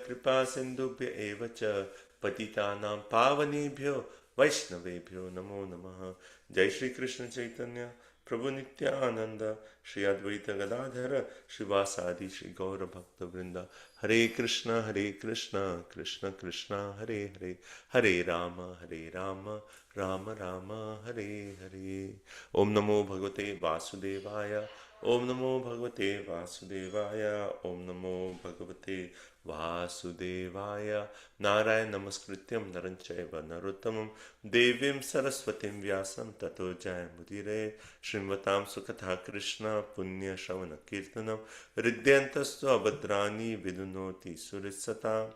कृपा सिंधुभ्य एव च पतितानां पावनेभ्यो वैष्णवेभ्यो नमो नमः। जय श्री कृष्ण चैतन्य प्रभु नित्यानंद, श्री अद्वैत गदाधर श्रीवासादि श्री गौर भक्त वृंदा। हरे कृष्ण कृष्ण कृष्ण हरे हरे, हरे राम राम राम हरे हरे। ओम नमो भगवते वासुदेवाय, ओम नमो भगवते वासुदेवाय, ओम नमो भगवते वासुदेवाय। नारायण नमस्कृत्यं नरं चैव नरोत्तमं देवीं सरस्वतीं व्यासं ततो जयमुदीरये। श्रीमतां सुकथा कृष्ण पुण्यश्रवणकीर्तनं हृद्यन्तस्तु अभद्राणि विदुनोति सुहृत्सताम्।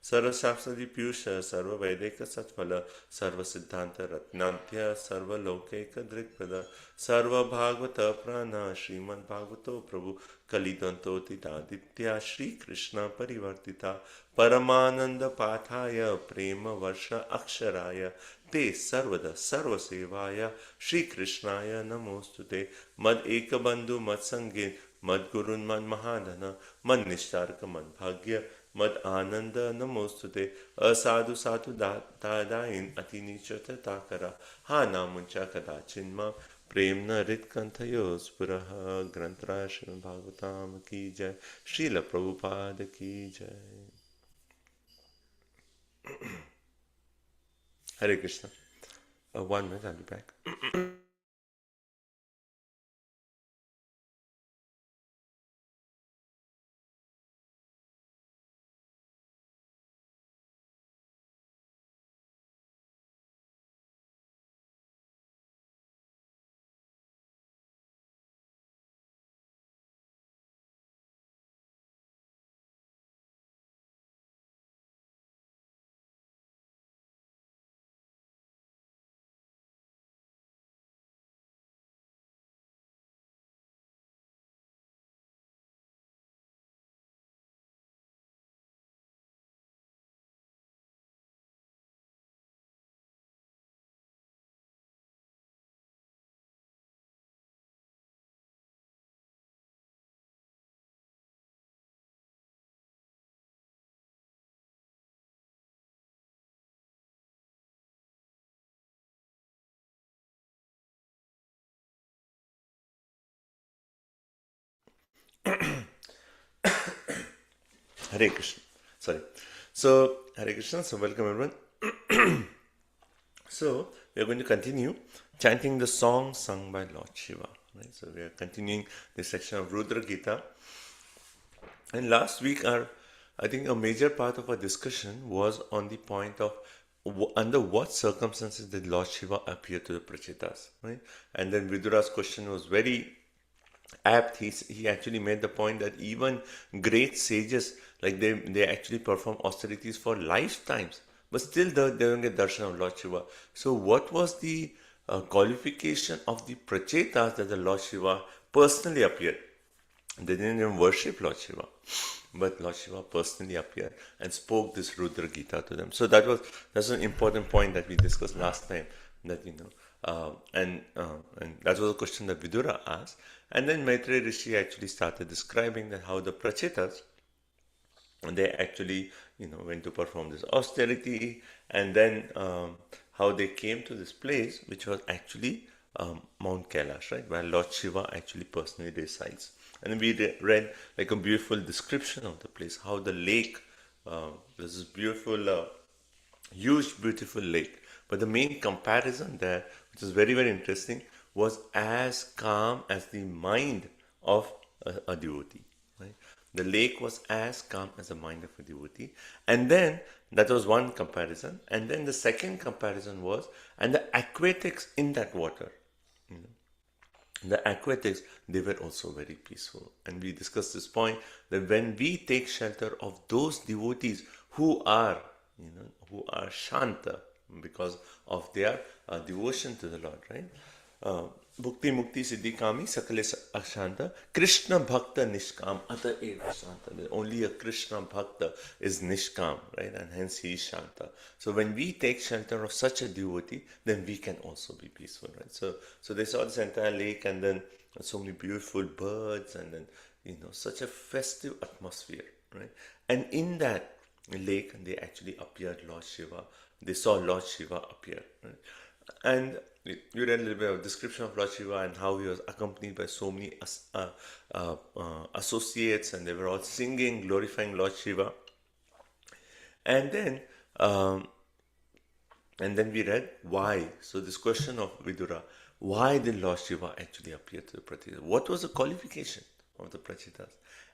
सर्वशास्त्रदि पीयूष सर्ववैदिक सत्फल सर्वसिद्धांत रत्नान्त्य सर्वलौकिक दृक्पद सर्वभागवत प्राण श्रीमद्भागवतो प्रभु कलिदंतोतितादित्य श्री कृष्ण परिवर्तिता परमानंद पाठाय प्रेम वर्ष अक्षराय ते सर्वदा सर्वसेवाय श्री कृष्णाय नमोस्तुते। मद एक बंधु मद संगे मद गुरुन् मद महाधन मद निष्ठार्क मद भाग्य मद आनंद नमोस्तुते। असाधु साधु दादायिन अति नीच करा हा नामुंचा कदाचिन्मा प्रेम न हृत्कंठयो स्फुरः। ग्रंथराज श्रीमद् भागवतम की जय, श्रील प्रभुपाद की जय। Hare Krishna. 1 minute, I'll be back. Hare Krishna. Sorry. So, Hare Krishna. So, welcome everyone. So, we are going to continue chanting the song sung by Lord Shiva. Right? So, we are continuing this section of Rudra Gita. And last week, I think a major part of our discussion was on the point of under what circumstances did Lord Shiva appear to the Prachetas, right? And then Vidura's question was very apt. He actually made the point that even great sages, like they actually perform austerities for lifetimes, but still they don't get darshan of Lord Shiva. So what was the qualification of the Prachetas that the Lord Shiva personally appeared? They didn't even worship Lord Shiva, but Lord Shiva personally appeared and spoke this Rudra Gita to them. So that's an important point that we discussed last time. That and that was a question that Vidura asked, and then Maitreya Rishi actually started describing that how the Prachetas, and they actually went to perform this austerity, and then how they came to this place which was actually Mount Kailash, right, where Lord Shiva actually personally resides. And we read like a beautiful description of the place, how the lake, there's this beautiful huge beautiful lake, but the main comparison there, which is very very interesting, was as calm as the mind of a devotee, right? The lake was as calm as the mind of a devotee. And then that was one comparison, and then the second comparison was, and the aquatics in that water, the aquatics, they were also very peaceful. And we discussed this point that when we take shelter of those devotees who are who are shanta because of their devotion to the Lord, right? Bhukti Mukti Siddhi Kami Sakale Ashanta Krishna Bhakta Nishkam Ata Eva Shanta. Only a Krishna Bhakta is Nishkam, right? And hence he is Shanta. So when we take shelter of such a devotee, then we can also be peaceful, right? So they saw this entire lake, and then so many beautiful birds, and then such a festive atmosphere, right? And in that, lake, and they actually appeared Lord Shiva. They saw Lord Shiva appear. Right? And you read a little bit of description of Lord Shiva and how he was accompanied by so many associates, and they were all singing, glorifying Lord Shiva. And then um, and then we read why. So this question of Vidura, why did Lord Shiva actually appear to the Prachitas? What was the qualification of the Prachitas?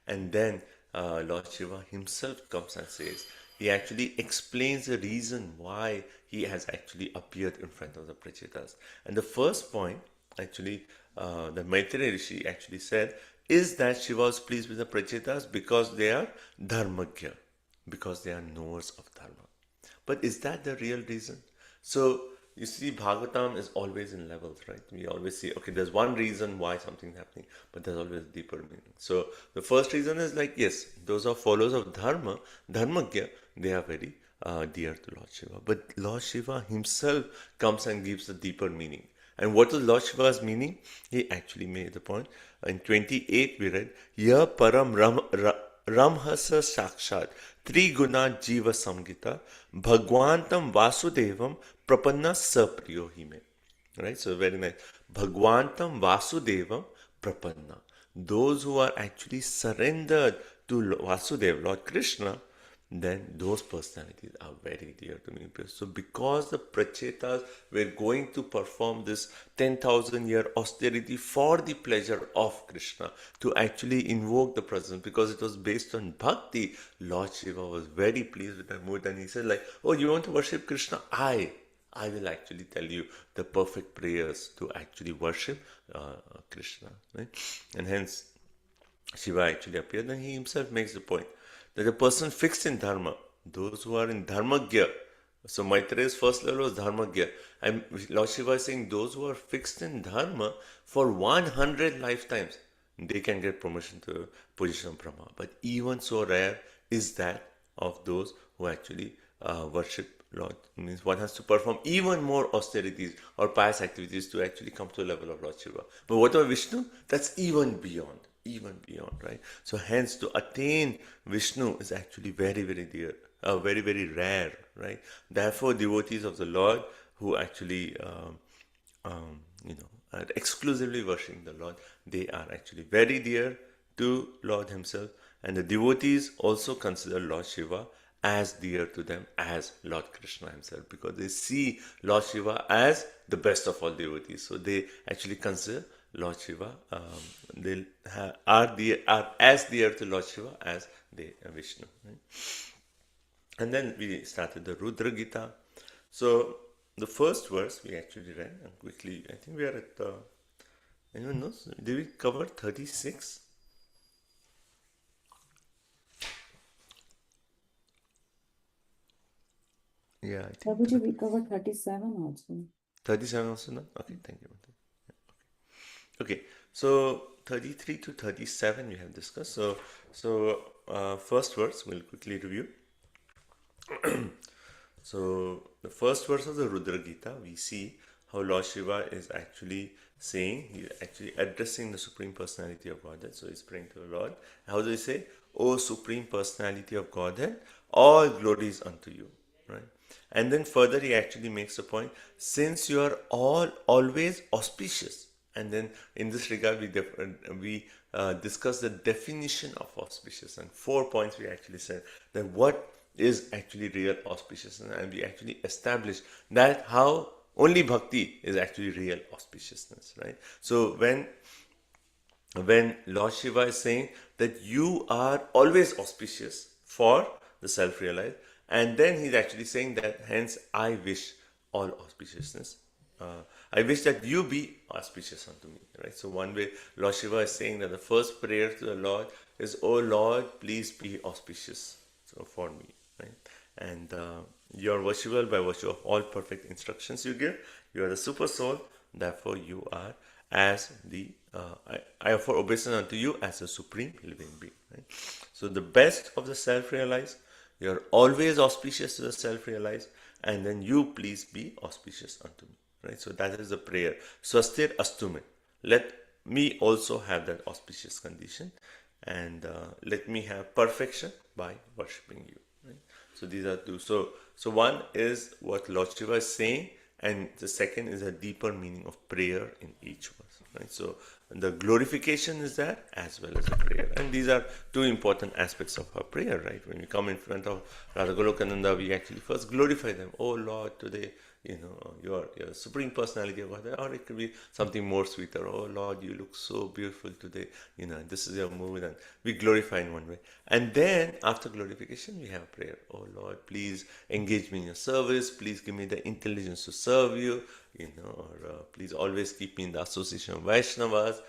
And then Lord Shiva himself comes and says, he actually explains the reason why he has actually appeared in front of the Prachitas. And the first point, actually, the Maitreya Rishi actually said, is that Shiva was pleased with the Prachitas because they are dharmagya, because they are knowers of dharma. But is that the real reason? So you see, Bhagavatam is always in levels, right? We always see, okay, there's one reason why something's happening, but there's always deeper meaning. So the first reason is like, yes, those are followers of Dharma, Dharmagya, they are very dear to Lord Shiva. But Lord Shiva himself comes and gives the deeper meaning. And what is Lord Shiva's meaning? He actually made the point. In 28 we read, Ya Param Ramhasa Sakshat Triguna Jiva Samgita Bhagwantam Vasudevam Prapanna Sapriyo Hime. Right? So very nice. Bhagwantam Vasudevam Prapanna. Those who are actually surrendered to Vasudev, Lord Krishna, then those personalities are very dear to me. So because the Prachetas were going to perform this 10,000 year austerity for the pleasure of Krishna, to actually invoke the presence, because it was based on bhakti, Lord Shiva was very pleased with that mood, and he said like, oh, you want to worship Krishna? I will actually tell you the perfect prayers to actually worship Krishna. Right? And hence Shiva actually appeared, and he himself makes the point that a person fixed in dharma, those who are in dharmagya, so Maitreya's first level was dharmagya, and Lord Shiva is saying those who are fixed in dharma for 100 lifetimes, they can get promotion to position of Brahma. But even so rare is that of those who actually worship Lord. Means one has to perform even more austerities or pious activities to actually come to the level of Lord Shiva. But what about Vishnu? That's even beyond, right? So hence to attain Vishnu is actually very, very dear, very, very rare, right? Therefore, devotees of the Lord who actually, are exclusively worshipping the Lord, they are actually very dear to Lord Himself, and the devotees also consider Lord Shiva as dear to them as Lord Krishna himself, because they see Lord Shiva as the best of all devotees. So they actually consider Lord Shiva, are as dear to Lord Shiva as they are Vishnu. Right? And then we started the Rudra Gita. So the first verse we actually read, and quickly, I think we are at, anyone knows, did we cover 36? Yeah, I think Prabhuji, we covered 37 also. 37 also not? Okay, thank you. Okay, so 33 to 37 we have discussed. So first verse we'll quickly review. So the first verse of the Rudra Gita, we see how Lord Shiva is actually saying, he's actually addressing the Supreme Personality of Godhead. So he's praying to the Lord. How does he say? O Supreme Personality of Godhead, all glory is unto you. Right? And then further he actually makes a point, since you are all always auspicious. And then in this regard, we discussed the definition of auspicious, and 4 points we actually said that what is actually real auspiciousness, and we actually established that how only bhakti is actually real auspiciousness, right? So when Lord Shiva is saying that you are always auspicious for the self-realized, and then he's actually saying that hence I wish all auspiciousness. I wish that you be auspicious unto me, right? So one way Lord Shiva is saying that the first prayer to the Lord is, "Oh Lord, please be auspicious so for me," right? And you are worshipable by virtue of all perfect instructions you give. You are the super soul, therefore you are as the I offer obeisance unto you as a supreme living being. Right? So the best of the self-realized, you are always auspicious to the self-realized, and then you please be auspicious unto me. Right? So that is the prayer. Swastir astume. Let me also have that auspicious condition, and let me have perfection by worshipping you. Right? So these are two. So one is what Lord Shiva is saying, and the second is a deeper meaning of prayer in each verse. Right? So the glorification is there as well as the prayer, and these are two important aspects of our prayer. Right? When we come in front of Radha Golokananda, we actually first glorify them. Oh Lord, today, your supreme personality of God, or it could be something more sweeter. Oh Lord, you look so beautiful today. This is your mood, and we glorify in one way. And then after glorification, we have prayer. Oh Lord, please engage me in your service. Please give me the intelligence to serve you. Or please always keep me in the association of Vaishnavas.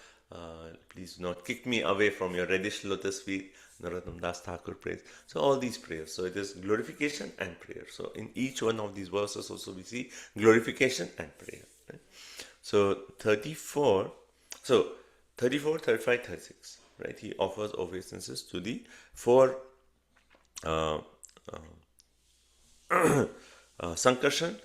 Please do not kick me away from your reddish lotus feet. Narottam Das Thakur prays. So all these prayers. So it is glorification and prayer. So in each one of these verses also we see glorification and prayer. Right? So 34, 35, 36. Right? He offers obeisances to the four Sankarshan.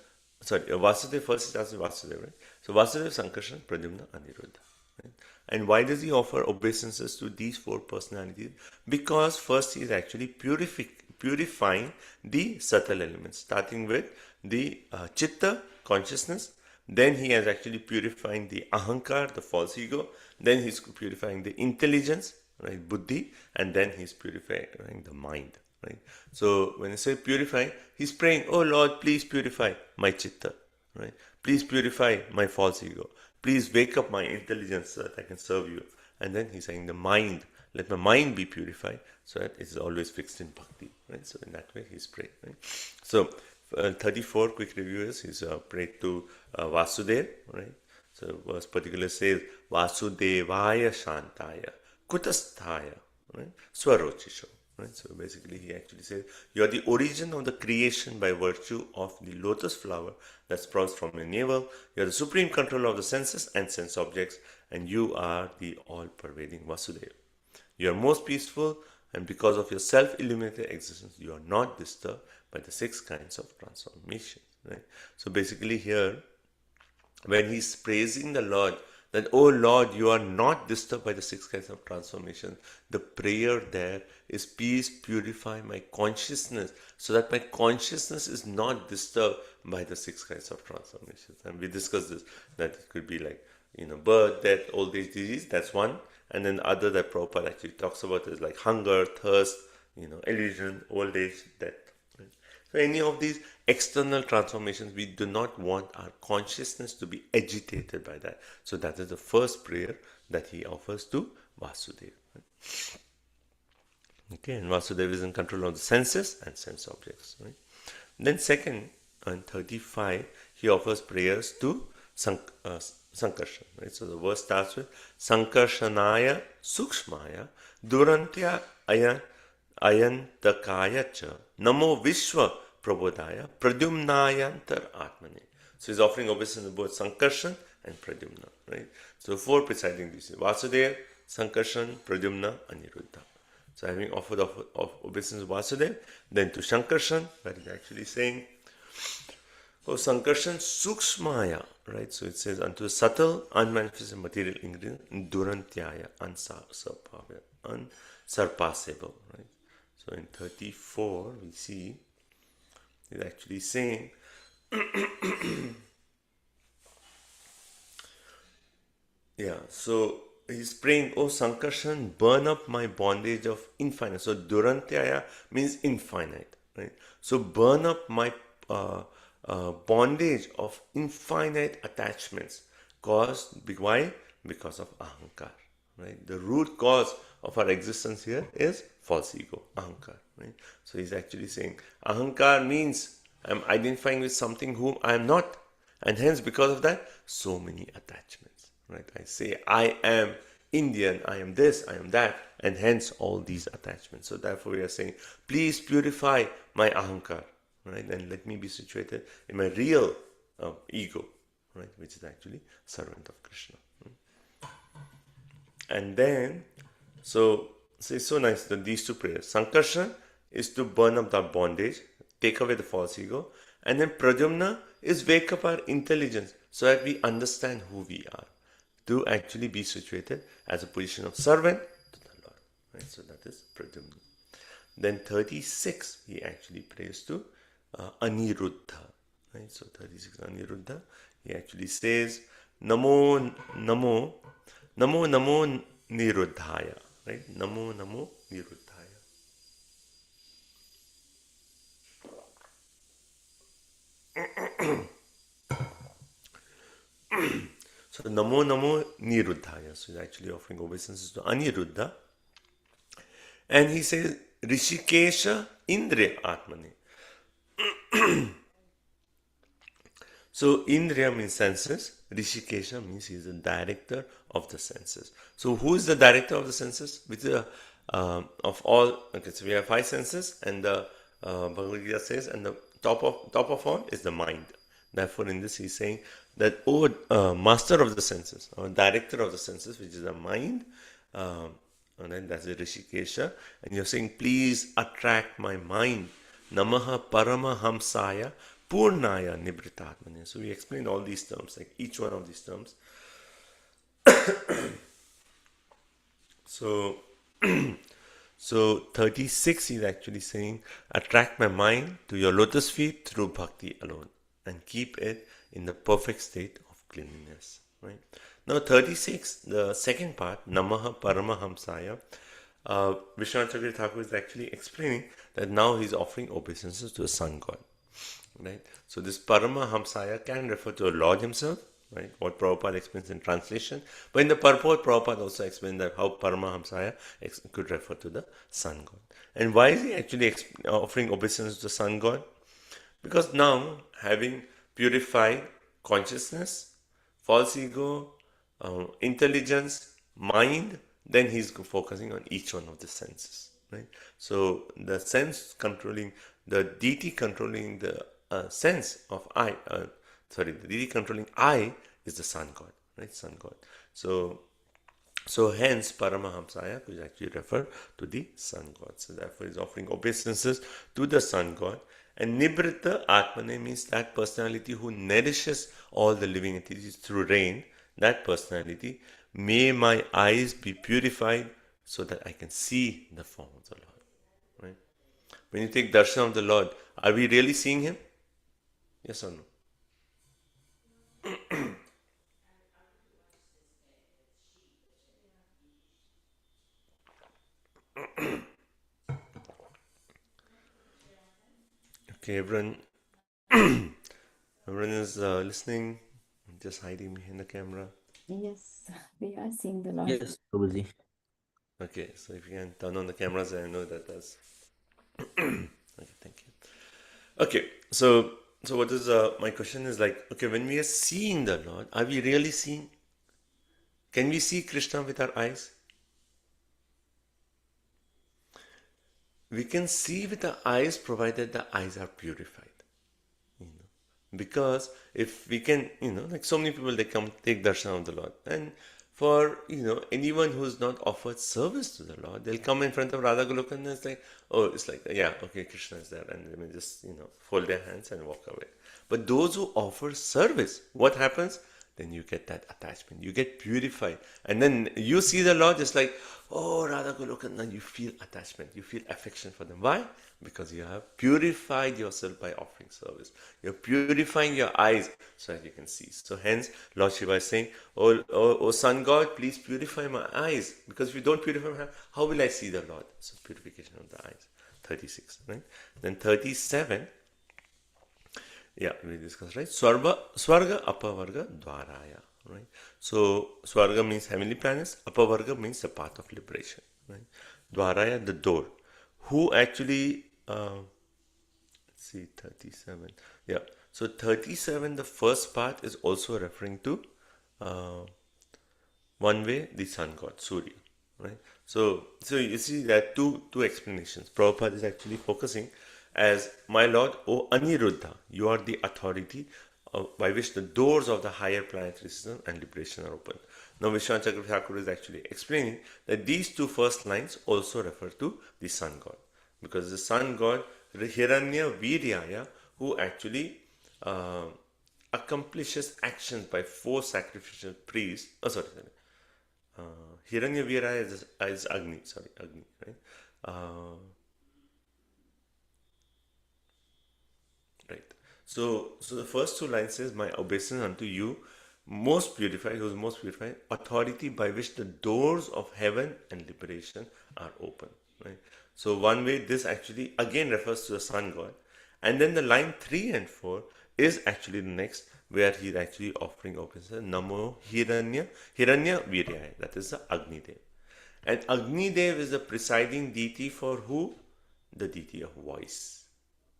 Vasudev first starts with Vasudev, right? So Vasudev, Sankarshan, Pradyumna, Aniruddha. Right? And why does he offer obeisances to these four personalities? Because first he is actually purifying the subtle elements, starting with the chitta, consciousness. Then he is actually purifying the ahankar, the false ego. Then he's purifying the intelligence, right, buddhi, and then he's purifying the mind. Right? So when he says purifying, he's praying, oh Lord, please purify my chitta. Right? Please purify my false ego. Please wake up my intelligence so that I can serve you. And then he's saying the mind, let my mind be purified so that it is always fixed in bhakti. Right? So in that way he's praying. Right? So 34 quick review is he's prayed to Vasudev. Right? So verse particular says Vasudevaya Shantaya Kutasthaya, right? Swarochisho. Right? So basically he actually says you are the origin of the creation by virtue of the lotus flower that sprouts from your navel. You are the supreme controller of the senses and sense objects, and you are the all-pervading Vasudeva. You are most peaceful, and because of your self-illuminated existence, you are not disturbed by the 6 kinds of transformation. Right? So basically here, when he's praising the Lord, that, oh Lord, you are not disturbed by the 6 kinds of transformation. The prayer there is, please purify my consciousness so that my consciousness is not disturbed by the 6 kinds of transformations. And we discussed this, that it could be like, birth, death, old age, disease, that's one. And then the other that Prabhupada actually talks about is like hunger, thirst, illusion, old age, death. Right? So any of these external transformations, we do not want our consciousness to be agitated by that. So that is the first prayer that he offers to Vasudeva. Okay, and Vasudeva is in control of the senses and sense objects. Right? Then second, on 35, he offers prayers to Sankarshan. Right? So the verse starts with Sankarshanaya Sukshmaya Durantya Ayantakaya cha Namo Vishwa Prabodhaya Pradyumnayantar Atmane. So he's offering obeisance to both Sankarshan and Pradyumna. Right? So 4 presiding deities: Vasudeva, Sankarshan, Pradyumna, Aniruddha. So having offered obeisance to Vasudeva, then to Sankarshan, where he's actually saying, oh Sankarshan Sukshmaya, right? So it says, unto the subtle, unmanifested material ingredient, Durantyaya, unsurpassable, right? So in 34, we see, he's actually saying, yeah, so he's praying, oh Sankarshan, burn up my bondage of infinite. So Durantyaya means infinite, right? So burn up my bondage of infinite attachments caused, why? Because of ahankar, right? The root cause of our existence here is false ego, ahankar, right? So he's actually saying ahankar means I'm identifying with something whom I am not, and hence because of that, so many attachments, right? I say I am Indian, I am this, I am that, and hence all these attachments. So therefore we are saying, please purify my ahankar, right? And let me be situated in my real ego, right? Which is actually servant of Krishna. Right? And then, so it's so nice that these 2 prayers. Sankarshan is to burn up that bondage, take away the false ego, and then Pradyumna is wake up our intelligence so that we understand who we are, to actually be situated as a position of servant to the Lord. Right? So that is Pradyumna. Then 36, he actually prays to Aniruddha. Right? So 36 Aniruddha, he actually says, Namo, Namo, Namo, Namo Niruddhaya. Right? Namo, Namo Niruddhaya. So Namo Namo Niruddhaya. So he's actually offering obeisances to Aniruddha. And he says, Rishikesha Indriya Atmane. So Indriya means senses. Rishikesha means he is the director of the senses. So who is the director of the senses? Which is of all. Okay, so we have five senses, and the Bhagavad Gita says, and the top of all is the mind. Therefore, in this, he's saying that, master of the senses, or director of the senses, which is the mind, and then that's the Rishikesha, and you're saying, please attract my mind. Namaha Parama Hamsaya Purnaya Nibritatmane. So we explain all these terms, like each one of these terms. So, so 36 is actually saying, attract my mind to your lotus feet through bhakti alone, and keep it in the perfect state of cleanliness. Right? Now 36, the second part, Namaha Paramahamsaya, Vishwanath Chakravarti Thakur is actually explaining that now he's offering obeisances to the sun god. Right? So this Paramahamsaya can refer to the Lord himself, right? What Prabhupada explains in translation. But in the purport, Prabhupada also explained that how Paramahamsaya could refer to the sun god. And why is he actually offering obeisances to the sun god? Because now, having purified consciousness, false ego, intelligence, mind, then he's focusing on each one of the senses. Right? So the sense controlling, the deity controlling the sense of I, the deity controlling I is the sun god, right? Sun god. So hence Paramahamsaya could actually refer to the sun god. So therefore he's offering obeisances to the sun god. And Nibrita Atmane means that personality who nourishes all the living entities through rain. That personality, may my eyes be purified so that I can see the form of the Lord. Right? When you take darshan of the Lord, are we really seeing him? Yes or no? Okay, everyone is listening, just hiding behind the camera. Yes, we are seeing the Lord. Yes, Prabhuji. Okay, so if you can turn on the cameras, I know that that's okay. Thank you. Okay, so what is my question is like, okay, when we are seeing the Lord, are we really seeing? Can we see Krishna with our eyes? We can see with the eyes provided the eyes are purified. Because if we can, like so many people, they come take darshan of the Lord, and for anyone who's not offered service to the Lord, they'll come in front of Radha Goloka and it's like, oh, it's like, yeah, okay, Krishna is there, and they may just fold their hands and walk away. But those who offer service, what happens? Then you get that attachment, you get purified, and then you see the Lord just like, oh, Radha Goloka, now you feel attachment, you feel affection for them. Why? Because you have purified yourself by offering service. You're purifying your eyes so that you can see. So hence, Lord Shiva is saying, oh Sun God, please purify my eyes. Because if you don't purify my eyes, how will I see the Lord? So purification of the eyes. 36, right? Then 37, yeah, we discussed, right? Swarga Apavarga Dwaraya, right? So Swarga means heavenly planets, Apavarga means the path of liberation, right? Dwaraya, the door. Who actually, let's see, 37. Yeah, so 37, the first part is also referring to one way, the sun god, Surya, right? So you see that two explanations. Prabhupada is actually focusing as, my Lord, O Aniruddha, you are the authority by which the doors of the higher planetary system and liberation are opened. Now Vishwanath Chakravarti Thakur is actually explaining that these two first lines also refer to the sun god, because the sun god Hiranya Viryaya, who actually accomplishes actions by 4 sacrificial priests. Hiranya Viraya is Agni, right? Right. So the first two lines says, "My obeisance unto you, most purified, who is most purified, authority by which the doors of heaven and liberation are open." Right. So one way this actually again refers to the sun god, and then the line 3 and 4 is actually the next where he's actually offering obeisance. Namo Hiranya Viryaya. That is the Agni Dev. And Agni Dev is the presiding deity for who? The deity of voice,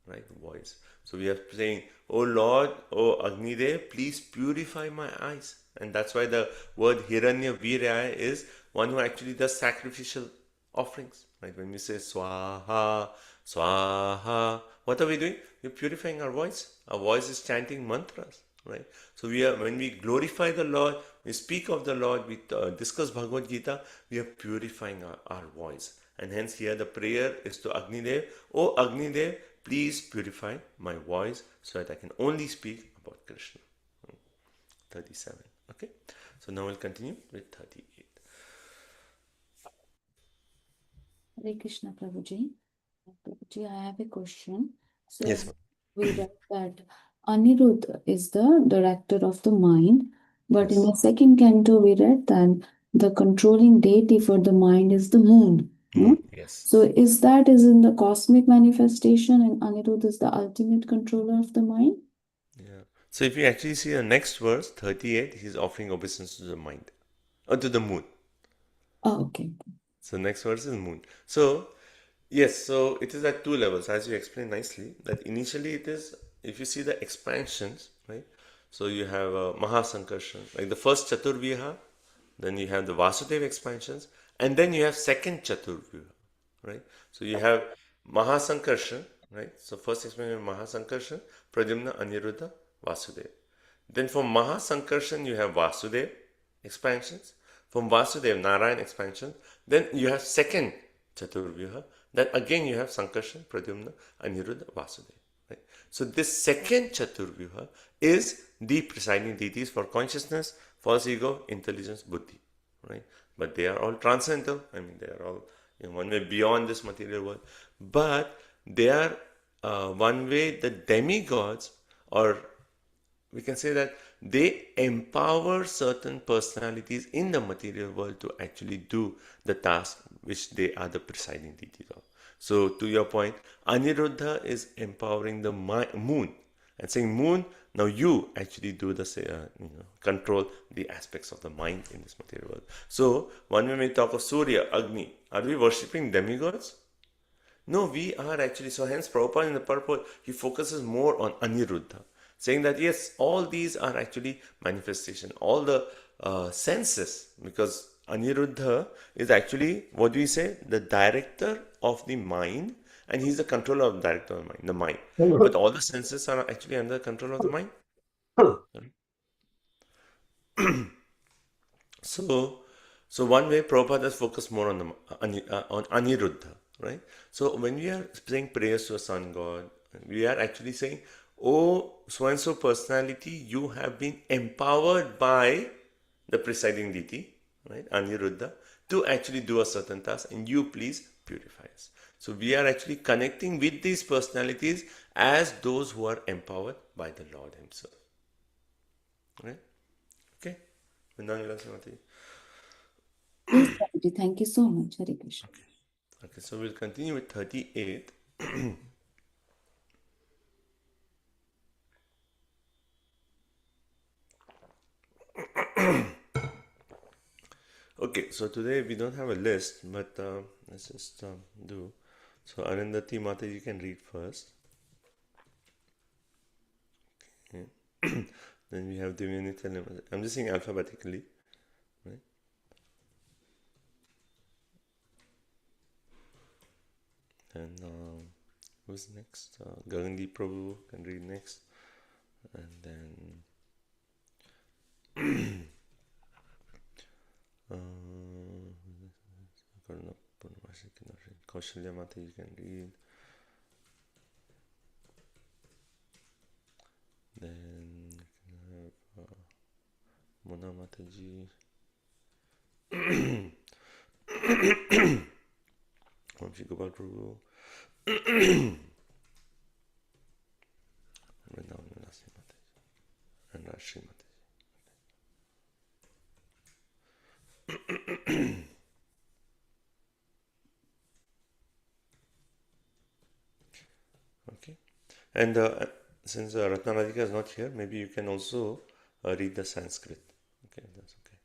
right? Voice. So we are saying, "Oh Lord, oh Agni Dev, please purify my eyes." And that's why the word Hiranya Virya is one who actually does sacrificial offerings. Right? When we say Swaha, Swaha, what are we doing? We're purifying our voice. Our voice is chanting mantras. Right? So we are, when we glorify the Lord, we speak of the Lord, we discuss Bhagavad Gita, we are purifying our voice. And hence here the prayer is to Agni Dev, "Oh Agni Dev, please purify my voice so that I can only speak about Krishna." 37. Okay. So now we'll continue with 38. Hare Krishna, Prabhuji. Prabhuji, I have a question. So Yes, ma'am. we read that Anirudh is the director of the mind, but in Yes. the second canto we read that the controlling deity for the mind is the moon. No? Moon. Yes. So is in the cosmic manifestation, and Anirudh is the ultimate controller of the mind? Yeah. So if you actually see the next verse, 38, he's offering obeisance to the mind, or to the moon. Oh, okay. So next verse is moon. So yes, so it is at two levels, as you explained nicely. That initially it is, if you see the expansions, right? So you have Mahasankarshan, like the first Chaturviha, then you have the Vasudeva expansions, and then you have second Chaturviha, right? So you have Mahasankarshan, right? So first expansion Mahasankarshan, Pradyumna, Aniruddha, Vasudeva. Then for Mahasankarshan you have Vasudeva expansions. From Vasudeva, Narayan expansion. Then you have second Chaturvyuha. Then again you have Sankarshan, Pradyumna, Aniruddha, Vasudeva. Right? So this second Chaturvyuha is the presiding deities for consciousness, false ego, intelligence, buddhi. Right? But they are all transcendental. I mean, they are all in one way beyond this material world. But they are one way the demigods, or we can say that they empower certain personalities in the material world to actually do the task which they are the presiding deities of. So, to your point, Aniruddha is empowering the moon and saying, "Moon, now you actually do the control the aspects of the mind in this material world." So, when we talk of Surya, Agni, are we worshipping demigods? No, we are actually. So hence Prabhupada in the purport, he focuses more on Aniruddha, saying that yes, all these are actually manifestation. All the senses, because Aniruddha is actually, what do we say? The director of the mind, and he's the controller of the director of the mind. But all the senses are actually under control of the mind. So, so one way Prabhupada has focused more on on Aniruddha, right? So when we are saying prayers to a sun god, we are actually saying, "Oh, so and so personality, you have been empowered by the presiding deity, right, Aniruddha, to actually do a certain task, and you please purify us." So we are actually connecting with these personalities as those who are empowered by the Lord Himself, right? Okay. Vrindavan Vilas Mataji. Yes, Prabhuji. Thank you so much. Hare Krishna. Okay, so we'll continue with 38. Okay, so today we don't have a list, but let's just do. So Arundhati Mata, you can read first. Okay. Then we have Divyanita. I'm just saying alphabetically, right? And who's next? Gagandeep Prabhu can read next, and then Kaushalya Mata, you can read. Then you can have Mona Mataji. Vamshi Gopal Prabhu. Srimati. Okay. And since Ratnadika is not here, maybe you can also read the Sanskrit. Okay, that's okay.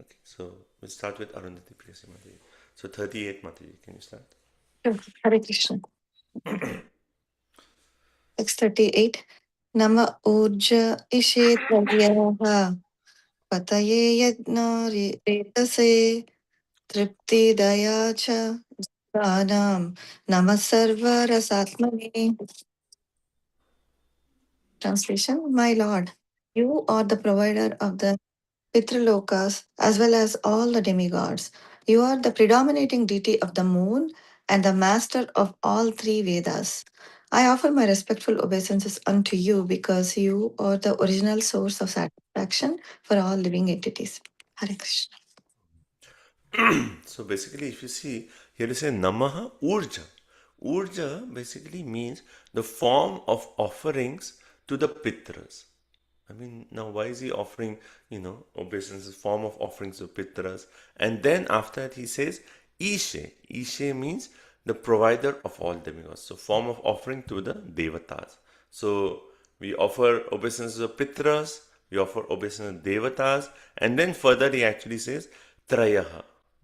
Okay, so we'll start with Arundhati Priyasi Mataji. So 38 Mataji, can you start? Okay, Hare Krishna. 638. Nama Urja Ishetavyaha Pataye Yadna Retase Tripti Daya Cha Pranam Nama Sarva Rasatmane. Translation. My Lord, you are the provider of the Pitralokas, as well as all the demigods. You are the predominating deity of the moon and the master of all three Vedas. I offer my respectful obeisances unto you because you are the original source of satisfaction for all living entities. Hare Krishna. So basically, if you see, here you say Namaha Urja. Urja basically means the form of offerings to the Pitras. I mean, now why is he offering, obeisances, form of offerings to Pitras? And then after that, he says Ishe. Ishe means the provider of all demigods. So, form of offering to the Devatas. So, we offer obeisances to Pitras, we offer obeisances to Devatas, and then further he actually says Trayaha.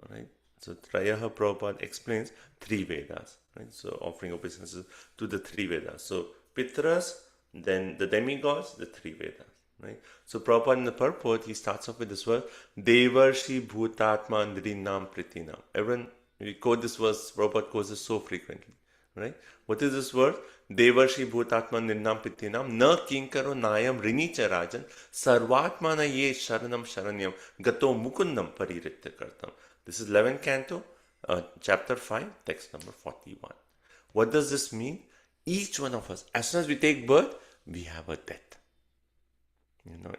Right? So Trayaha Prabhupada explains three Vedas. Right? So offering obeisances to the three Vedas. So Pitras, then the demigods, the three Vedas. Right? So Prabhupada in the purport, he starts off with this verse, Devarshi Bhutatma Nrinam Pritinam. Everyone, we quote this verse, Prabhupada quotes this so frequently. Right? What is this word? Devarshi Bhutatma Nirnam Pitinam Na Kinkaro Nayam Rinicha Rajan Sarvatmana Ye Sharanam Sharanyam Gato Mukundam Pariritya Kartam. This is 11th canto, chapter 5, text number 41. What does this mean? Each one of us, as soon as we take birth, we have a death.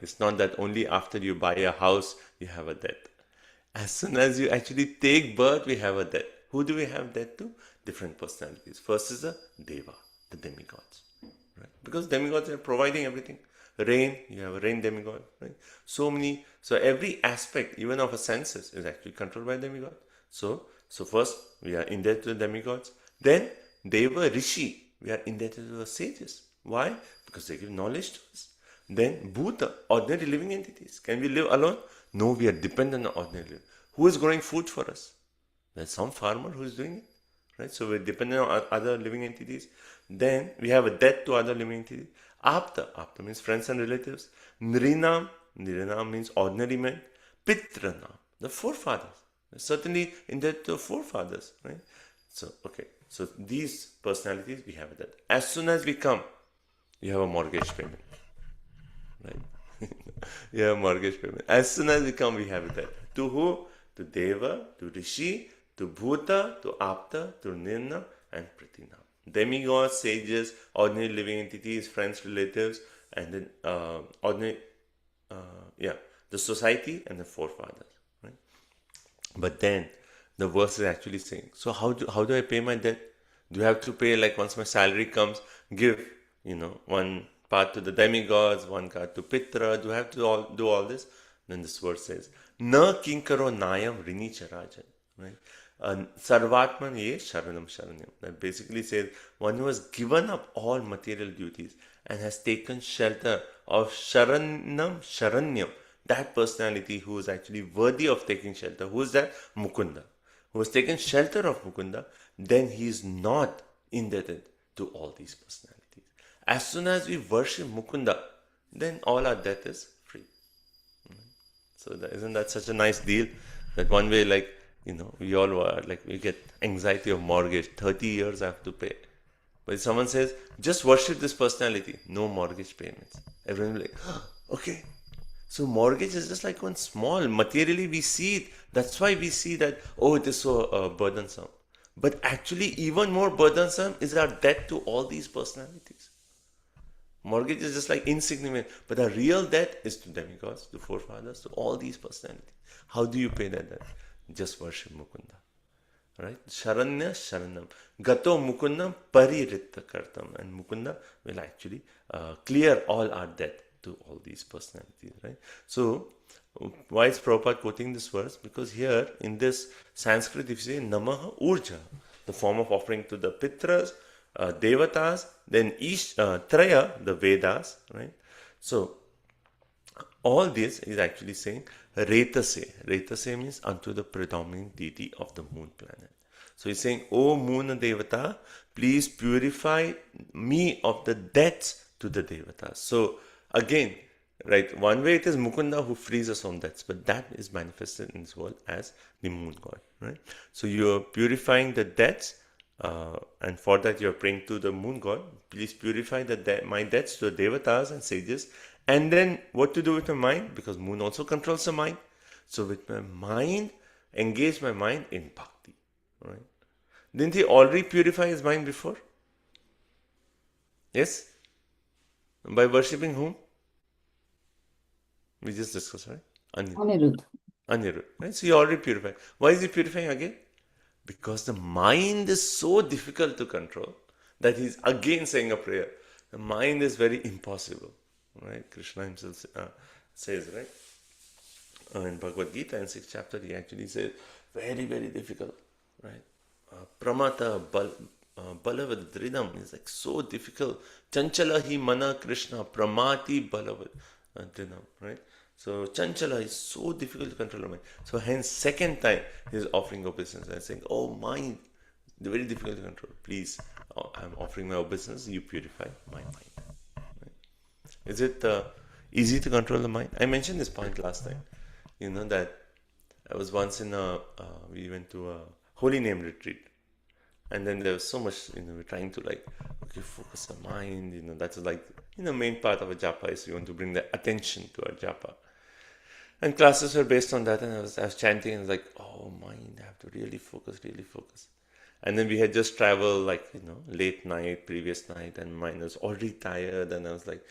It's not that only after you buy a house, you have a death. As soon as you actually take birth, we have a death. Who do we have death to? Different personalities. First is the Deva, the demigods. Right? Because demigods are providing everything. Rain, you have a rain demigod. Right? So every aspect, even of our senses, is actually controlled by demigod. So first, we are indebted to the demigods. Then, Deva Rishi, we are indebted to the sages. Why? Because they give knowledge to us. Then Bhuta, ordinary living entities. Can we live alone? No, we are dependent on ordinary living. Who is growing food for us? There's some farmer who is doing it. Right? So we're dependent on other living entities. Then we have a debt to other living entities. Apta means friends and relatives. Nrinam means ordinary men. Pitranam, the forefathers. Certainly indebted to forefathers. Right? So these personalities, we have that. As soon as we come, you have a mortgage payment. Right? You have a mortgage payment. As soon as we come, we have that. To who? To Deva, to Rishi, to Bhuta, to Apta, to Nirna, and Pratinam. Demigods, sages, ordinary living entities, friends, relatives, and then the society and the forefathers. Right? But then the verse is actually saying, so how do I pay my debt? Do I have to pay, like once my salary comes, give one part to the demigods, one part to Pitra? Do I have to do all this? Then this verse says, Na kinkaro nayam rinicha rajan. Right? Sarvatman ye sharanam sharanyam. That basically says one who has given up all material duties and has taken shelter of sharanam sharanyam. That personality who is actually worthy of taking shelter. Who is that? Mukunda. Who has taken shelter of Mukunda, then he is not indebted to all these personalities. As soon as we worship Mukunda, then all our debt is free. So isn't that such a nice deal? That one way, we all were we get anxiety of mortgage. 30 years I have to pay. But if someone says, just worship this personality, no mortgage payments. Everyone will be like, okay. So mortgage is just like one small, materially we see it. That's why we see that, it is so burdensome. But actually even more burdensome is our debt to all these personalities. Mortgage is just like insignificant, but our real debt is to demigods, to forefathers, to all these personalities. How do you pay that debt? Just worship Mukunda. Right? Sharanya Sharanam. Gato Mukundam Pariritta Kartam. And Mukunda will actually clear all our debt. to all these personalities, right? So, why is Prabhupada quoting this verse? Because here in this Sanskrit, if you say Namaha Urja, the form of offering to the Pitras, Devatas, then Traya, the Vedas, right? So, all this is actually saying Retase. Retase means unto the predominant deity of the moon planet. So he's saying, O moon Devata, please purify me of the debts to the Devatas. So again, right, one way it is Mukunda who frees us from debts, but that is manifested in this world as the moon god, right? So you're purifying the debts, and for that you're praying to the moon god. Please purify my debts to the Devatas and sages. And then what to do with my mind? Because moon also controls the mind. So with my mind, engage my mind in bhakti, right? Didn't he already purify his mind before? Yes? By worshipping whom? We just discussed, right? Anirudh. Anirudh, right? So he already purified. Why is he purifying again? Because the mind is so difficult to control that he's again saying a prayer. The mind is very impossible, right? Krishna himself says, right? In Bhagavad Gita, in 6th chapter, he actually says, very, very difficult, right? Pramata balavad dridam is like so difficult. Chanchala hi mana Krishna pramati balavad dridam, right? So Chanchala is so difficult to control the mind. So hence second time he is offering obeisance and saying, oh mind, very difficult to control. Please, I'm offering my obeisance, you purify my mind. Right? Is it easy to control the mind? I mentioned this point last time. You know that I was once in we went to a holy name retreat. And then there was so much, we're trying to focus the mind, that's like, main part of a japa is you want to bring the attention to our japa. And classes were based on that, and I was chanting, and I was like, oh, mind, I have to really focus. And then we had just traveled, late night, previous night, and mind was already tired, and I was like,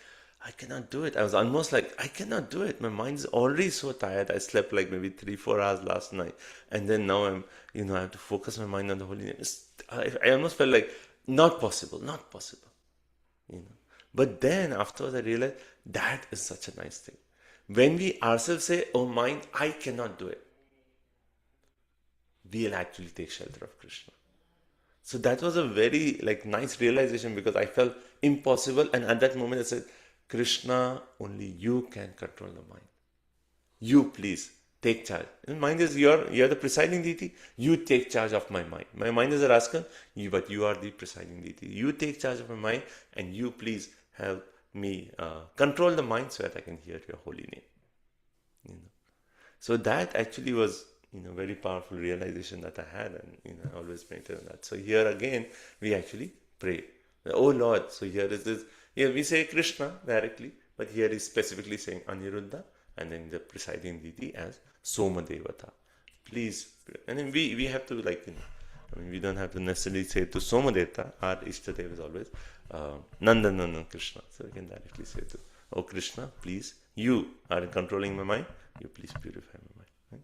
I cannot do it. I was almost like, I cannot do it. My mind is already so tired. I slept like maybe 3-4 hours last night. And then now I have to focus my mind on the holy name. I almost felt like, not possible. But then afterwards I realized, that is such a nice thing. When we ourselves say, oh mind, I cannot do it, we'll actually take shelter of Krishna. So that was a very nice realization, because I felt impossible. And at that moment I said, Krishna, only you can control the mind. You please take charge. And mind is you're the presiding deity. You take charge of my mind. My mind is a rascal, but you are the presiding deity. You take charge of my mind, and you please help me control the mind so that I can hear your holy name. So that actually was very powerful realization that I had, and I always meditate on that. So here again we actually pray, oh Lord. So here is this. Here we say Krishna directly, but here is specifically saying Aniruddha, and then the presiding deity as Soma Devata. Please, and then we have to we don't have to necessarily say to Soma Devata. Our Ishtadev is always Nandanandan Krishna. So we can directly say to, oh Krishna, please, you are controlling my mind. You please purify my mind. Right?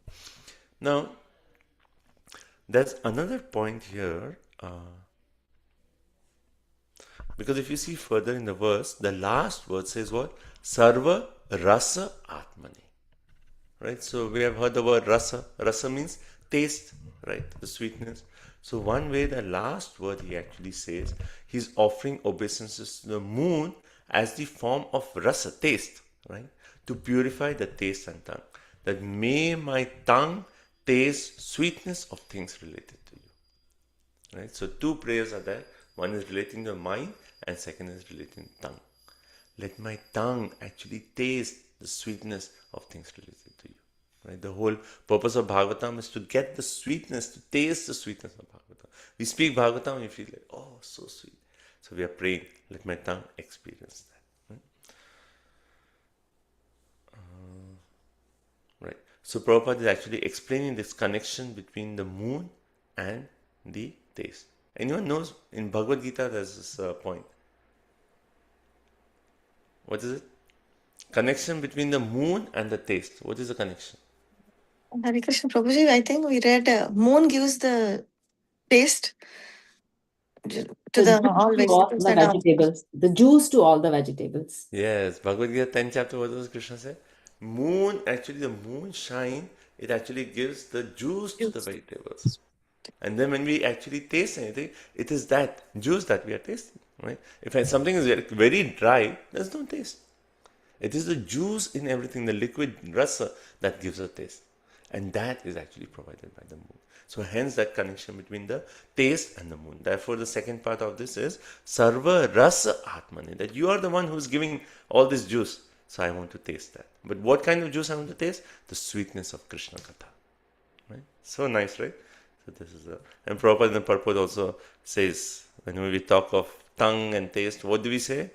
Now, there's another point here. Because if you see further in the verse, the last word says what? Sarva rasa atmani. Right? So we have heard the word rasa. Rasa means taste, right? The sweetness. So one way, the last word he actually says, he's offering obeisances to the moon as the form of rasa, taste, right? To purify the taste and tongue. That may my tongue taste sweetness of things related to you. Right? So two prayers are there. One is relating to the mind, and second is relating to tongue. Let my tongue actually taste the sweetness of things related to you. Right? The whole purpose of Bhagavatam is to get the sweetness, to taste the sweetness of Bhagavatam. We speak Bhagavatam and we feel like, oh, so sweet. So we are praying, let my tongue experience that. Right? So Prabhupada is actually explaining this connection between the moon and the taste. Anyone knows in Bhagavad Gita there's this point? What is it? Connection between the moon and the taste. What is the connection? Hare Krishna Prabhuji, I think we read moon gives the taste. to The the juice all to all vegetables the and all. vegetables. The juice to all the vegetables. Yes, Bhagavad Gita 10th chapter, what does Krishna say? Moon, actually the moon shine, it actually gives the juice to the vegetables. And then when we actually taste anything, it is that juice that we are tasting, right? If something is very, very dry, there's no taste. It is the juice in everything, the liquid rasa, that gives a taste. And that is actually provided by the moon. So hence that connection between the taste and the moon. Therefore, the second part of this is Sarva Rasa Atmani, that you are the one who's giving all this juice. So I want to taste that. But what kind of juice I want to taste? The sweetness of Krishna Katha. Right? So nice, right? So this is and Prabhupada in the purport also says, when we talk of tongue and taste, what do we say?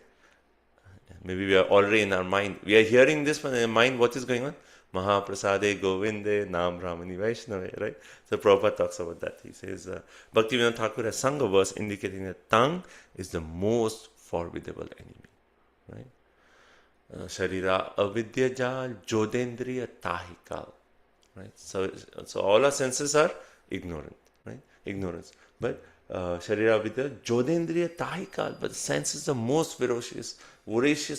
Maybe we are already in our mind. We are hearing this from the mind. What is going on? Mahaprasade Govinde Nam Brahmani Vaishnava, right? So Prabhupada talks about that. He says, Bhaktivinoda Thakur has sung a verse indicating that tongue is the most formidable enemy, right? Sharira avidya jal jodendriya tahikal, right? So all our senses are ignorant, right? Ignorance. But Sharira Vidya, Jodendriya Tahikal, but the sense is the most voracious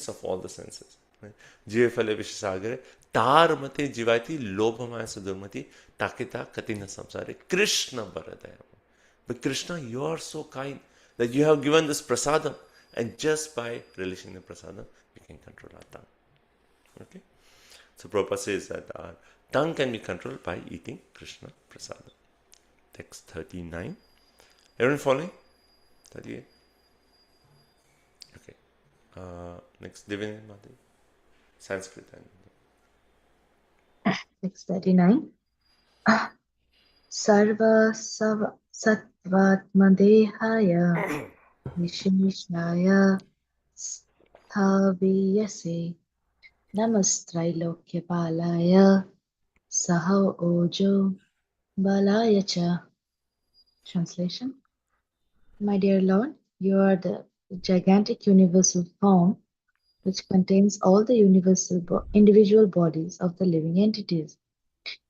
of all the senses. Right? Jive Phale Vishasagare, Tar Mate Jivati, Lobhamaya Sudurmati, Takita Katina Samsare, Krishna Baradaya. But Krishna, you are so kind that you have given this prasadam, and just by relishing the prasadam, we can control our tongue. Okay? So Prabhupada says that our tongue can be controlled by eating Krishna prasadam. Text 39. Everyone following? 38. Okay. Next, Divin Mati. Sanskrit. Text 39. Sarva Sattvatmadehaya Visheshaya Sthaviyase Namastrailokyapalaya Saha Ojo Balaya Cha. Translation. My dear Lord, you are the gigantic universal form which contains all the individual bodies of the living entities.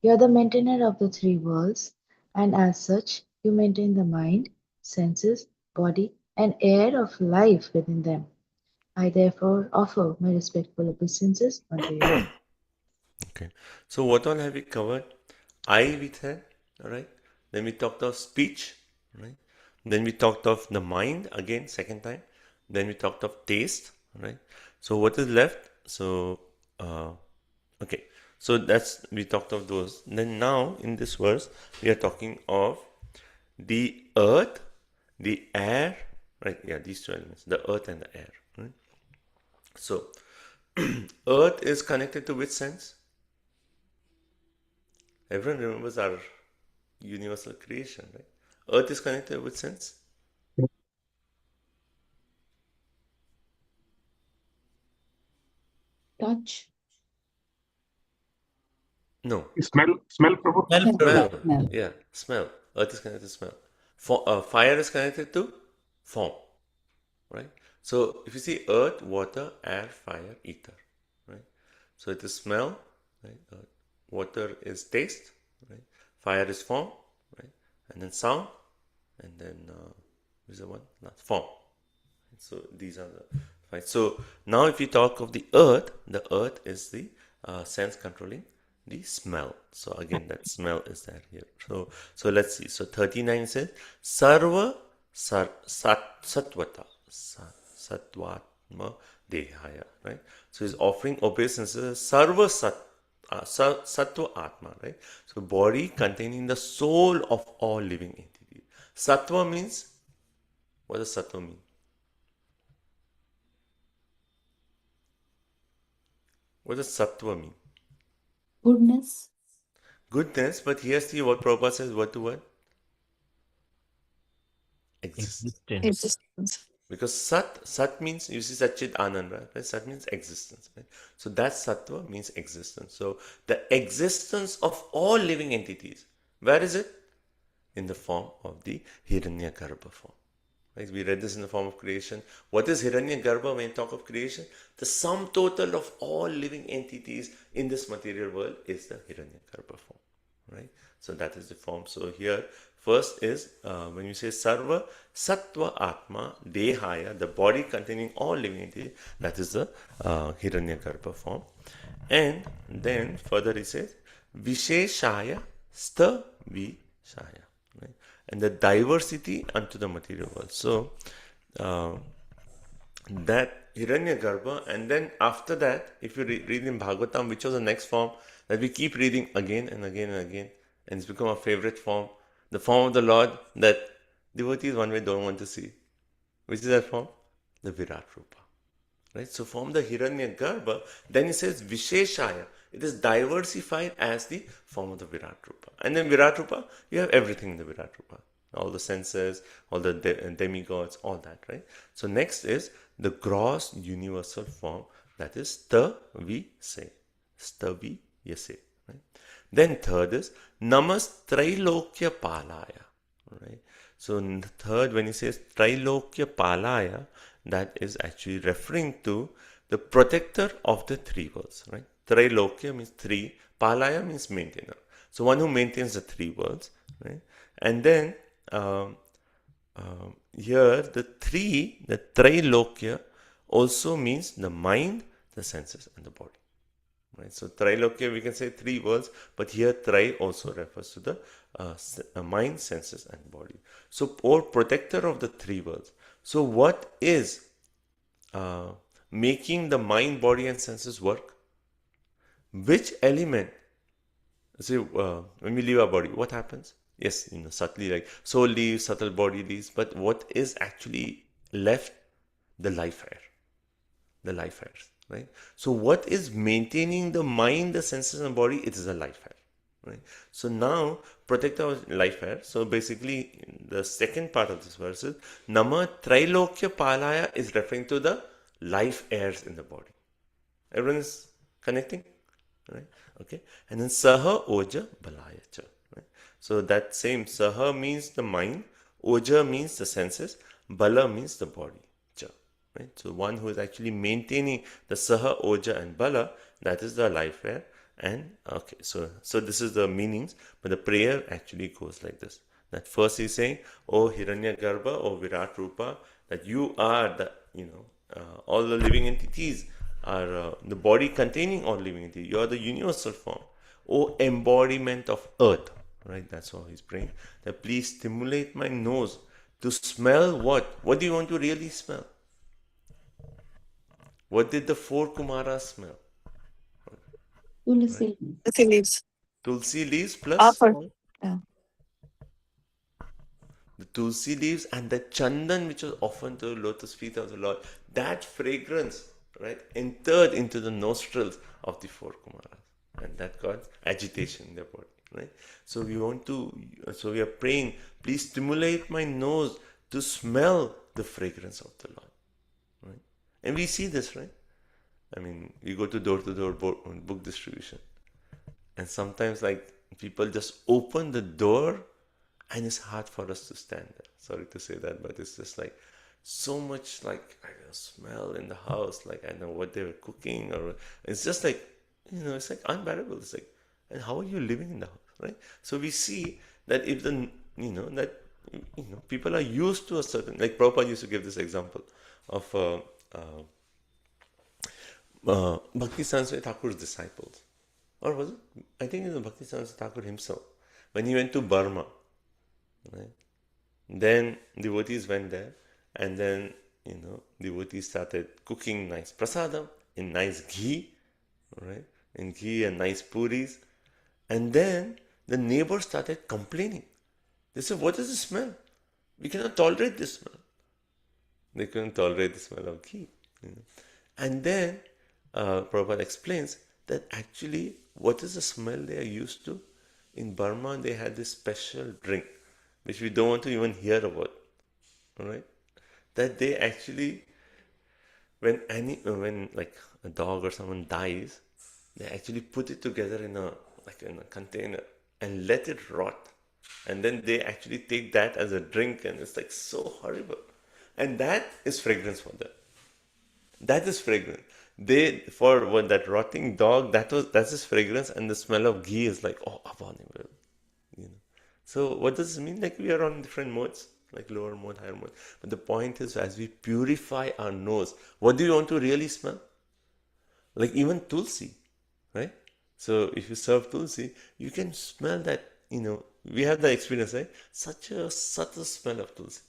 You are the maintainer of the three worlds, and as such, you maintain the mind, senses, body, and air of life within them. I therefore offer my respectful obeisances unto you. Okay. So what all have we covered? I we said, alright. Then we talked of speech, right? Then we talked of the mind again, second time. Then we talked of taste, right? So what is left? So okay. So that's we talked of those. Then now in this verse we are talking of the earth, the air, right? Yeah, these two elements, the earth and the air, right? So earth is connected to which sense? Everyone remembers our universal creation, right? Earth is connected with sense. Touch. No. Smell, Prabhu. Smell. Yeah, smell. Earth is connected to smell. Fire is connected to form, right? So if you see earth, water, air, fire, ether, right? So it is smell, right? Water is taste, right? Fire is form, right? And then sound, and then is the one? Not form. So these are the five. So now if you talk of the earth is the sense controlling the smell. So again, that smell is there here. So let's see. So 39 says Sarva Sattvata Sattvatma Dehaya. Right. So he's offering obeisances. Sarva Sattva Atma. Right. So body containing the soul of all living entities. Sattva means, what does Sattva mean? What does Sattva mean? Goodness. Goodness, but here see what Prabhupada says, word to word? Existence. Existence. Because Sat means, you see Satchit Anand, right? Sat means existence, right? So that Sattva means existence. So the existence of all living entities, where is it? In the form of the Hiranyagarbha form. Right? We read this in the form of creation. What is Hiranyagarbha when you talk of creation? The sum total of all living entities in this material world is the Hiranyagarbha form. Right? So that is the form. So here, First is when you say Sarva Sattva Atma Dehaya, the body containing all living entities, that is the Hiranyagarbha form. And then further he says Visheshaya Sta Vishaya. Right? And the diversity unto the material world. So that Hiranyagarbha, and then after that, if you read in Bhagavatam, which was the next form that we keep reading again and again and again, and it's become our favorite form, the form of the Lord that devotees one way don't want to see. Which is that form? The Virat Rupa. Right? So from the Hiranyagarbha, then it says Visheshaya. It is diversified as the form of the Virat Rupa. And then Virat Rupa, you have everything in the Virat Rupa. All the senses, all the demigods, all that, right? So next is the gross universal form, that is Stavise. Staviyase. Right? Then third is Namas Trailokya Palaya. Right? So third, when he says Trailokya Palaya, that is actually referring to the protector of the three worlds. Right? Trailokya means three, Palaya means maintainer. So one who maintains the three worlds. Right? And then here the Trailokya also means the mind, the senses, and the body. Right? So Trailokya, we can say three worlds, but here Trai also refers to the mind, senses, and body. So, or protector of the three worlds. So, what is making the mind, body, and senses work? Which element? See, when we leave our body, what happens? Yes, subtly, like soul leaves, subtle body leaves, but what is actually left? The life air. The life air. Right? So what is maintaining the mind, the senses, and body? It is a life air. Right? So now, protect our life air. So basically, the second part of this verse is Nama Trailokya Palaya is referring to the life airs in the body. Everyone is connecting? Right? Okay. And then Saha Oja Balayacha. Right? So that same Saha means the mind, Oja means the senses, Bala means the body. Right? So one who is actually maintaining the Saha, Oja, and Bala, that is the life air. And okay, so this is the meanings, but the prayer actually goes like this. That first he's saying, O Hiranyagarbha, O Virat Rupa, that you are the, all the living entities are the body containing all living entities. You are the universal form. O embodiment of earth. Right? That's how he's praying. That please stimulate my nose to smell what? What do you want to really smell? What did the four Kumaras smell? Tulsi. Tulsi leaves. Tulsi leaves plus Offer. Yeah. the Tulsi leaves and the Chandan, which was offered to the lotus feet of the Lord. That fragrance, right, entered into the nostrils of the four Kumaras. And that caused agitation in their body. Right? So we are praying, please stimulate my nose to smell the fragrance of the Lord. Right? And we see this, right? I mean, we go to door-to-door book distribution. And sometimes, like, people just open the door and it's hard for us to stand there. Sorry to say that, but it's just like so much, like, I don't know, smell in the house. Like, I don't know what they were cooking, or it's just like, it's like unbearable. It's like, and how are you living in the house, right? So we see that if people are used to a certain, like Prabhupada used to give this example of Bhakti Saraswati Thakur's disciples. Or was it? I think it was Bhakti Saraswati Thakur himself. When he went to Burma, right? Then devotees went there, and then, devotees started cooking nice prasadam in nice ghee, right? In ghee and nice puris. And then the neighbors started complaining. They said, what is the smell? We cannot tolerate this smell. They couldn't tolerate the smell of ghee. And then Prabhupada explains that actually what is the smell they are used to? In Burma, they had this special drink, which we don't want to even hear about. Right? That they actually, when like a dog or someone dies, they actually put it together in a container and let it rot. And then they actually take that as a drink, and it's like so horrible. And that is fragrance for them. That is fragrance. For that rotting dog, that's his fragrance, and the smell of ghee is like, oh, abominable. So what does this mean? Like we are on different modes, like lower mode, higher mode. But the point is, as we purify our nose, what do you want to really smell? Like even tulsi, right? So if you serve tulsi, you can smell that, we have the experience, right? Such a subtle smell of tulsi.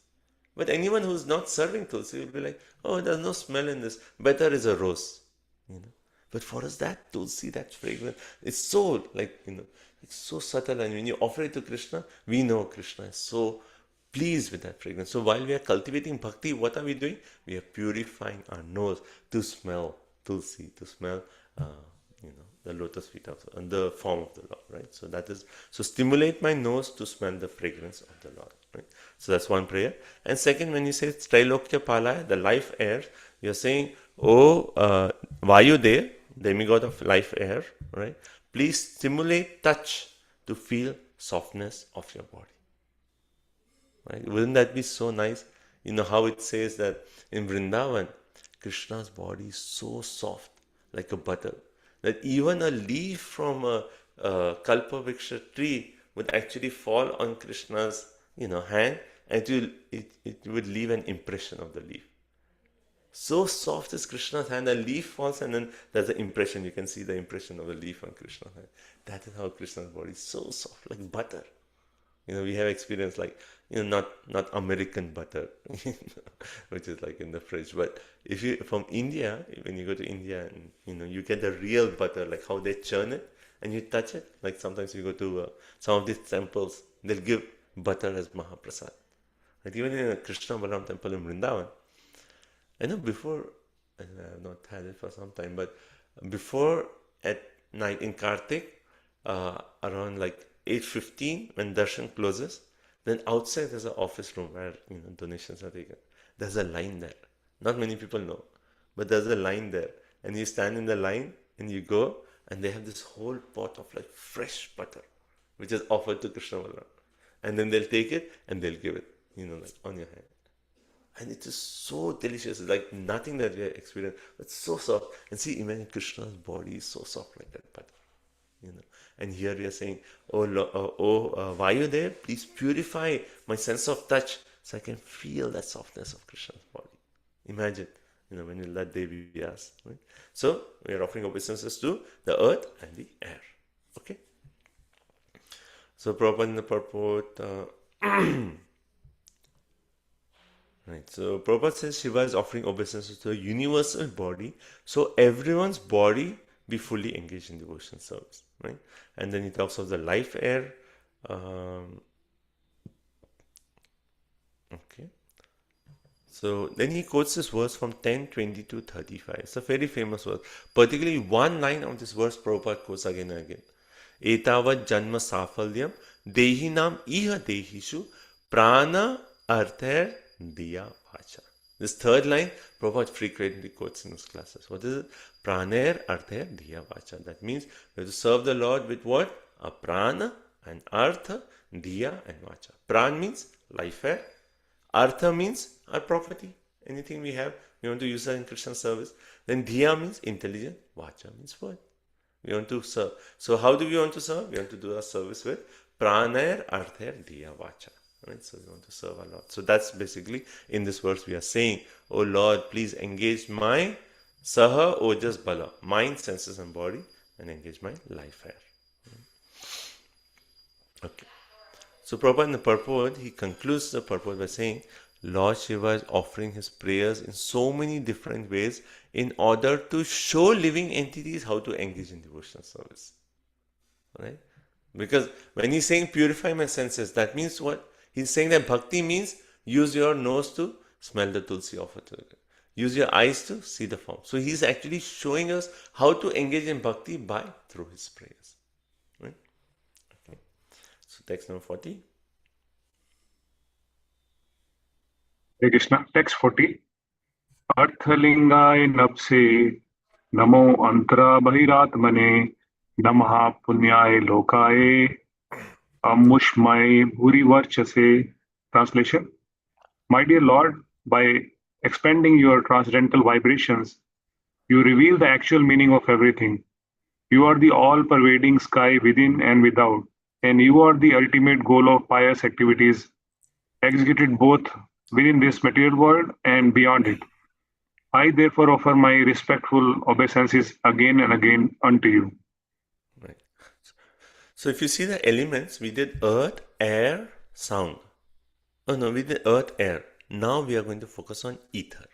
But anyone who's not serving tulsi will be like, oh, there's no smell in this. Better is a rose, But for us, that tulsi, that fragrance, it's so it's so subtle. And when you offer it to Krishna, we know Krishna is so pleased with that fragrance. So while we are cultivating bhakti, what are we doing? We are purifying our nose to smell tulsi, to smell, the lotus feet of the form of the Lord, right? So that is, so stimulate my nose to smell the fragrance of the Lord, right? So that's one prayer. And second, when you say Trailokya Palaya, the life air, you're saying, oh, Vayudev, demigod of life air, right? Please stimulate touch to feel softness of your body. Right? Wouldn't that be so nice? You know how it says that in Vrindavan, Krishna's body is so soft, like a butter, that even a leaf from a Kalpavriksha tree would actually fall on Krishna's, hand, and it would leave an impression of the leaf. So soft is Krishna's hand, a leaf falls and then there's an impression. You can see the impression of the leaf on Krishna's hand. That is how Krishna's body is so soft, like butter. We have experience like, not American butter, which is like in the fridge. But if you, from India, when you go to India and, you get the real butter, like how they churn it and you touch it. Like sometimes you go to some of these temples, they'll give butter as Mahaprasad. Like even in a Krishna Balaram temple in Vrindavan, I know before, and I have not had it for some time, but before at night in Kartik, around like 8:15 when darshan closes, then outside there's an office room where donations are taken. There's a line there. Not many people know, but there's a line there, and you stand in the line and you go, and they have this whole pot of like fresh butter, which is offered to Krishna Balaram, and then they'll take it and they'll give it, like on your hand. And it is so delicious. It's like nothing that we have experienced. It's so soft. And see, imagine Krishna's body is so soft like that butter. And here we are saying, Vayudev, please purify my sense of touch so I can feel that softness of Krishna's body. Imagine, when you let Devi be us. Right? So, we are offering obeisances to the earth and the air. Okay? So, Prabhupada in the purport... Right, so Prabhupada says Shiva is offering obeisances to a universal body, so everyone's body be fully engaged in devotion service, right? And then he talks of the life air. Okay. So then he quotes this verse from 10:20 to 35. It's a very famous verse. Particularly one line of this verse Prabhupada quotes again and again. Etavat janma safalyam dehinam iha dehishu prana arther diya vacha. This third line, Prabhupada frequently quotes in his classes. What is it? Praner arther diya vacha. That means we have to serve the Lord with what? A prana, an artha, diya and vacha. Pran means life air. Artha means our property. Anything we have, we want to use that in Krishna service. Then diya means intelligent. Vacha means word. We want to serve. So how do we want to serve? We want to do our service with praner arther diya vacha. Right? So we want to serve our Lord. So that's basically in this verse we are saying, oh Lord, please engage my saha ojas bala, mind, senses and body, and engage my life air. Okay. So Prabhupada in the purport, he concludes the purport by saying, Lord Shiva is offering his prayers in so many different ways in order to show living entities how to engage in devotional service. Right? Because when he's saying purify my senses, that means what? He's saying that bhakti means use your nose to smell the tulsi offered to the God. Use your eyes to see the form. So he's actually showing us how to engage in bhakti through his prayers. Right? Okay. So text number 40. Hare Krishna. Text 40. Arthalingaya napse namo antara bahiratmane namaha punyaya lokaye amushmai bhuri varchase. Translation. My dear Lord, by expanding your transcendental vibrations, you reveal the actual meaning of everything. You are the all-pervading sky within and without, and you are the ultimate goal of pious activities executed both within this material world and beyond it. I therefore offer my respectful obeisances again and again unto you. Right. So if you see the elements, we did earth, air, sound. Oh no, we did earth, air. Now we are going to focus on ether.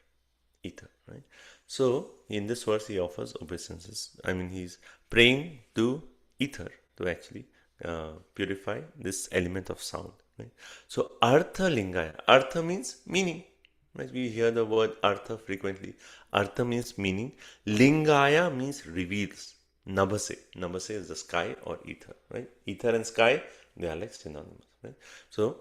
Ether, right? So in this verse, he offers obeisances. I mean, he's praying to ether to actually purify this element of sound. Right? So Artha Lingaya. Artha means meaning. Right? We hear the word Artha frequently. Artha means meaning. Lingaya means reveals. Nabase. Nabase is the sky or ether. Right? Ether and sky, they are like synonymous. Right? So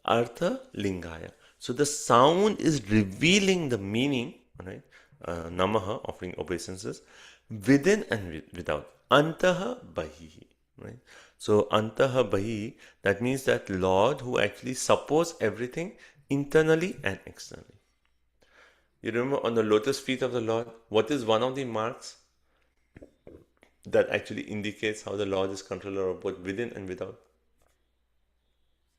Artha Lingaya. So the sound is revealing the meaning, right? Namaha, offering obeisances, within and without. Antaha Bahihi, right? So Antaha Bahihi, that means that Lord who actually supports everything internally and externally. You remember on the lotus feet of the Lord, what is one of the marks that actually indicates how the Lord is controller of both within and without?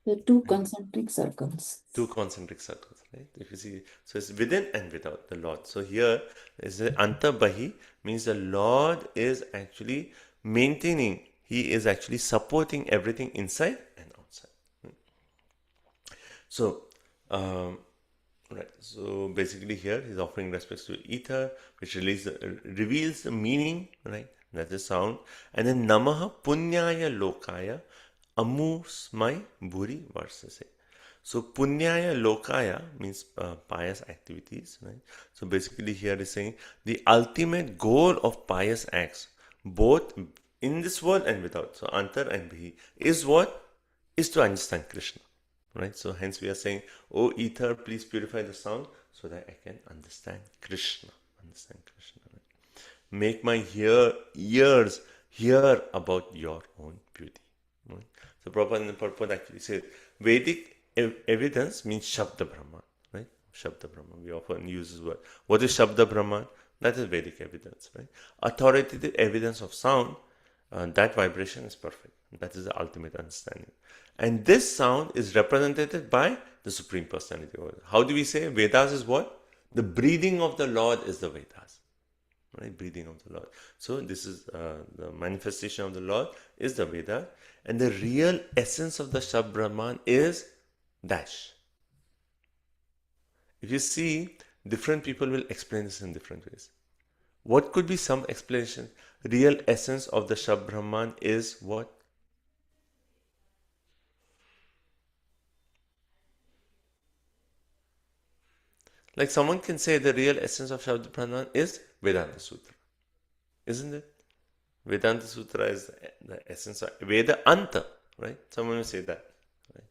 The two concentric circles. Two concentric circles, right? If you see, so it's within and without the Lord. So here is the Antabahi, means the Lord is actually maintaining, he is actually supporting everything inside and outside. So, right. So basically here he's offering respects to ether, which reveals the meaning, right? That is sound. And then Namaha Punyaya Lokaya Amusmai Bhuri Varsase. So Punyaya Lokaya means pious activities, right? So basically here is saying the ultimate goal of pious acts, both in this world and without. So Antar and Bhi is what? Is to understand Krishna, right? So hence we are saying, oh ether, please purify the sound so that I can understand Krishna. Understand Krishna, right? Make my ears hear about your own beauty. Right? So Prabhupada actually says, Vedic evidence means Shabda Brahman, right? Shabda Brahman. We often use this word. What is Shabda Brahman? That is Vedic evidence, right? Authoritative evidence of sound, that vibration is perfect. That is the ultimate understanding. And this sound is represented by the Supreme Personality of Godhead. How do we say? Vedas is what? The breathing of the Lord is the Vedas. Right? Breathing of the Lord. So this is the manifestation of the Lord is the Veda. And the real essence of the Shabda Brahman is dash. If you see, different people will explain this in different ways. What could be some explanation? Real essence of the Shabda Brahman is what? Like someone can say the real essence of Shabda Brahman is Vedanta Sutra. Isn't it? Vedanta Sutra is the essence of Veda Anta, right? Someone will say that. Right?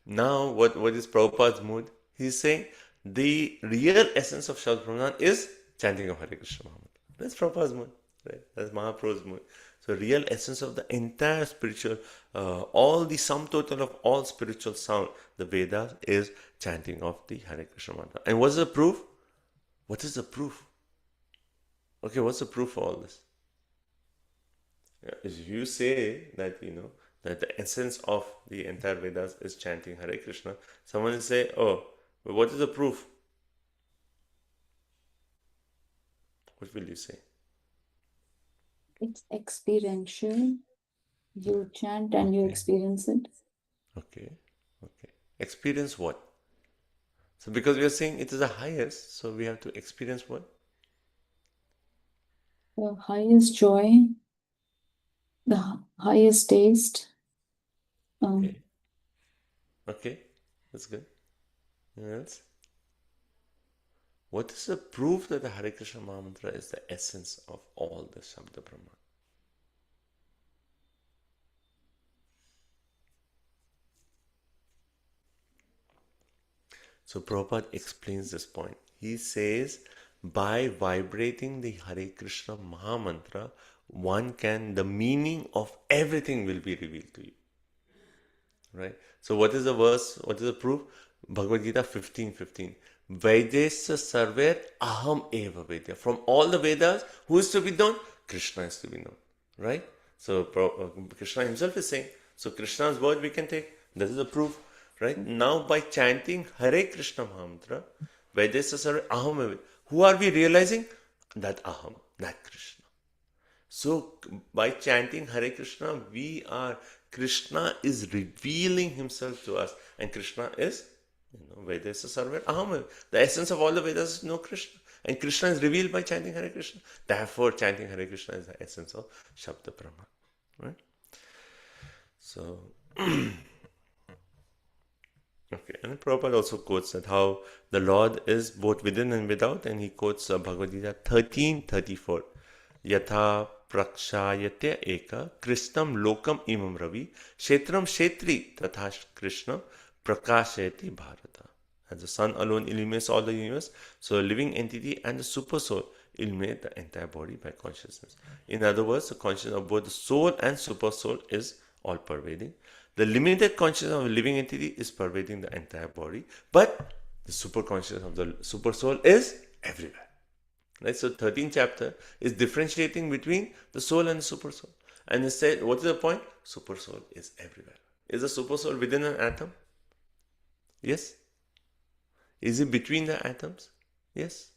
Now, what is Prabhupada's mood? He's saying the real essence of Shabda Brahman is chanting of Hare Krishna Mahamantra. That's Prabhupada's mood, right? That's Mahaprabhu's mood. So, real essence of the entire spiritual, all the sum total of all spiritual sound, the Vedas is chanting of the Hare Krishna Mantra. And what's the proof? What is the proof? Okay, what's the proof for all this? If you say that, that the essence of the entire Vedas is chanting Hare Krishna, someone will say, oh, but what is the proof? What will you say? It's experiential. You chant and you experience it. Okay. Experience what? So because we are saying it is the highest, so we have to experience what? The highest joy, the highest taste. Okay, that's good. Anything else? What is the proof that the Hare Krishna Mahamantra is the essence of all the Shabda Brahman? So Prabhupada explains this point. He says, by vibrating the Hare Krishna Mahamantra, the meaning of everything will be revealed to you. Right? So what is the verse? What is the proof? Bhagavad Gita 15:15. Vedesya sarver aham eva vedya. From all the Vedas, who is to be known? Krishna is to be known. Right? So Krishna himself is saying, So Krishna's word we can take. This is a proof, right? Now by chanting Hare Krishna Mahamantra, Vedesa Sarva Aham, who are we realizing? That Aham, that Krishna. So by chanting Hare Krishna, Krishna is revealing himself to us. And Krishna is, Vedasa Sarva Aham. The essence of all the Vedas is know Krishna. And Krishna is revealed by chanting Hare Krishna. Therefore, chanting Hare Krishna is the essence of Shabda Brahma. Right? So, okay. And Prabhupada also quotes that how the Lord is both within and without. And he quotes Bhagavad Gita 13:34. Yatha prakshayate eka krishnam lokam imam ravi kshetram kshetri tatha krishna prakashayati bharata. As the sun alone illuminates all the universe, so a living entity and the super soul illuminate the entire body by consciousness. In other words, the consciousness of both the soul and super soul is all pervading. The limited consciousness of a living entity is pervading the entire body, but the super consciousness of the super soul is everywhere. Right? So 13th chapter is differentiating between the soul and the super soul. And it said, what is the point? Super soul is everywhere. Is the super soul within an atom? Yes. Is it between the atoms? Yes.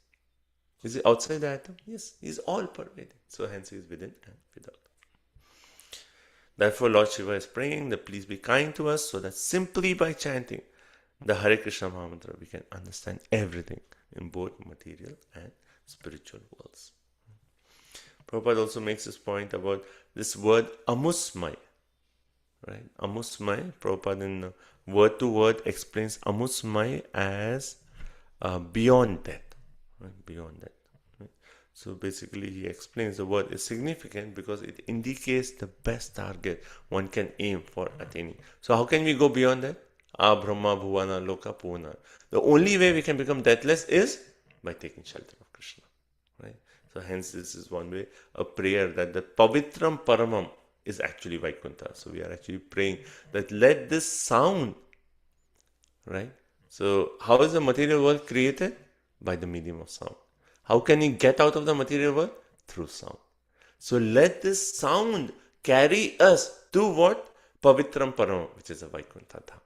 Is it outside the atom? Yes. He is all pervading. So hence he is within and without. Therefore Lord Shiva is praying that please be kind to us so that simply by chanting the Hare Krishna Mahamantra we can understand everything in both material and spiritual worlds. Prabhupada also makes this point about this word amusmay. Right? Amusmay, Prabhupada in word to word explains amusmay as beyond death. Right? Beyond death. Right? So basically he explains the word is significant because it indicates the best target one can aim for attaining. So how can we go beyond that? Brahma Bhuvana Loka Puna. The only way we can become deathless is by taking shelter of Krishna. Right? So hence this is one way, a prayer that the Pavitram Paramam is actually Vaikuntha. So we are actually praying that let this sound, right? So how is the material world created? By the medium of sound. How can you get out of the material world? Through sound. So let this sound carry us to what? Pavitram Paramam, which is a Vaikuntha Dham.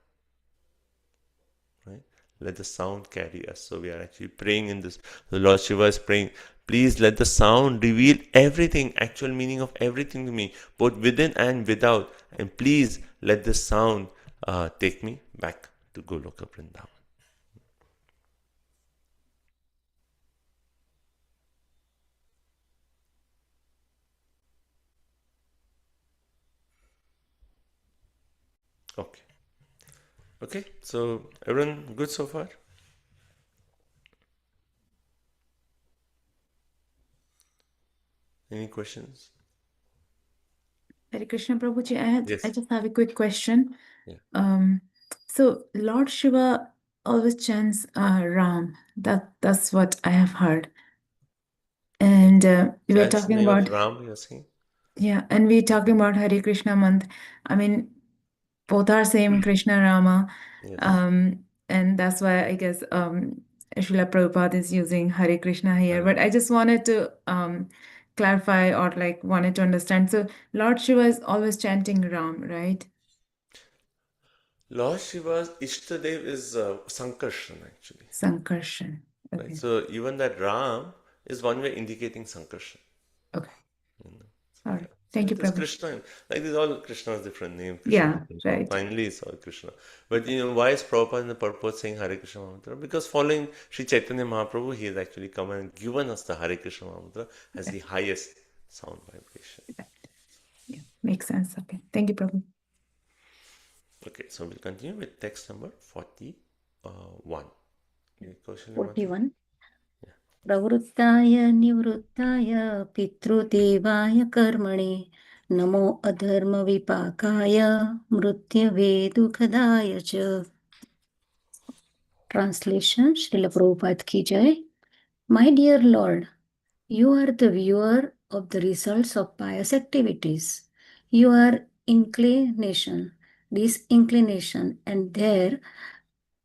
Right? Let the sound carry us. So we are actually praying in this. The Lord Shiva is praying, please let the sound reveal everything, actual meaning of everything to me, both within and without. And please let the sound take me back to Goloka Vrindavan. Okay. Okay, so everyone good so far? Any questions? Hare Krishna Prabhuji, I Yes. just have a quick question. Yeah. So Lord Shiva always chants Ram. That's what I have heard. And we were Chants the talking name about of Ram, you're saying? yeah, and we're talking about Hare Krishna month. I mean, both are same Krishna Rama. Yes. And that's why I guess Srila Prabhupada is using Hare Krishna here. But I just wanted to clarify or like wanted to understand. So Lord Shiva is always chanting Ram, right? Lord Shiva's Ishtadev is Sankarshan actually. Sankarshan. Right? Okay. So even that Ram is one way indicating Sankarshan. Okay. You know. All right. Thank you, It is Prabhu. Krishna. Like these all Krishna's different names. Yeah, So right. finally it's all Krishna. But why is Prabhupada in the purport saying Hare Krishna Mahamantra? Because following Sri Chaitanya Mahaprabhu, he has actually come and given us the Hare Krishna Mahamantra as the highest sound vibration. Yeah, makes sense. Okay. Thank you, Prabhu. Okay, so we'll continue with text number 41. Any question? 41 प्रवृत्ताय निवृत्ताय पितृदेवाय कर्मणे नमो अधर्मविपाकाय मृत्यवे दुःखदाय च Translation Srila Prabhupada ki jai. My dear Lord, you are the viewer of the results of pious activities. Your inclination, disinclination, and their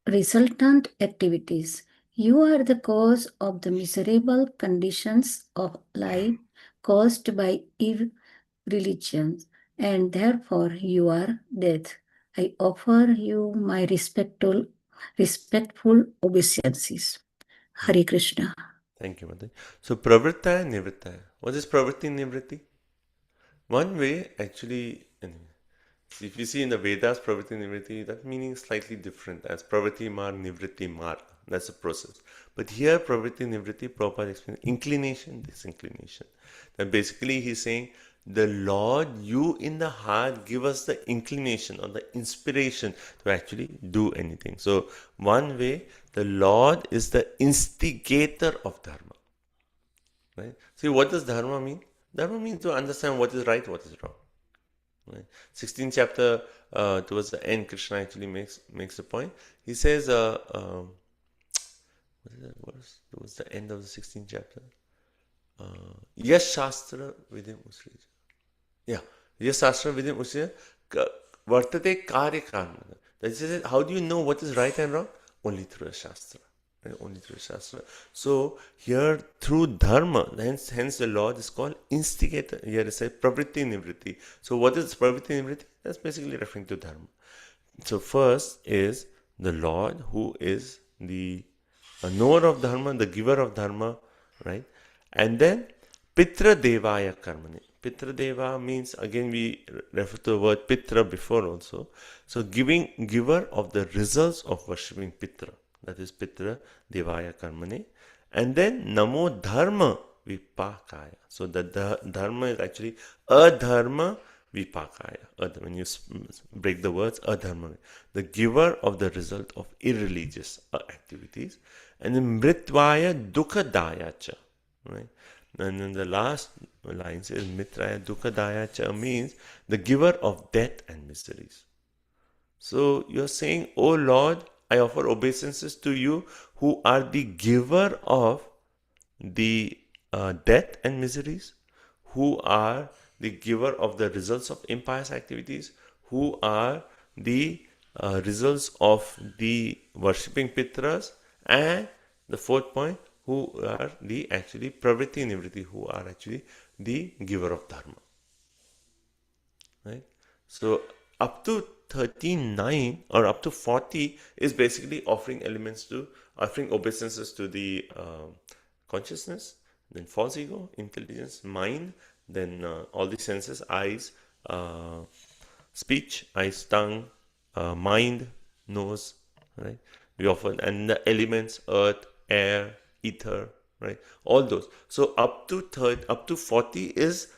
resultant activities. You are the cause of the miserable conditions of life caused by evil religions and therefore you are death. I offer you my respectful obeisances. Hare Krishna. Thank you, Mother. So, pravritta and nivritta. What is pravritti and nivritti? One way, actually, if you see in the Vedas, pravritti and nivritti, that meaning is slightly different as pravritti mar, nivritti mar. That's a process. But here, pravritti and nivritti, Prabhupada explains inclination, disinclination. That basically he's saying, the Lord, you in the heart, give us the inclination or the inspiration to actually do anything. So, one way, the Lord is the instigator of dharma. Right? See, what does dharma mean? Dharma means to understand what is right, what is wrong. Right? 16th chapter, towards the end, Krishna actually makes the point. He says, what was the end of the 16th chapter? Yash Shastra Vidim Usrija. Yeah, Yash Shastra Vidim Usrija Vartate Karya Karma. That is, how do you know what is right and wrong? Only through a Shastra. Right? Only through a Shastra. So here through Dharma, hence the Lord is called instigator. Here it says Pravritti Nivritti. So what is Pravritti Nivritti? That's basically referring to Dharma. So first is the Lord who is the knower of Dharma, the giver of Dharma, right? And then Pitra Devaya Karmani. Pitra Deva means, again we refer to the word Pitra before also. So giver of the results of worshipping Pitra. That is Pitra Devaya Karmani. And then Namo Dharma Vipakaya. So the Dharma is actually Adharma Vipakaya. When you break the words, Adharma. The giver of the result of irreligious activities. And then Mritvaya Dukkadaya Cha. Right? And then the last line says Mitraya Dukkadaya Cha means the giver of death and miseries. So you're saying, oh Lord, I offer obeisances to you who are the giver of the death and miseries, who are the giver of the results of impious activities, who are the results of the worshipping Pitras, and the fourth point, who are the actually pravritti nivritti, who are actually the giver of dharma. Right? So up to 39 or up to 40 is basically offering obeisances to the consciousness, then false ego, intelligence, mind, then all the senses, eyes, speech, eyes, tongue, mind, nose, right? We offer, and the elements, earth, air, ether, right? All those. So up to 40 is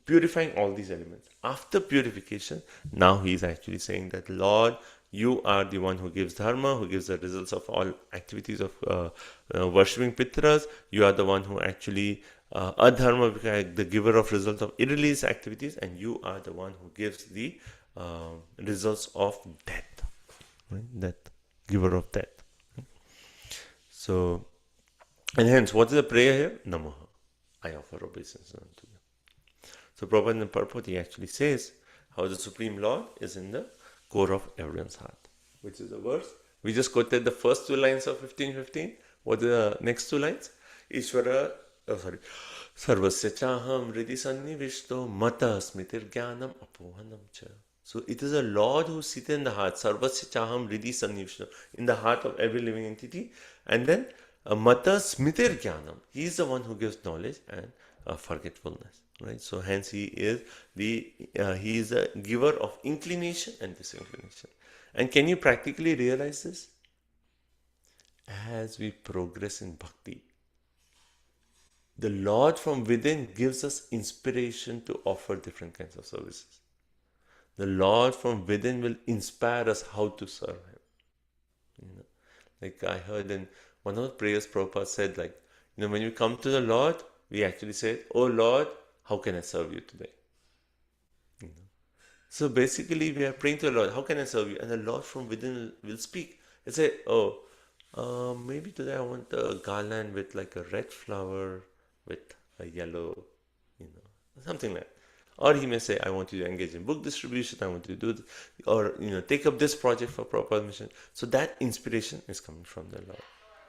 purifying all these elements. After purification, now he is actually saying that, Lord, you are the one who gives dharma, who gives the results of all activities of worshipping Pitras. You are the one who actually adharma, the giver of results of irreligious activities, and you are the one who gives the results of death. Right? Death, giver of death. So, and hence, what is the prayer here? Namaha. I offer obeisance unto you. So Prabhupada in the purport, he actually says how the Supreme Lord is in the core of everyone's heart. Which is the verse. We just quoted the first two lines of 15:15. What are the next two lines? Ishvara, Sarvasya chaham hridi sannivishto mata smritir jnanam apohanam cha. So it is a Lord who sits in the heart. Sarvasya chaham hridi sannivishto. In the heart of every living entity. And then mata smritir jnanam. He is the one who gives knowledge and forgetfulness. Right? So hence he is a giver of inclination and disinclination. And can you practically realize this? As we progress in bhakti, the Lord from within gives us inspiration to offer different kinds of services. The Lord from within will inspire us how to serve Him. Like I heard in one of the prayers, Prabhupada said, when you come to the Lord, we actually say, oh Lord, how can I serve you today? So basically, we are praying to the Lord, how can I serve you? And the Lord from within will speak. He'll say, maybe today I want a garland with like a red flower with a yellow, something like that. Or he may say, I want you to engage in book distribution, I want you to do this, or take up this project for Prabhupada mission. So that inspiration is coming from the Lord.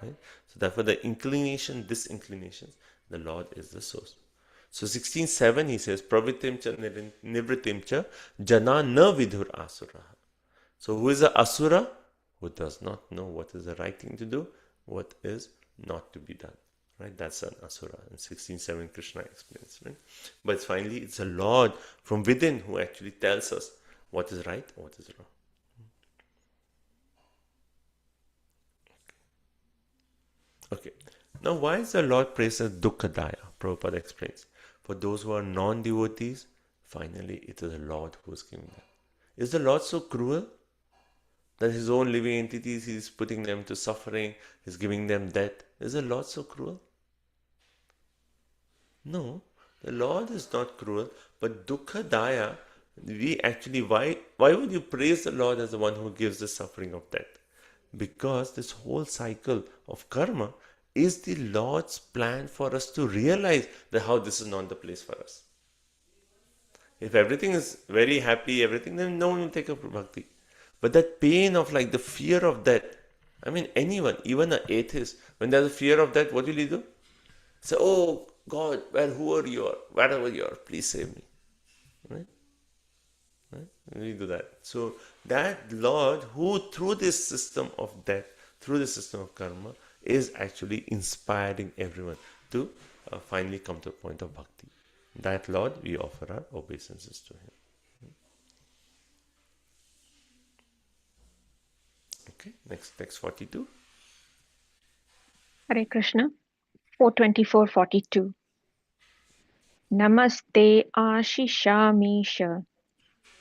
Right? So therefore the inclination, disinclinations, the Lord is the source. So 16:7 he says, Pravritim cha nivritim cha jana na vidhur asura. So who is the asura? Who does not know what is the right thing to do, what is not to be done. Right? That's an asura. In 16:7 Krishna explains. Right? But finally it's a Lord from within who actually tells us what is right, what is wrong. Okay. Now why is the Lord praised as Dukkadaya? Prabhupada explains. For those who are non-devotees, finally it is the Lord who is giving them. Is the Lord so cruel that his own living entities, he is putting them to suffering, he's giving them death? Is the Lord so cruel? No, the Lord is not cruel, but Dukkadaya, we actually, why would you praise the Lord as the one who gives the suffering of death? Because this whole cycle of karma is the Lord's plan for us to realize that how this is not the place for us. If everything is very happy, everything, then no one will take up bhakti. But that pain of like the fear of death, I mean anyone, even an atheist, when there's a fear of death, what will he do? Say, oh God, well, whoever you are, whatever you are, please save me. Right? Right? We do that. So that Lord who through this system of death, through the system of karma, is actually inspiring everyone to finally come to a point of bhakti. That Lord, we offer our obeisances to him. Okay, next 42. Hare Krishna. 424-42. Namaste Ashishamisha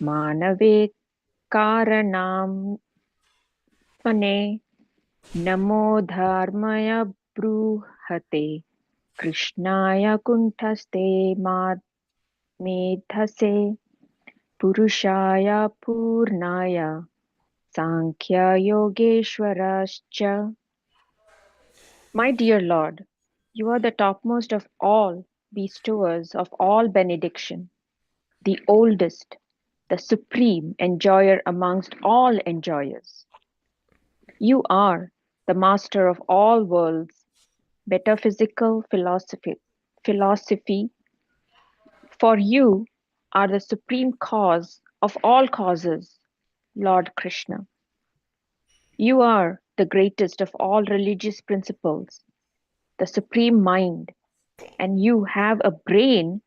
Manave Karanam Mane Namo Dharmaya Bruhate Krishnaya Kuntaste Medhase Purushaya Purnaya Sankhya Yogeshwarascha. My dear Lord, you are the topmost of all bestowers of all benediction, the oldest, the supreme enjoyer amongst all enjoyers. You are the master of all worlds, metaphysical philosophy. For you are the supreme cause of all causes, Lord Krishna. You are the greatest of all religious principles, the supreme mind, and you have a brain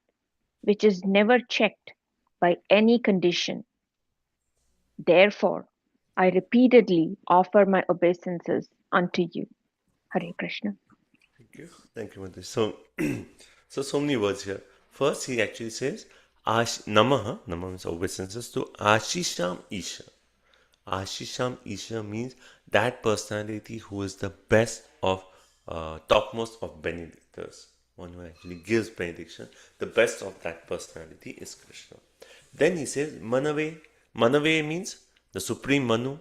which is never checked by any condition. Therefore, I repeatedly offer my obeisances unto you. Hare Krishna. Thank you, Mataji. So many words here. First, he actually says, Namaha means obeisances to Ashisham Isha. Ashisham Isha means that personality who is the best of, topmost of benedictors. One who actually gives benediction. The best of that personality is Krishna. Then he says, Manave. Manave means the supreme Manu,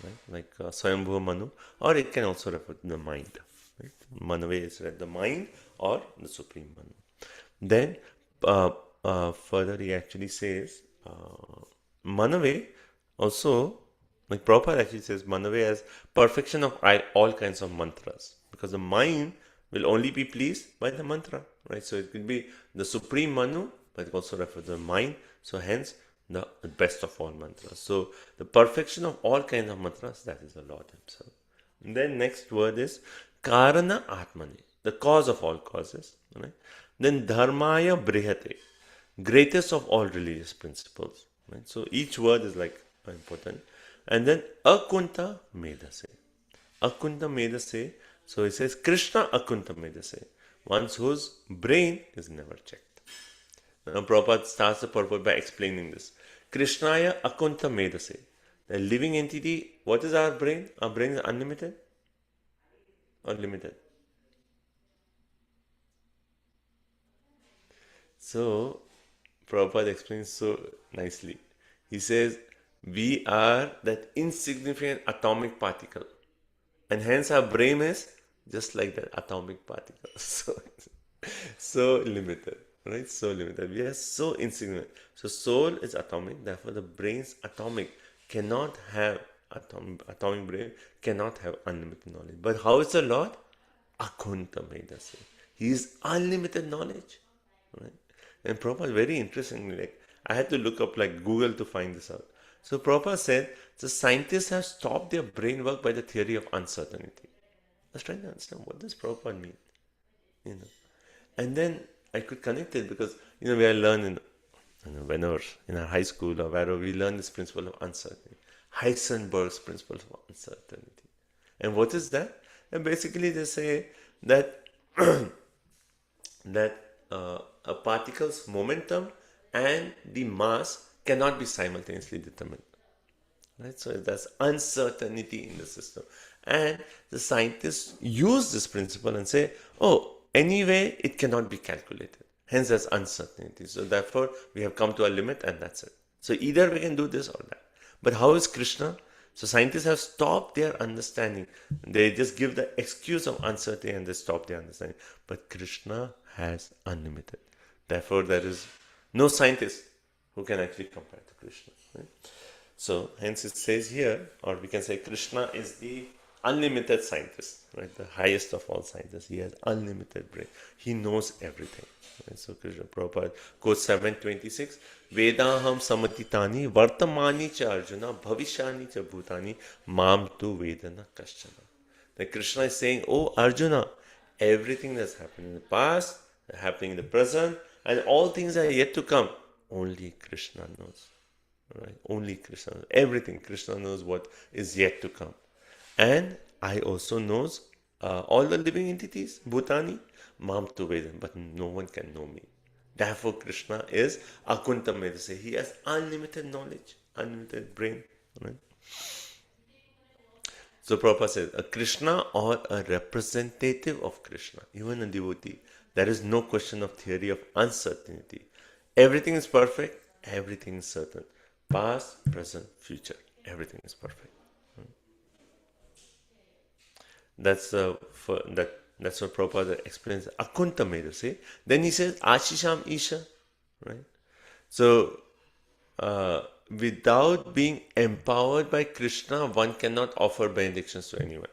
right? Like Swayambhuva Manu, or it can also refer to the mind. Right? Manave is the mind or the supreme Manu. Then further he actually says Manave also, like Prabhupada actually says Manave as perfection of all kinds of mantras, because the mind will only be pleased by the mantra, right? So it could be the supreme Manu, but it also refers to the mind. So hence the best of all mantras. So the perfection of all kinds of mantras, that is the Lord himself. And then next word is Karana Atmane, the cause of all causes. Right? Then Dharmaya Brihate, greatest of all religious principles. Right? So each word is like important. And then Akunta Medase. Akunta Medase. So it says Krishna Akunta Medase, one whose brain is never checked. Now Prabhupada starts the purport by explaining this. Krishnaya Akunta Medase. The living entity, what is our brain? Our brain is unlimited or limited? So Prabhupada explains so nicely. He says, we are that insignificant atomic particle, and hence our brain is just like that atomic particle. So limited, right? So limited. We are so insignificant. So soul is atomic, therefore the brain's atomic cannot have atomic brain cannot have unlimited knowledge. But how is the Lord? Akunta Medase. He is unlimited knowledge. Right? And Prabhupada, very interestingly, like, I had to look up like Google to find this out. So Prabhupada said, the scientists have stopped their brain work by the theory of uncertainty. I was trying to understand, what does Prabhupada mean? And then I could connect it because, we are learning, whenever in our high school or wherever, we learn this principle of uncertainty. Heisenberg's principle of uncertainty. And what is that? And basically they say that a particle's momentum and the mass cannot be simultaneously determined. Right? So there's uncertainty in the system. And the scientists use this principle and say, oh, anyway, it cannot be calculated. Hence, there's uncertainty. So therefore, we have come to a limit and that's it. So either we can do this or that. But how is Krishna? So scientists have stopped their understanding. They just give the excuse of uncertainty and they stop their understanding. But Krishna has unlimited. Therefore, there is no scientist who can actually compare to Krishna. Right? So hence it says here, or we can say Krishna is the unlimited scientist, right? The highest of all scientists. He has unlimited brain. He knows everything. Right? So Krishna Prabhupada quote 726, Vedaham samatitani vartamani cha arjuna bhavishani cha bhutani mam tu vedana kaschana. Then Krishna is saying, oh Arjuna, everything that's happened in the past, happening in the present, and all things that are yet to come, only Krishna knows. Right? Only Krishna knows. Everything. Krishna knows what is yet to come. And I also knows all the living entities, Bhutani, Mam tu Vedan, but no one can know me. Therefore, Krishna is Akunta Medase. He has unlimited knowledge, unlimited brain. Right? So Prabhupada says, a Krishna or a representative of Krishna, even a devotee, there is no question of theory of uncertainty. Everything is perfect, everything is certain. Past, present, future, everything is perfect. That's that's what Prabhupada explains. Akunta Medase. Then he says, Ashisham Isha. Right? So, without being empowered by Krishna, one cannot offer benedictions to anyone.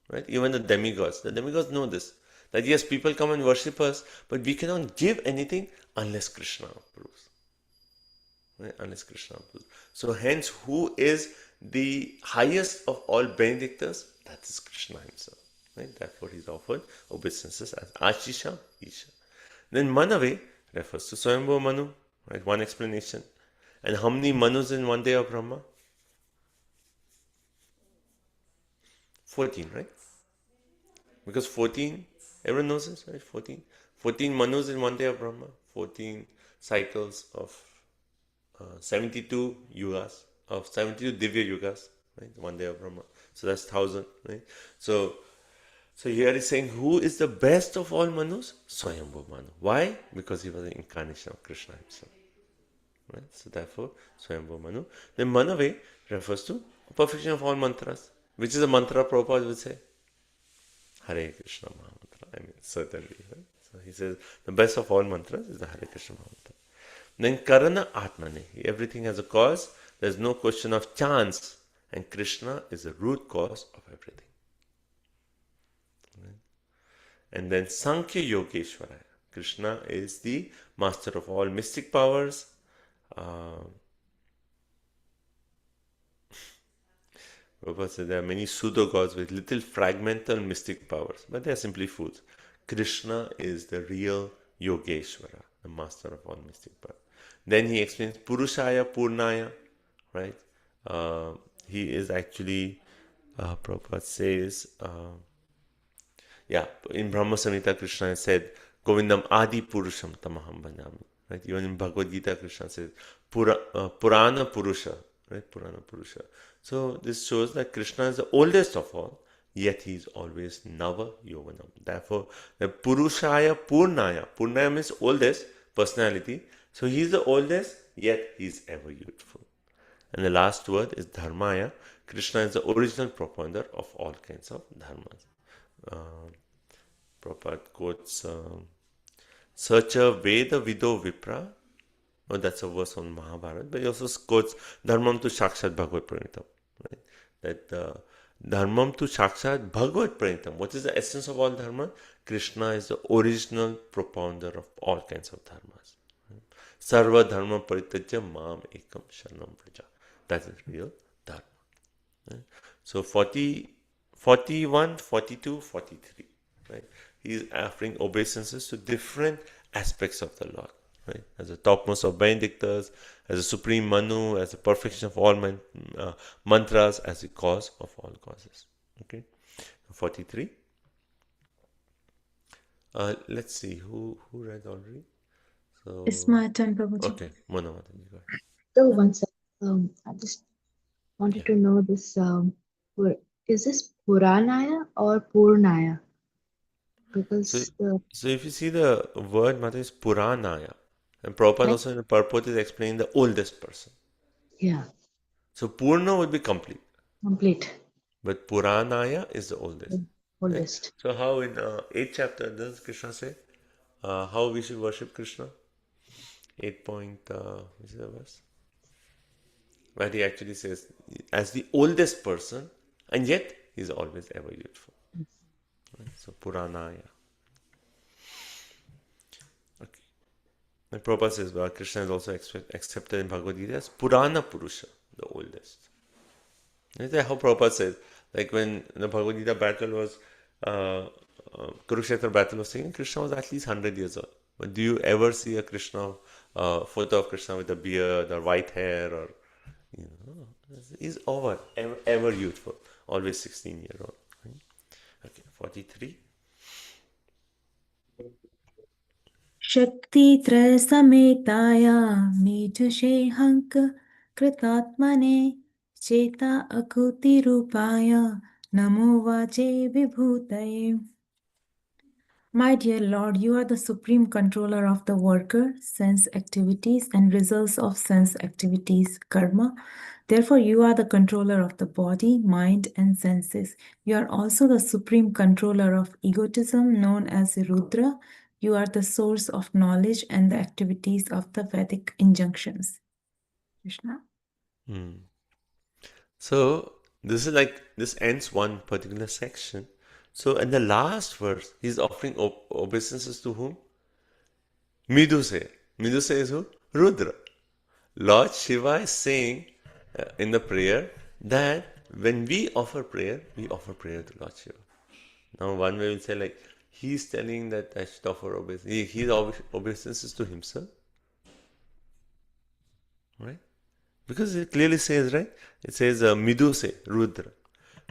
Right? Even the demigods know this. That yes, people come and worship us, but we cannot give anything unless Krishna approves. Right? Unless Krishna approves. So hence, who is the highest of all benedictors? That is Krishna himself. Right? Therefore, he is offered obeisances as Ashisha, Isha. Then Manave refers to Swayambhu Manu. Right? One explanation. And how many Manus in one day of Brahma? 14, right? Because 14, everyone knows this, right? 14 Manus in one day of Brahma. 14 cycles of 72 yugas, of 72 Divya yugas, right? One day of Brahma. So that's 1000, right? So here he's saying, who is the best of all Manus? Swayambhu Manu. Why? Because he was the incarnation of Krishna himself. Right? So therefore, Swayambhu Manu. Then Manave refers to perfection of all mantras. Which is a mantra Prabhupada would say? Hare Krishna Mahamantra. I mean, certainly. Right? So he says, the best of all mantras is the Hare Krishna Mahamantra. Then Karana Atmane. Everything has a cause. There's no question of chance. And Krishna is the root cause of everything. Right? And then Sankhya Yogeshwaraya. Krishna is the master of all mystic powers. Prabhupada said there are many pseudo-gods with little fragmental mystic powers, but they are simply fools. Krishna is the real Yogeshwara, the master of all mystic power. Then he explains Purushaya Purnaya, right? He is actually, Prabhupada says, in Brahma Samhita Krishna has said, Govindam Adi Purusham Tamaham Bhajami. Right? Even in Bhagavad Gita, Krishna says, Purana Purusha. Right? Purana Purusha. So this shows that Krishna is the oldest of all, yet he is always Nava Yovanam. Therefore, the Purushaya Purnaya. Purnaya means oldest personality. So he is the oldest, yet he is ever youthful. And the last word is Dharmaya. Krishna is the original propounder of all kinds of dharmas. Prabhupada quotes, Searcher Veda Vido Vipra. Oh, that's a verse on Mahabharata. But he also quotes Dharmam tu Shakshat Bhagavad Pranitam. Right? That Dharmam tu sakshat bhagavad pranitam. What is the essence of all dharma? Krishna is the original propounder of all kinds of dharmas. Sarva dharma parityajya mam ekam sharanam vraja. That is real dharma. So 40, 41, 42, 43. Right? He is offering obeisances to different aspects of the Lord. Right? As the topmost of Benedictors, as a supreme Manu, as the perfection of all mantras, as the cause of all causes. Okay, 43. Let's see who read already. So It's my turn, Prabhuji. okay, Mona Mataji, go ahead. So one second. I just wanted Yeah. to know this. Is this Puranaya or Purnaya? Because So if you see the word Mata is Puranaya, and Prabhupada right? also in the purport is explaining the oldest person. Yeah, So Purna would be complete, complete, but Puranaya is the oldest. Right? oldest. So how in 8th chapter does Krishna say how we should worship Krishna? 8 point, which is the verse? Where he actually says, as the oldest person, and yet he's always ever youthful. Right? So Puranaya. Okay. And Prabhupada says, well, Krishna is also accepted in Bhagavad Gita as Purana Purusha, the oldest. That's how Prabhupada says, like when the Bhagavad Gita battle was, Kurukshetra battle was taken, Krishna was at least 100 years old. But do you ever see a Krishna, photo of Krishna with a beard or white hair or, he's ever youthful, always 16-year-old. Right? Okay, 43. Shakti Sametaya Metushe Hank Kritatmane Cheta Akuti Rupaya Namo Vache Vibhutaye. My dear Lord, you are the supreme controller of the worker, sense activities, and results of sense activities, karma. Therefore, you are the controller of the body, mind, and senses. You are also the supreme controller of egotism, known as Rudra. You are the source of knowledge and the activities of the Vedic injunctions. Krishna. So this is like, this ends one particular section. So in the last verse, he's offering obeisances to whom? Miduse. Miduse is who? Rudra. Lord Shiva is saying in the prayer that when we offer prayer to Lord Shiva. Now one way will say like, he's telling that I should offer obeisances. He's obeisances to himself. Right? Because it clearly says, right? It says Miduse, Rudra.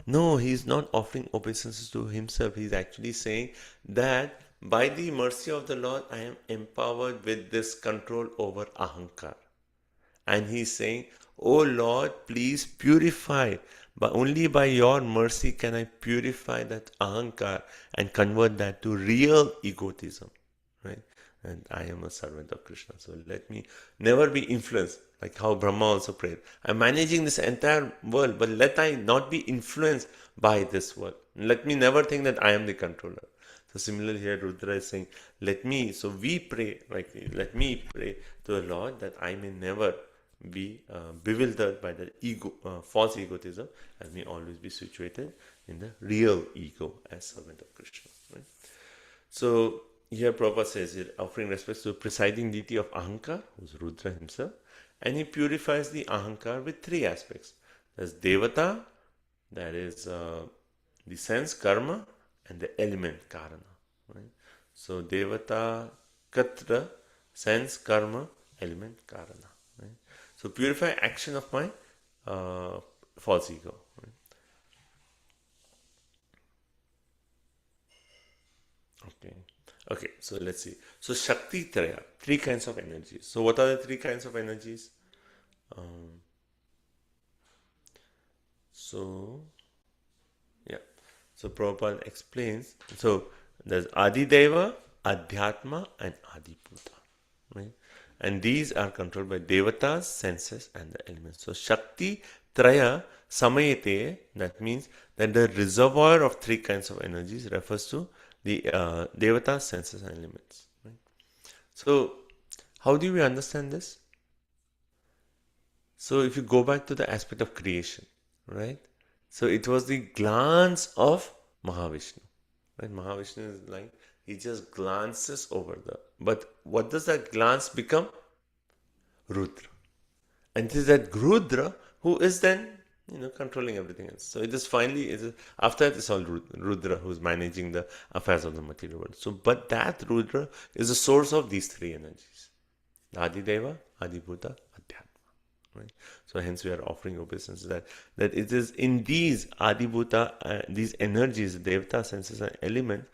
No, he's not offering obeisances to himself. He's actually saying that by the mercy of the Lord, I am empowered with this control over Ahankar. And he's saying, oh Lord, please purify. But only by your mercy can I purify that Ahankar and convert that to real egotism. Right? And I am a servant of Krishna. So let me never be influenced, like how Brahma also prayed. I'm managing this entire world, but let I not be influenced by this world. Let me never think that I am the controller. So similarly here Rudra is saying, let me pray to the Lord that I may never be bewildered by the false egotism, and may always be situated in the real ego as servant of Krishna. Right? So here Prabhupada says, he's offering respects to the presiding deity of Ahankar, who's Rudra himself, and he purifies the Ahankar with three aspects. There's Devata, that is the sense karma, and the element karana. Right? So Devata, Katra, sense karma, element karana. Right? So purify action of my false ego. Right? Okay, so let's see. So Shakti Traya, three kinds of energies. So what are the three kinds of energies? So Prabhupada explains. So there's Adideva, Adhyatma, and Adiputa. Right? And these are controlled by Devatas, senses, and the elements. So Shakti Traya Samayate, that means that the reservoir of three kinds of energies refers to the Devatas, senses, and elements. Right? So how do we understand this? So if you go back to the aspect of creation, right? So it was the glance of Mahavishnu. Right? Mahavishnu is like, he just glances over but what does that glance become? Rudra. And it is that Rudra who is then, controlling everything else. So it is finally, after that it's all Rudra who's managing the affairs of the material world. So, but that Rudra is the source of these three energies. Adideva, Adibhuta, Adhyatma. Right? So hence we are offering obeisance that it is in these Adibhuta, these energies, Devata, senses and elements.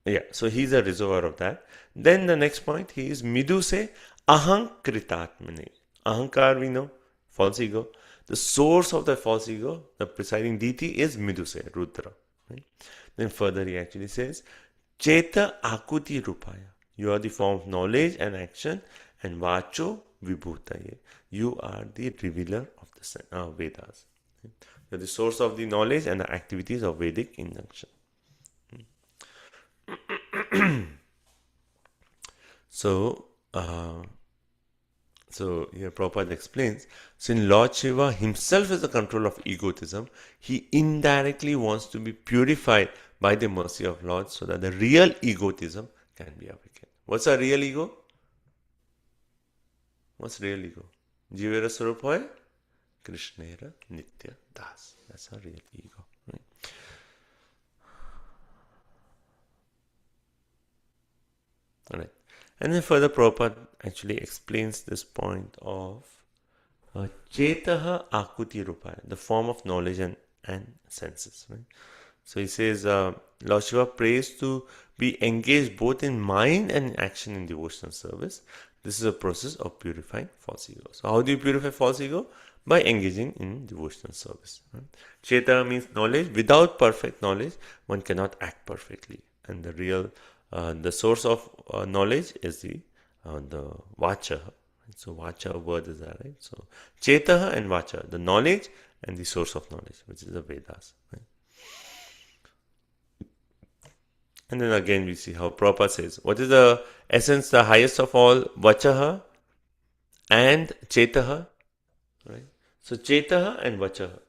Yeah, so he's a reservoir of that. Then the next point, he is Miduse Ahankritatmane. Ahankar, we know, false ego. The source of the false ego, the presiding deity, is Miduse, Rudra. Right? Then further he actually says, Cheta Akuti Rupaya. You are the form of knowledge and action, and Vacho Vibhutaye. You are the revealer of the Vedas. You are the source of the knowledge and the activities of Vedic injunction. So here Prabhupada explains, since Lord Shiva himself is the control of egotism, he indirectly wants to be purified by the mercy of Lord so that the real egotism can be awakened. What's our real ego? What's real ego? Jivera Swarupoy, Krishnera Nitya Das. That's our real ego. Right? Alright. And then further Prabhupada actually explains this point of Chetaha Akuti Rupaya, the form of knowledge and senses. Right? So he says, Lord Shiva prays to be engaged both in mind and action in devotional service. This is a process of purifying false ego. So how do you purify false ego? By engaging in devotional service. Right? Cheta means knowledge. Without perfect knowledge, one cannot act perfectly. And the real the source of knowledge is the vacha. Right? So vacha, word is that, right? So chetaha and vacha, the knowledge and the source of knowledge, which is the Vedas. Right? And then again we see how Prabhupada says, what is the essence, the highest of all? Vachaha and chetaha. Right? So chetaha and vachaha.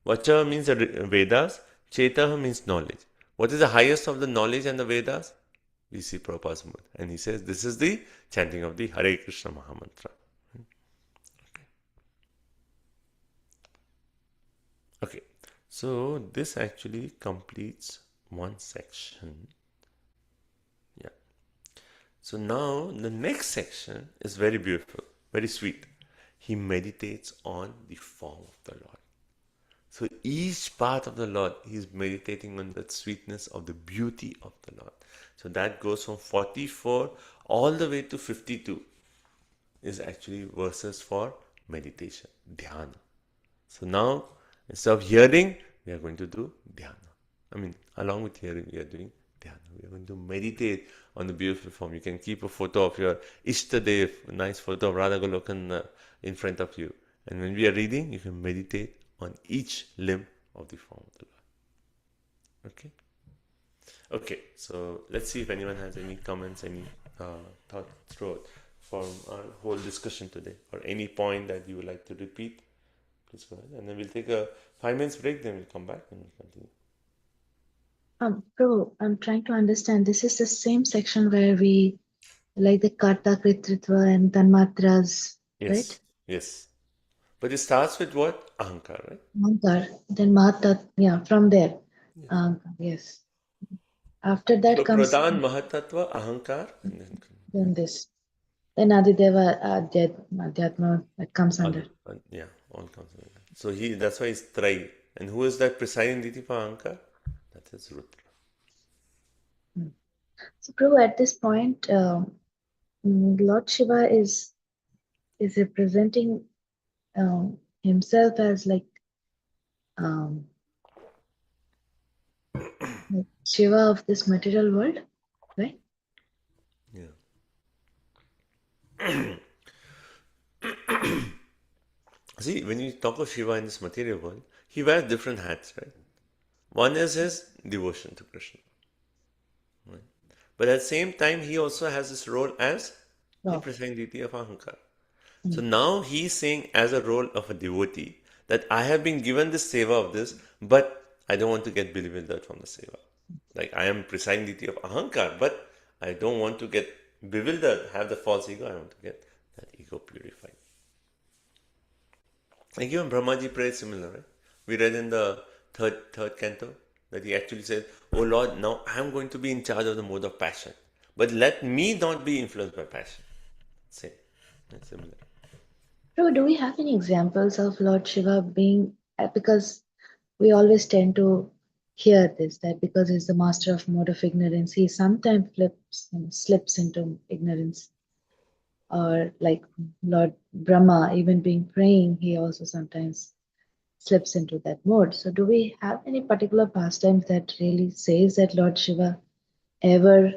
Vachaha means the Vedas, chetaha means knowledge. What is the highest of the knowledge and the Vedas? We see Prabhupada's mood. And he says, this is the chanting of the Hare Krishna Mahamantra. Okay. So this actually completes one section. Yeah. So now the next section is very beautiful, very sweet. He meditates on the form of the Lord. So each part of the Lord, he is meditating on the sweetness of the beauty of the Lord. So that goes from 44 all the way to 52 is actually verses for meditation, dhyana. So now, instead of hearing, we are going to do dhyana. I mean, along with hearing, we are doing dhyana. We are going to meditate on the beautiful form. You can keep a photo of your Ishtadev, a nice photo of Radha Golokan in front of you. And when we are reading, you can meditate on each limb of the form of the Lord. Okay? Okay, so let's see if anyone has any comments, any thoughts throughout from our whole discussion today, or any point that you would like to repeat. Please go ahead, and then we'll take a 5 minutes break, then we'll come back and we'll continue. Bro, I'm trying to understand. This is the same section where we like the Karta, Kritritva and Tanmatras, Yes, right? yes. But it starts with what? Ahankar, right? Ahankar, then Mahata, yeah, from there. Yes. After that So comes Pradhan, Mahatatva, Ahankar, and then this. Then Adideva, Adhyatma, that comes under. yeah, all comes under. So that's why he's Trai. And who is that presiding deity for Ahankar? That is Rudra. So, Prabhu, at this point, Lord Shiva is representing himself as like Shiva of this material world, right? Yeah. See, when you talk of Shiva in this material world, he wears different hats, right? One is his devotion to Krishna. Right? But at the same time, he also has this role as the presiding deity of Ahankar. So now he's saying, as a role of a devotee, that I have been given this seva of this, but I don't want to get bewildered from the seva. Like I am presiding deity of Ahankar, but I don't want to get bewildered, have the false ego. I want to get that ego purified. Like even Brahmaji prayed similar, right? We read in the third canto that he actually said, "Oh Lord, now I am going to be in charge of the mode of passion, but let me not be influenced by passion." Same, that's similar. Prabhu, do we have any examples of Lord Shiva being, because we always tend to hear this, that because he's the master of mode of ignorance, he sometimes slips into ignorance. Or like Lord Brahma, even being praying, he also sometimes slips into that mode. So do we have any particular pastimes that really says that Lord Shiva ever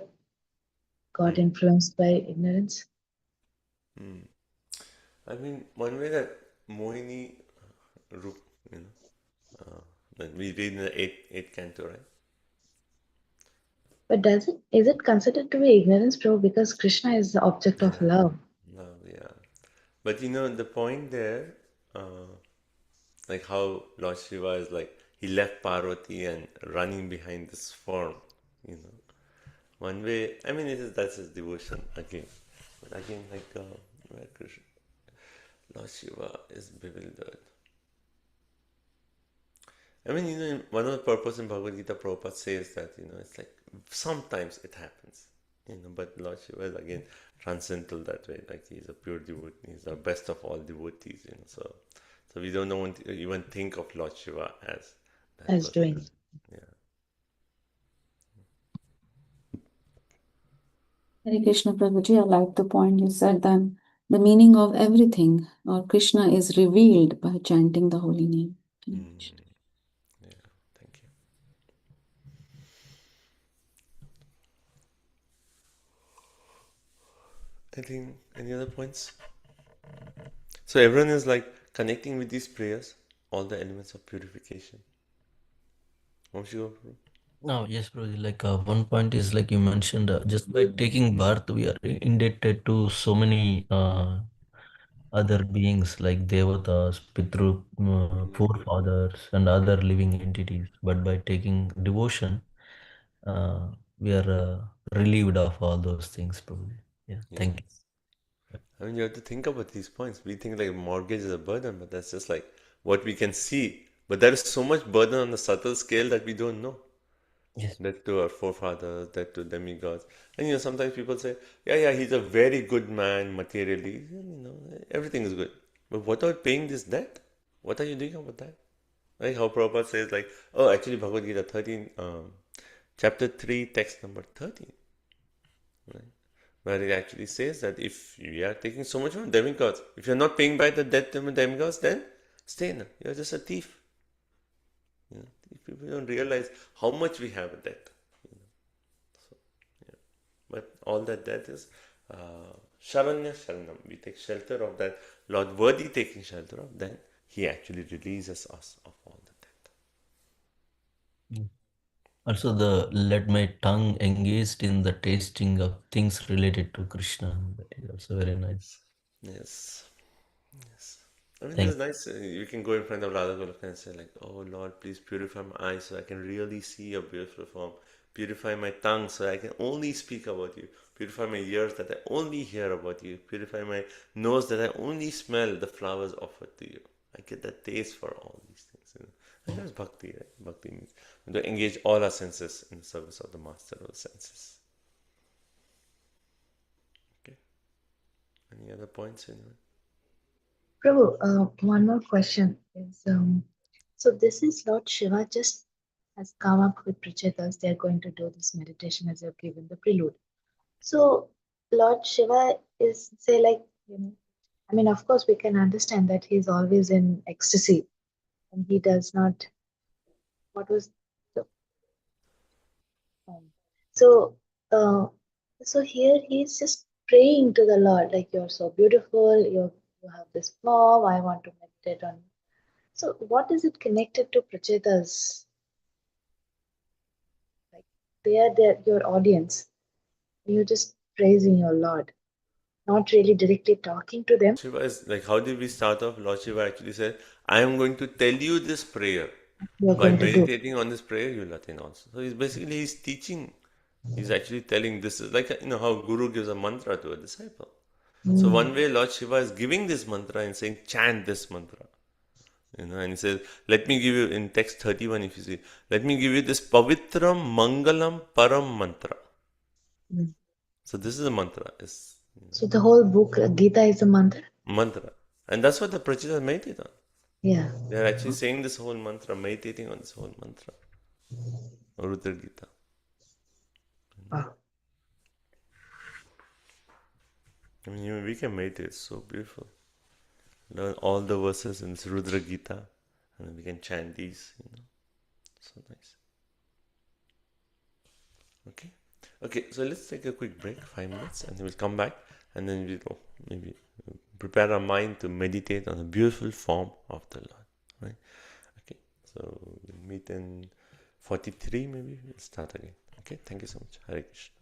got influenced by ignorance? I mean, one way that Mohini, Rup, that we read in the eighth canto, right? But is it considered to be ignorance, Prabhu? Because Krishna is the object of love. Love, yeah. But the point there, like how Lord Shiva is like, he left Parvati and running behind this form, One way, I mean, that's his devotion again. But again, like, where Krishna, Lord Shiva is bewildered. I mean, one of the purpose in Bhagavad Gita, Prabhupada says that, it's like sometimes it happens, but Lord Shiva is again transcendental that way, like he's a pure devotee, he's the best of all devotees, so we don't want to even think of Lord Shiva as that As person. doing. Yeah. Hare Krishna Prabhuji, I like the point you said then. The meaning of everything or Krishna is revealed by chanting the holy name. Yeah, thank you. I think any other points? So everyone is like connecting with these prayers, all the elements of purification. Oh, yes, bro. Like one point is like you mentioned, just by taking birth, we are indebted to so many other beings like devatas, forefathers, and other living entities. But by taking devotion, we are relieved of all those things, probably. Yeah, thank you. I mean, you have to think about these points. We think like mortgage is a burden, but that's just like what we can see. But there is so much burden on the subtle scale that we don't know. Yes. That to our forefathers, that to demigods. And sometimes people say, yeah, he's a very good man materially. Everything is good. But what about paying this debt? What are you doing about that? Like how Prabhupada says, like, oh, actually, Bhagavad Gita 13, chapter 3, text number 13. Right? Where it actually says that if you are taking so much from demigods, if you're not paying back the debt to demigods, then stay in. You're just a thief. If people don't realize how much we have a debt. But all that debt is Sharanya Sharanam. We take shelter of that. Lord worthy taking shelter of, then he actually releases us of all the debt. Also, let my tongue engaged in the tasting of things related to Krishna. That is also very nice. Yes. I mean, it's nice. You can go in front of Radha Golaka and say like, "Oh Lord, please purify my eyes so I can really see your beautiful form. Purify my tongue so I can only speak about you. Purify my ears that I only hear about you. Purify my nose that I only smell the flowers offered to you. I get that taste for all these things." And that's bhakti, right? Bhakti means to engage all our senses in the service of the master of the senses. Okay. Any other points, anyone? Prabhu, one more question is, so this is Lord Shiva just has come up with Prachetas. They're going to do this meditation as I've given the prelude. So Lord Shiva is, say, like, I mean, of course, we can understand that he's always in ecstasy and he does not, what was the, so here he's just praying to the Lord, like, you're so beautiful, you have this form, I want to meditate on. So what is it connected to Prachetas? Like they are your audience. You're just praising your Lord, not really directly talking to them. Shiva is like, how did we start off? Lord Shiva actually said, I am going to tell you this prayer. You're By going to do. meditating on this prayer, you will attain also. So he's teaching. He's actually telling this is like how Guru gives a mantra to a disciple. So one way Lord Shiva is giving this mantra and saying, chant this mantra. And he says, let me give you, in text 31, if you see, let me give you this Pavitram Mangalam Param mantra. So this is a mantra. It's So the whole book, Gita, is a mantra? mantra. And that's what the Prachitas meditate on. Yeah. They're actually saying this whole mantra, meditating on this whole mantra. Rudra Gita. Wow. I mean, even we can meditate. It's so beautiful. Learn all the verses in this Rudra Gita, and then we can chant these. So nice. Okay. So let's take a quick break, 5 minutes, and then we'll come back, and then we'll maybe prepare our mind to meditate on the beautiful form of the Lord. Right? Okay. So we'll meet in 43. Maybe we'll start again. Okay. Thank you so much. Hare Krishna.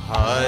Hare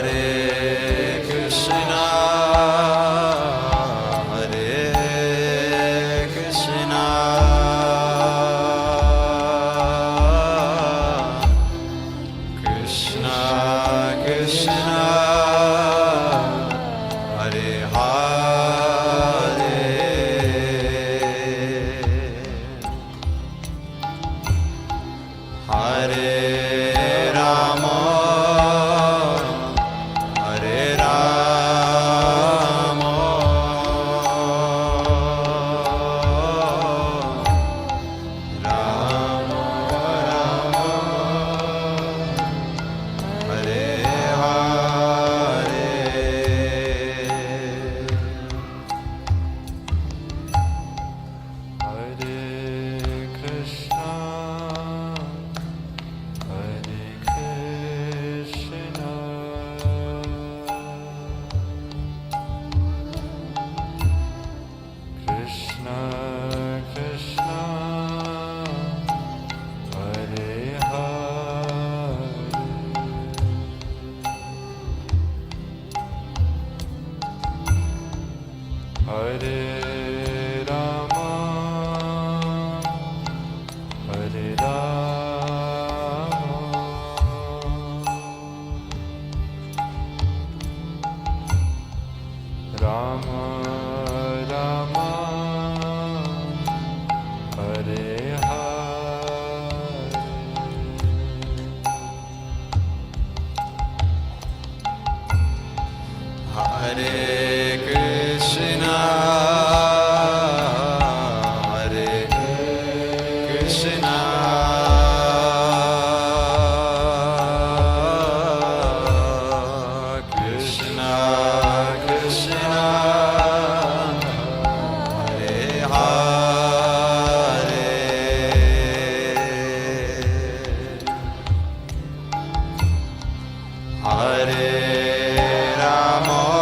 Rama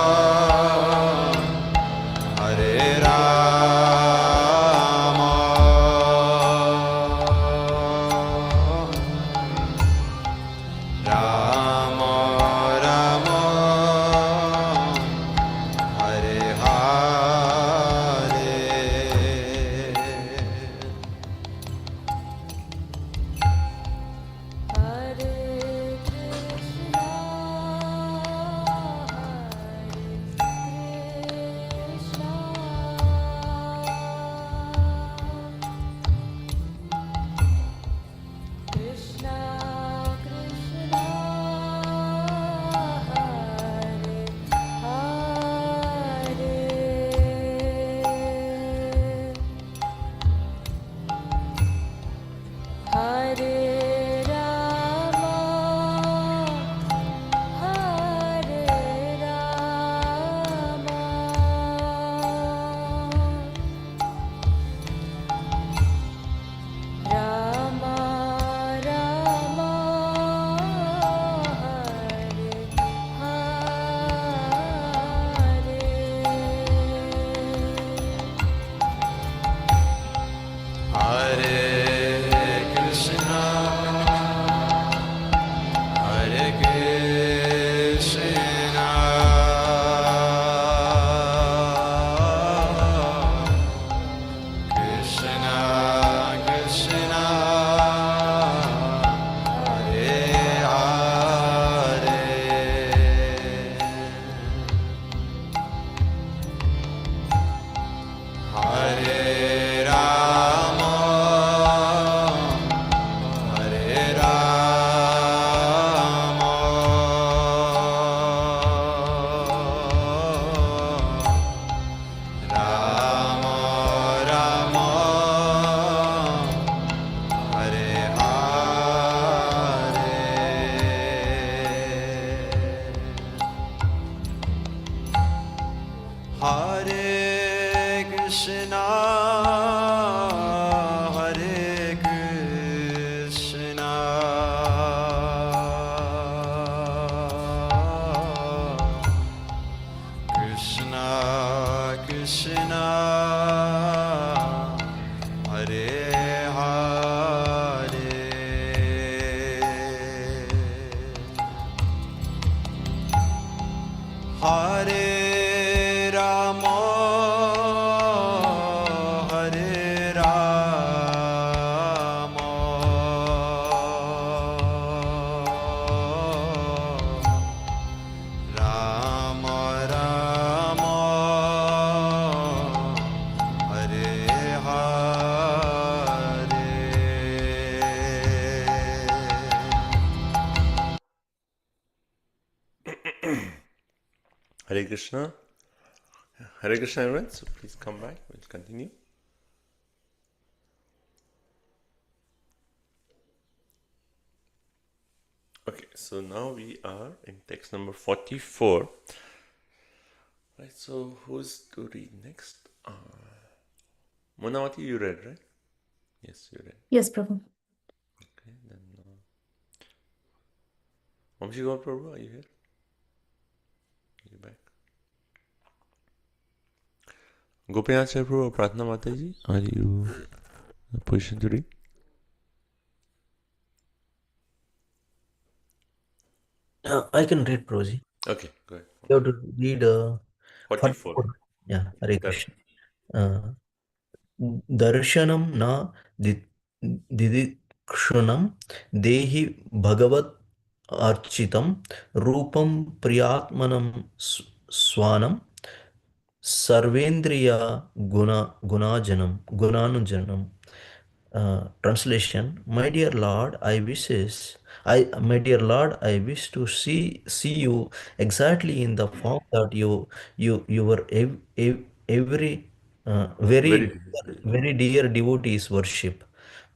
Hare Rama, Hare Rama, Rama Rama, Hare Hare. Hare Krishna. Hare Krishna, everyone. So please come back. We'll continue. Okay, so now we are in text number 44. Right, so who's to read next? Monavati, you read, right? Yes, you read. Yes, Prabhu. Okay, then Vamshi Gaur Prabhu, are you here? Are you back? Gopinath Chai Prabhu or Pratna Mataji, are you in a position to read? I can read Prabhuji. Okay, go ahead. You have to read 44. 44. Yeah, Hare Correct. Krishna. Darshanam na didikshunam dehi bhagavat architam rupam priyatmanam swanam sarvendriya gunanujanam. Translation: My dear Lord, I wish to see you exactly in the form that you were every Very very dear devotees worship.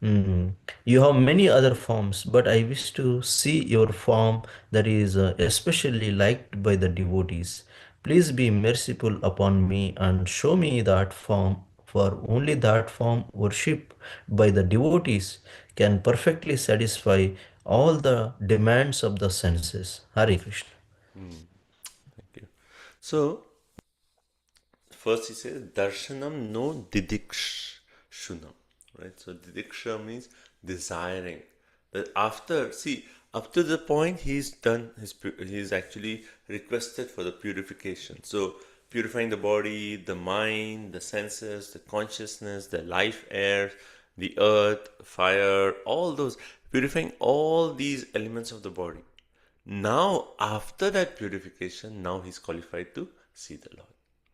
You have many other forms, but I wish to see your form that is especially liked by the devotees. Please be merciful upon me and show me that form, for only that form worshipped by the devotees can perfectly satisfy all the demands of the senses. Hare Krishna. Thank you. So, first he says, Darshanam no didikshunam. Right? So, didiksha means desiring. That after, see, up to the point he's done he's actually requested for the purification. So, purifying the body, the mind, the senses, the consciousness, the life air, the earth, fire, all those, purifying all these elements of the body. Now, after that purification, now he's qualified to see the Lord.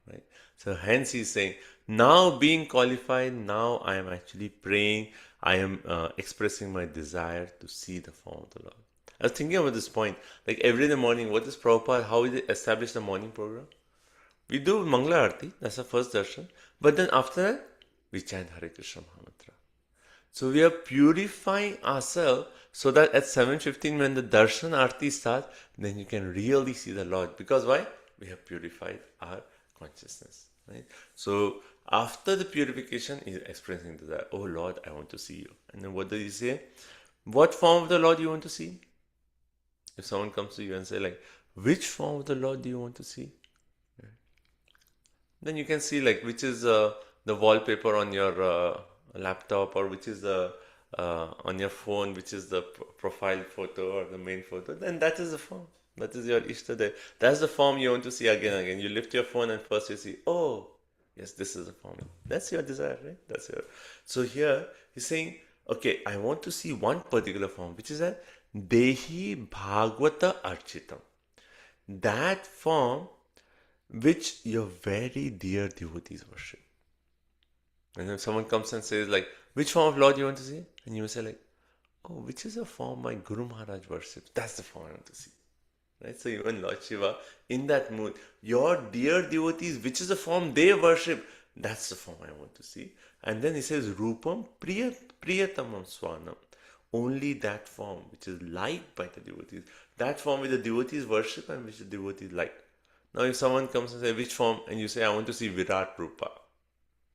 Right? So hence he's saying, now being qualified, now I am actually praying, I am expressing my desire to see the form of the Lord. I was thinking about this point, like every day morning, what is Prabhupada, how is it established the morning program? We do Mangala Arati, that's the first darshan, but then after that, we chant Hare Krishna Mahamantra. So we are purifying ourselves so that at 7:15 when the darshan arti starts, then you can really see the Lord. Because why? We have purified our consciousness. Right? So after the purification, he is expressing to that, oh Lord, I want to see you. And then what does he say? What form of the Lord you want to see? If someone comes to you and say like, which form of the Lord do you want to see? Right? Then you can see like which is the wallpaper on your laptop, or which is the on your phone, which is the profile photo or the main photo. Then that is the form. That is your Ishtadev. That's the form you want to see again and again. You lift your phone and first you see, oh, yes, this is the form. That's your desire, right? That's your. So here he's saying, okay, I want to see one particular form, which is that Dehi Bhagavata Architam. That form which your very dear devotees worship. And if someone comes and says like, which form of Lord you want to see? And you will say like, oh, which is the form my Guru Maharaj worships? That's the form I want to see. Right? So even Lord Shiva, in that mood, your dear devotees, which is the form they worship, that's the form I want to see. And then he says, Rupam Priyatamam Swanam. Only that form which is liked by the devotees. That form which the devotees worship and which the devotees like. Now if someone comes and says, which form? And you say, I want to see Virat Rupa.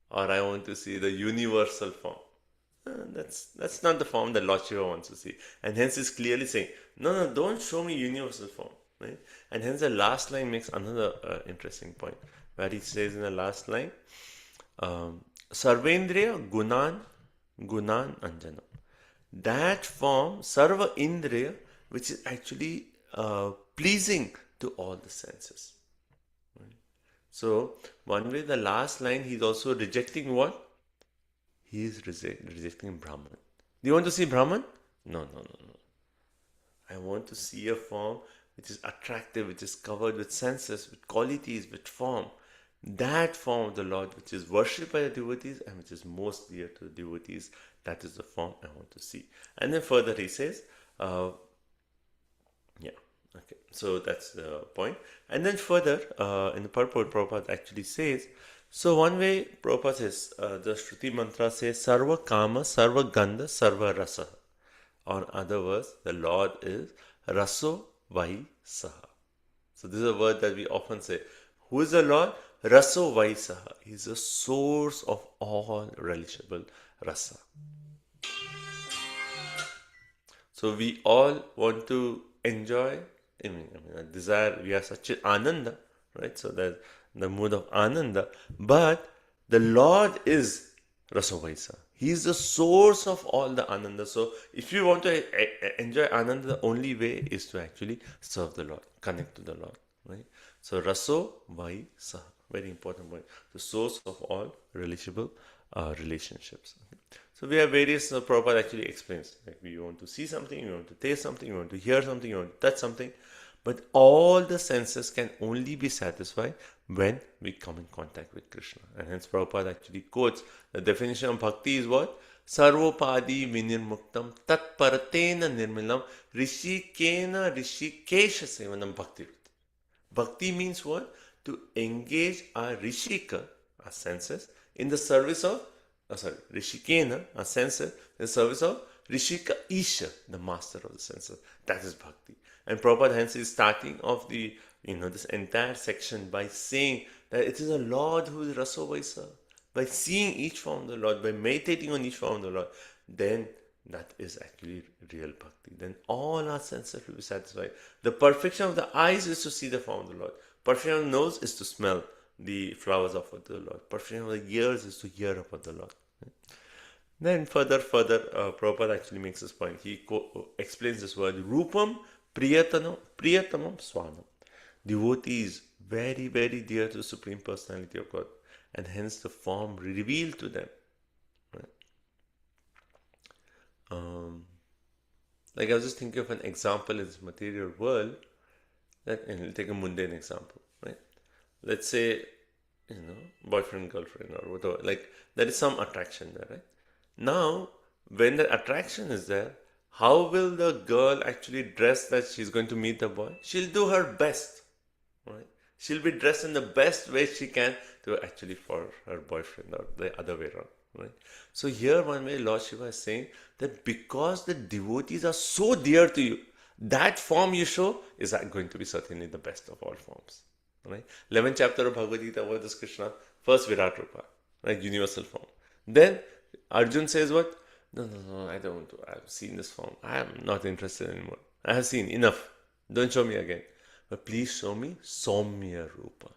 Or I want to see the universal form. That's not the form that Lord Shiva wants to see. And hence he's clearly saying, no, don't show me universal form. Right? And hence the last line makes another interesting point, where he says in the last line, Sarvendriya Gunan Anjanam. That form, Sarva Indriya, which is actually pleasing to all the senses. So, one way, the last line, he's also rejecting what? He is rejecting Brahman. Do you want to see Brahman? No. I want to see a form which is attractive, which is covered with senses, with qualities, with form. That form of the Lord, which is worshipped by the devotees and which is most dear to the devotees, that is the form I want to see. And then further he says, okay, so that's the point. And then further, in the purport, Prabhupada actually says, so one way Prabhupada says, the Shruti mantra says, Sarva Kama, Sarva Gandha, Sarva Rasa. Or in other words, the Lord is Raso Vai Saha. So this is a word that we often say. Who is the Lord? Raso Vai Saha. He is the source of all relishable rasa. So we all want to enjoy, a desire, we have such an ananda, right? So there's the mood of ananda, but the Lord is Rasovaisa. He is the source of all the ananda. So if you want to enjoy ananda, the only way is to actually serve the Lord, connect to the Lord, right? So Raso Vaisa, very important point. The source of all relishable relationships. Okay? So we have various, Prabhupada actually explains, like we want to see something, we want to taste something, we want to hear something, we want to touch something, but all the senses can only be satisfied when we come in contact with Krishna. And hence Prabhupada actually quotes, the definition of bhakti is what? Sarvopadi vinirmuktam tat paratena nirmilam rishikena rishikesha sevanam bhakti. Bhakti means what? To engage our rishika, our senses, in the service of Rishikena, our senses, in the service of Rishika Isha, the master of the senses. That is bhakti. And Prabhupada hence is starting off the this entire section by saying that it is a Lord who is Rasovaisa. By seeing each form of the Lord, by meditating on each form of the Lord, then that is actually real bhakti. Then all our senses will be satisfied. The perfection of the eyes is to see the form of the Lord. Perfection of the nose is to smell the flowers offered to the Lord. Perfection of the ears is to hear about the Lord. Then further, Prabhupada actually makes this point. He explains this word, Rupam Priyatamam Swanam. Devotee is very, very dear to the Supreme Personality of God, and hence the form revealed to them. Right? Like I was just thinking of an example in this material world, and we'll take a mundane example, right? Let's say, boyfriend, girlfriend, or whatever, like there is some attraction there, right? Now, when the attraction is there, how will the girl actually dress that she's going to meet the boy? She'll do her best, right? She'll be dressed in the best way she can to actually for her boyfriend, or the other way around, right? So here one way Lord Shiva is saying that because the devotees are so dear to you, that form you show is going to be certainly the best of all forms, right? 11th chapter of Bhagavad Gita, what is Krishna? First Virat Rupa, right? Universal form. Then Arjun says what? No, I don't want to. I've seen this form. I am not interested anymore. I have seen enough. Don't show me again. But please show me Saumya Rupa.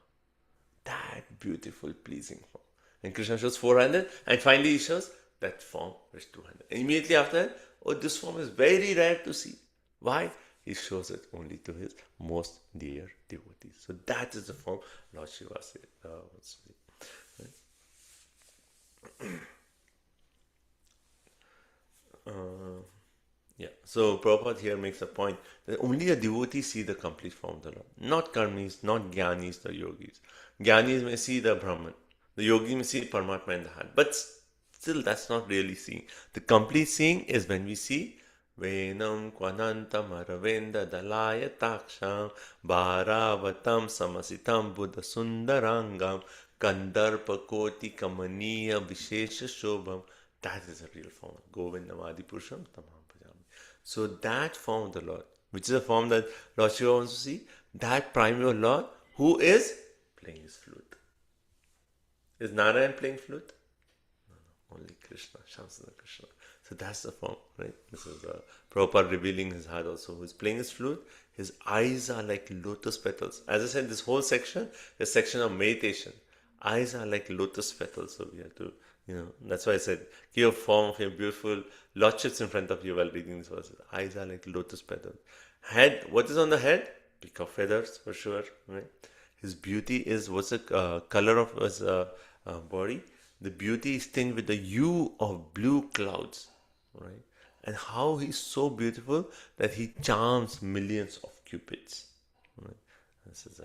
That beautiful, pleasing form. And Krishna shows 400, and finally he shows that form is 200. And immediately after that, this form is very rare to see. Why? He shows it only to his most dear devotees. So that is the form Lord Shiva said. So Prabhupada here makes a point that only a devotee see the complete form of the Lord. Not karmis, not jnanis, the yogis. Jnanis may see the Brahman. The yogis may see Paramatma in the heart. But still, that's not really seeing. The complete seeing is when we see Venam Kvanantam Aravenda Dalaya Taksham Bharavatam Samasitam Buddha Sundarangam Kandarpa Koti Kamaniya Vishesha Shobham. That is a real form. Govindamadi Purusham Tamam Pajami. So that form of the Lord, which is a form that Lord Shiva wants to see, that primary Lord who is playing his flute. Is Narayan playing flute? No, only Krishna, Shamsundar Krishna. So that's the form, right? This is Prabhupada revealing his heart also. Who is playing his flute? His eyes are like lotus petals. As I said, this whole section is a section of meditation. Eyes are like lotus petals, so we have to, that's why I said, give a form of your beautiful lordships in front of you while reading this verse. Eyes are like lotus petals. Head, what is on the head? Peacock feathers, for sure, right? His beauty is, what's the color of his body? The beauty is tinged with the hue of blue clouds, right? And how he's so beautiful that he charms millions of cupids. Right? This is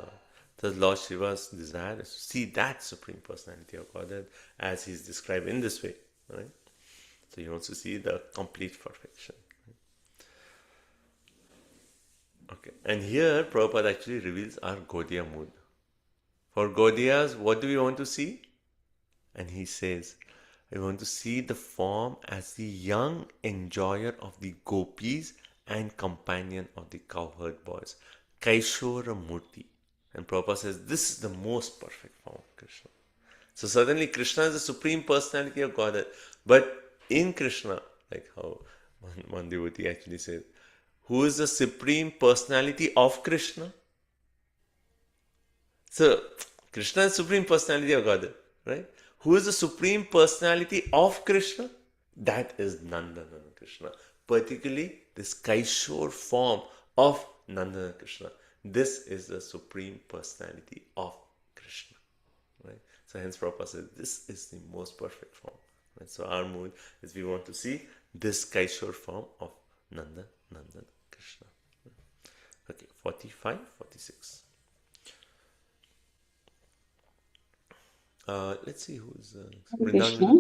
the Lord Shiva's desire is to see that Supreme Personality of Godhead as he's described in this way, right? So he wants to see the complete perfection. Okay, and here Prabhupada actually reveals our Gaudiya mood. For Gaudiyas, what do we want to see? And he says, we want to see the form as the young enjoyer of the gopis and companion of the cowherd boys, Kaishora Murti. And Prabhupada says, this is the most perfect form of Krishna. So certainly Krishna is the Supreme Personality of Godhead. But in Krishna, like how one devotee actually says, who is the Supreme Personality of Krishna? So, Krishna is Supreme Personality of Godhead, right? Who is the Supreme Personality of Krishna? That is Nandana Krishna. Particularly this Kaishore form of Nandana Krishna. This is the Supreme Personality of Krishna, right? So hence Prabhupada says, this is the most perfect form. Right? So our mood is we want to see this Kaishore form of Nandana Krishna. Okay, 45, 46. Let's see who's Hare Krishna.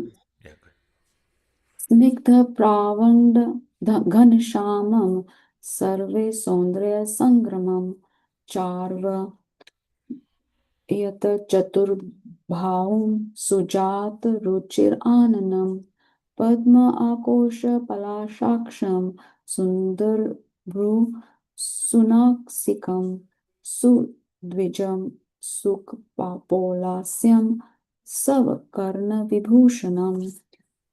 Yeah, go ahead. Snigdha pravand ghanshamam sarve saundrya sangramam charva yata chaturbhaum sujat ruchir ananam padma akosha palashaksham sundar bru sunaksikam sudvijam sukpapolasyam savakarna vibhushanam.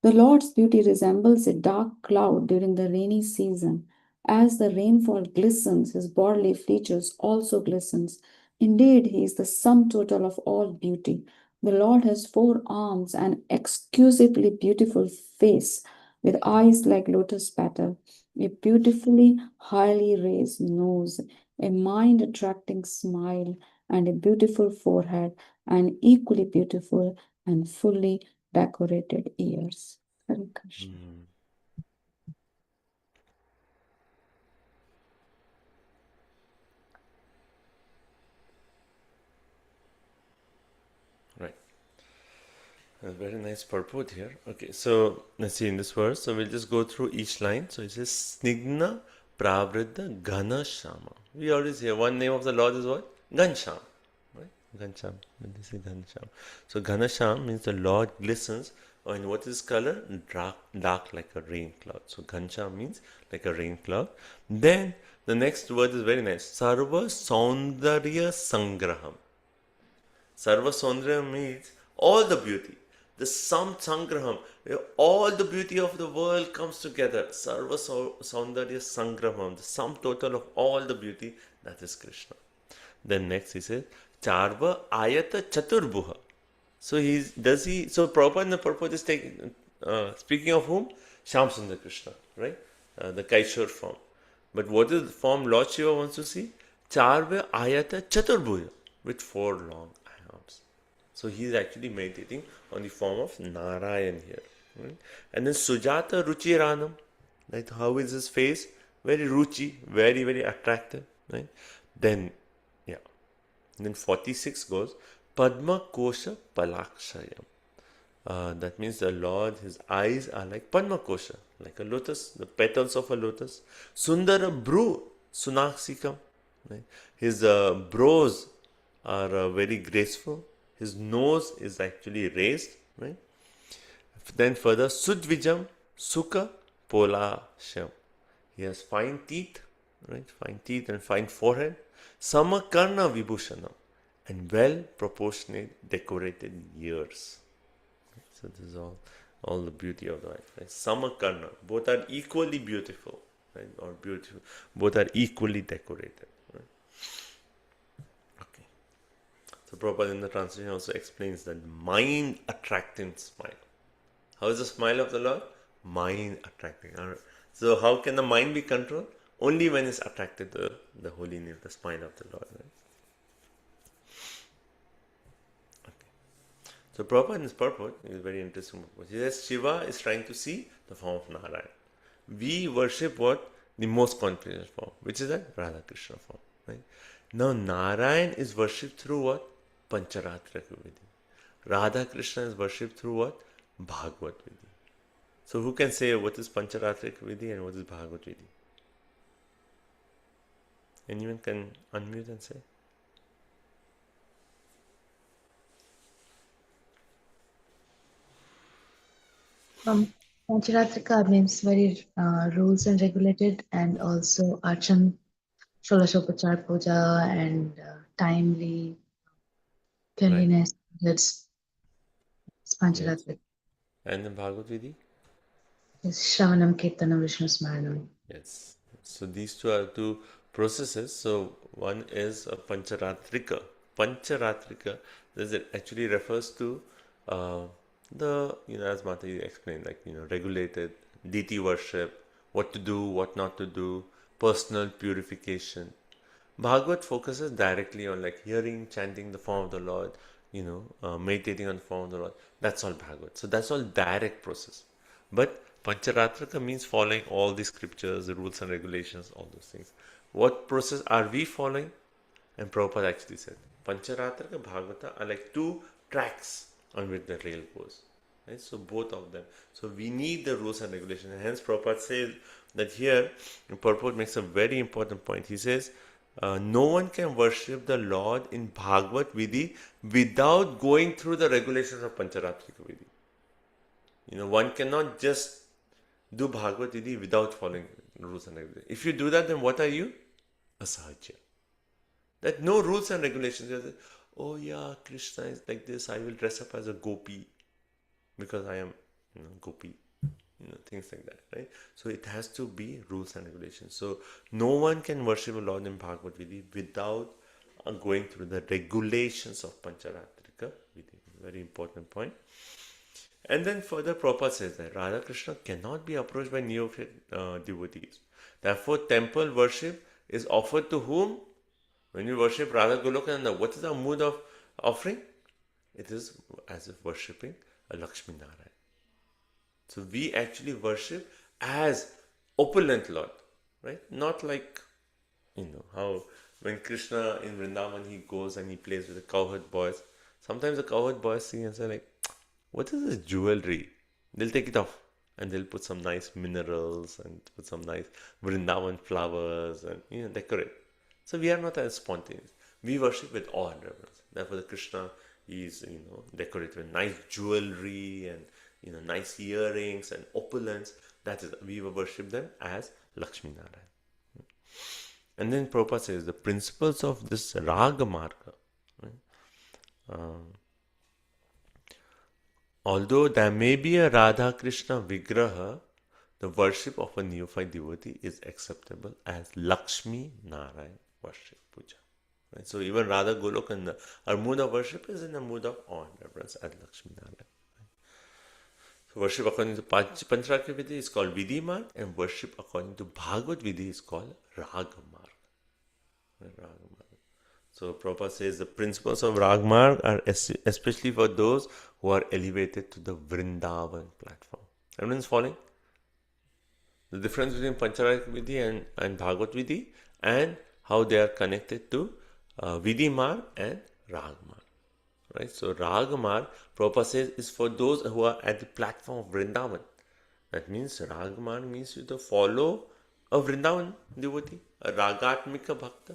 The Lord's beauty resembles a dark cloud during the rainy season. As the rainfall glistens, his bodily features also glistens. Indeed, he is the sum total of all beauty. The Lord has 4 arms, an exquisitely beautiful face with eyes like lotus petal, a beautifully highly raised nose, a mind-attracting smile, and a beautiful forehead, and equally beautiful and fully decorated ears. Hare Krishna. Right. A very nice purport here. Okay, so let's see in this verse. So we'll just go through each line. So it says Snigna Pravriddha Ghana Shama. We always hear one name of the Lord is what? Ghansham. Right? Ghansham. When they say Ghansham. So Ghanasham means the Lord glistens. And what is color? Dark like a rain cloud. So Ghansham means like a rain cloud. Then the next word is very nice. Sarva Saundarya Sangraham. Sarva Saundarya means all the beauty. The Sam Sangraham, where all the beauty of the world comes together. Sarva Saundarya Sangraham, the sum total of all the beauty, that is Krishna. Then next he says, Charva Ayata Chaturbuha. So so Prabhupada in the purport is speaking of whom? Shyam Sundar Krishna, right? The Kaishore form. But what is the form Lord Shiva wants to see? Charva Ayata Chaturbuha, with 4 long arms. So he is actually meditating on the form of Narayan here. Right? And then Sujata Ruchiranam. Right? How is his face? Very ruchi, very, very attractive. Right? Then, yeah. And then 46 goes, Padma Kosha Palakshayam. That means the Lord, his eyes are like Padma Kosha, like a lotus, the petals of a lotus. Sundara Bru Sunaksikam. Right? His brows are very graceful. His nose is actually raised, right? Then further, Sudvijam Sukha Polasham. He has fine teeth, right? Fine teeth and fine forehead. Samakarna Vibhushanam. And well proportionate decorated ears. So this is all the beauty of the wife. Right? Samakarna. Both are equally beautiful, right? Or beautiful. Both are equally decorated. So Prabhupada in the translation also explains that mind-attracting smile. How is the smile of the Lord? Mind-attracting. So how can the mind be controlled? Only when it's attracted to the holy name, the smile of the Lord. Right? So Prabhupada in his purport is very interesting. He says Shiva is trying to see the form of Narayan. We worship what? The most confident form, which is that Radha Krishna form. Right? Now Narayan is worshipped through what? Pancharatrika Vidhi. Radha Krishna is worshipped through what? Bhagavad Vidhi. So who can say what is Pancharatrika Vidhi and what is Bhagavad Vidhi? Anyone can unmute and say? Pancharatrika means very rules and regulated, and also Archan, Sholashopachar Puja, and timely cleanliness. That's Pancharatrika. And then Bhagavad Vidhi? It's Shravanam, Kirtanam, Vishnu Smaranam. Yes. So these two are two processes. So one is a Pancharatrika. Pancharatrika, this actually refers to the, as Mataji explained, like, regulated deity worship, what to do, what not to do, personal purification. Bhagavad focuses directly on like hearing, chanting the form of the Lord, meditating on the form of the Lord. That's all Bhagavad. So that's all direct process. But Pancharatrika means following all the scriptures, the rules and regulations, all those things. What process are we following? And Prabhupada actually said, Pancharatrika, Bhagavata are like two tracks on which the rail goes. Right? So both of them. So we need the rules and regulations. And hence Prabhupada says that here, Prabhupada makes a very important point. He says, no one can worship the Lord in Bhagavad Vidhi without going through the regulations of Pancharatrika Vidhi. One cannot just do Bhagavad Vidhi without following rules and regulations. If you do that, then what are you? Asahajya. That no rules and regulations. You say, oh yeah, Krishna is like this, I will dress up as a gopi because I am gopi. Things like that, right? So it has to be rules and regulations. So no one can worship a Lord in Bhagavad Vidhi without going through the regulations of Pancharatrika Vidhi. Very important point. And then further Prabhupada says that Radha Krishna cannot be approached by neophyte devotees. Therefore, temple worship is offered to whom? When you worship Radha Golokananda, what is the mood of offering? It is as if worshipping a Lakshmi Narayan. So we actually worship as opulent Lord, right? Not like, how when Krishna in Vrindavan, he goes and he plays with the cowherd boys. Sometimes the cowherd boys see and say like, what is this jewelry? They'll take it off and they'll put some nice minerals and put some nice Vrindavan flowers and, decorate. So we are not as spontaneous. We worship with awe and reverence. Therefore the Krishna is, decorated with nice jewelry and, nice earrings and opulence. That is, we worship them as Lakshmi Narayan. And then Prabhupada says the principles of this Raga Marga. Right? Although there may be a Radha Krishna Vigraha, the worship of a neophyte devotee is acceptable as Lakshmi Narayan worship puja. Right? So even Radha Golokanda, our mood of worship is in a mood of awe and reverence as Lakshmi Narayan. So worship according to Pancharatrika Vidhi is called Vidhi Marg, and worship according to Bhagavad Vidhi is called Raga Marg. Right? Raga Marg. So Prabhupada says the principles of Raga Marg are especially for those who are elevated to the Vrindavan platform. Everyone's following? The difference between Pancharatrika Vidhi and Bhagavad Vidhi, and how they are connected to Vidhi Marg and Raga Marg. Right? So Raga Marg, Prabhupada says, is for those who are at the platform of Vrindavan. That means Raga Marg means you to follow a Vrindavan devotee, a Ragatmika Bhakta.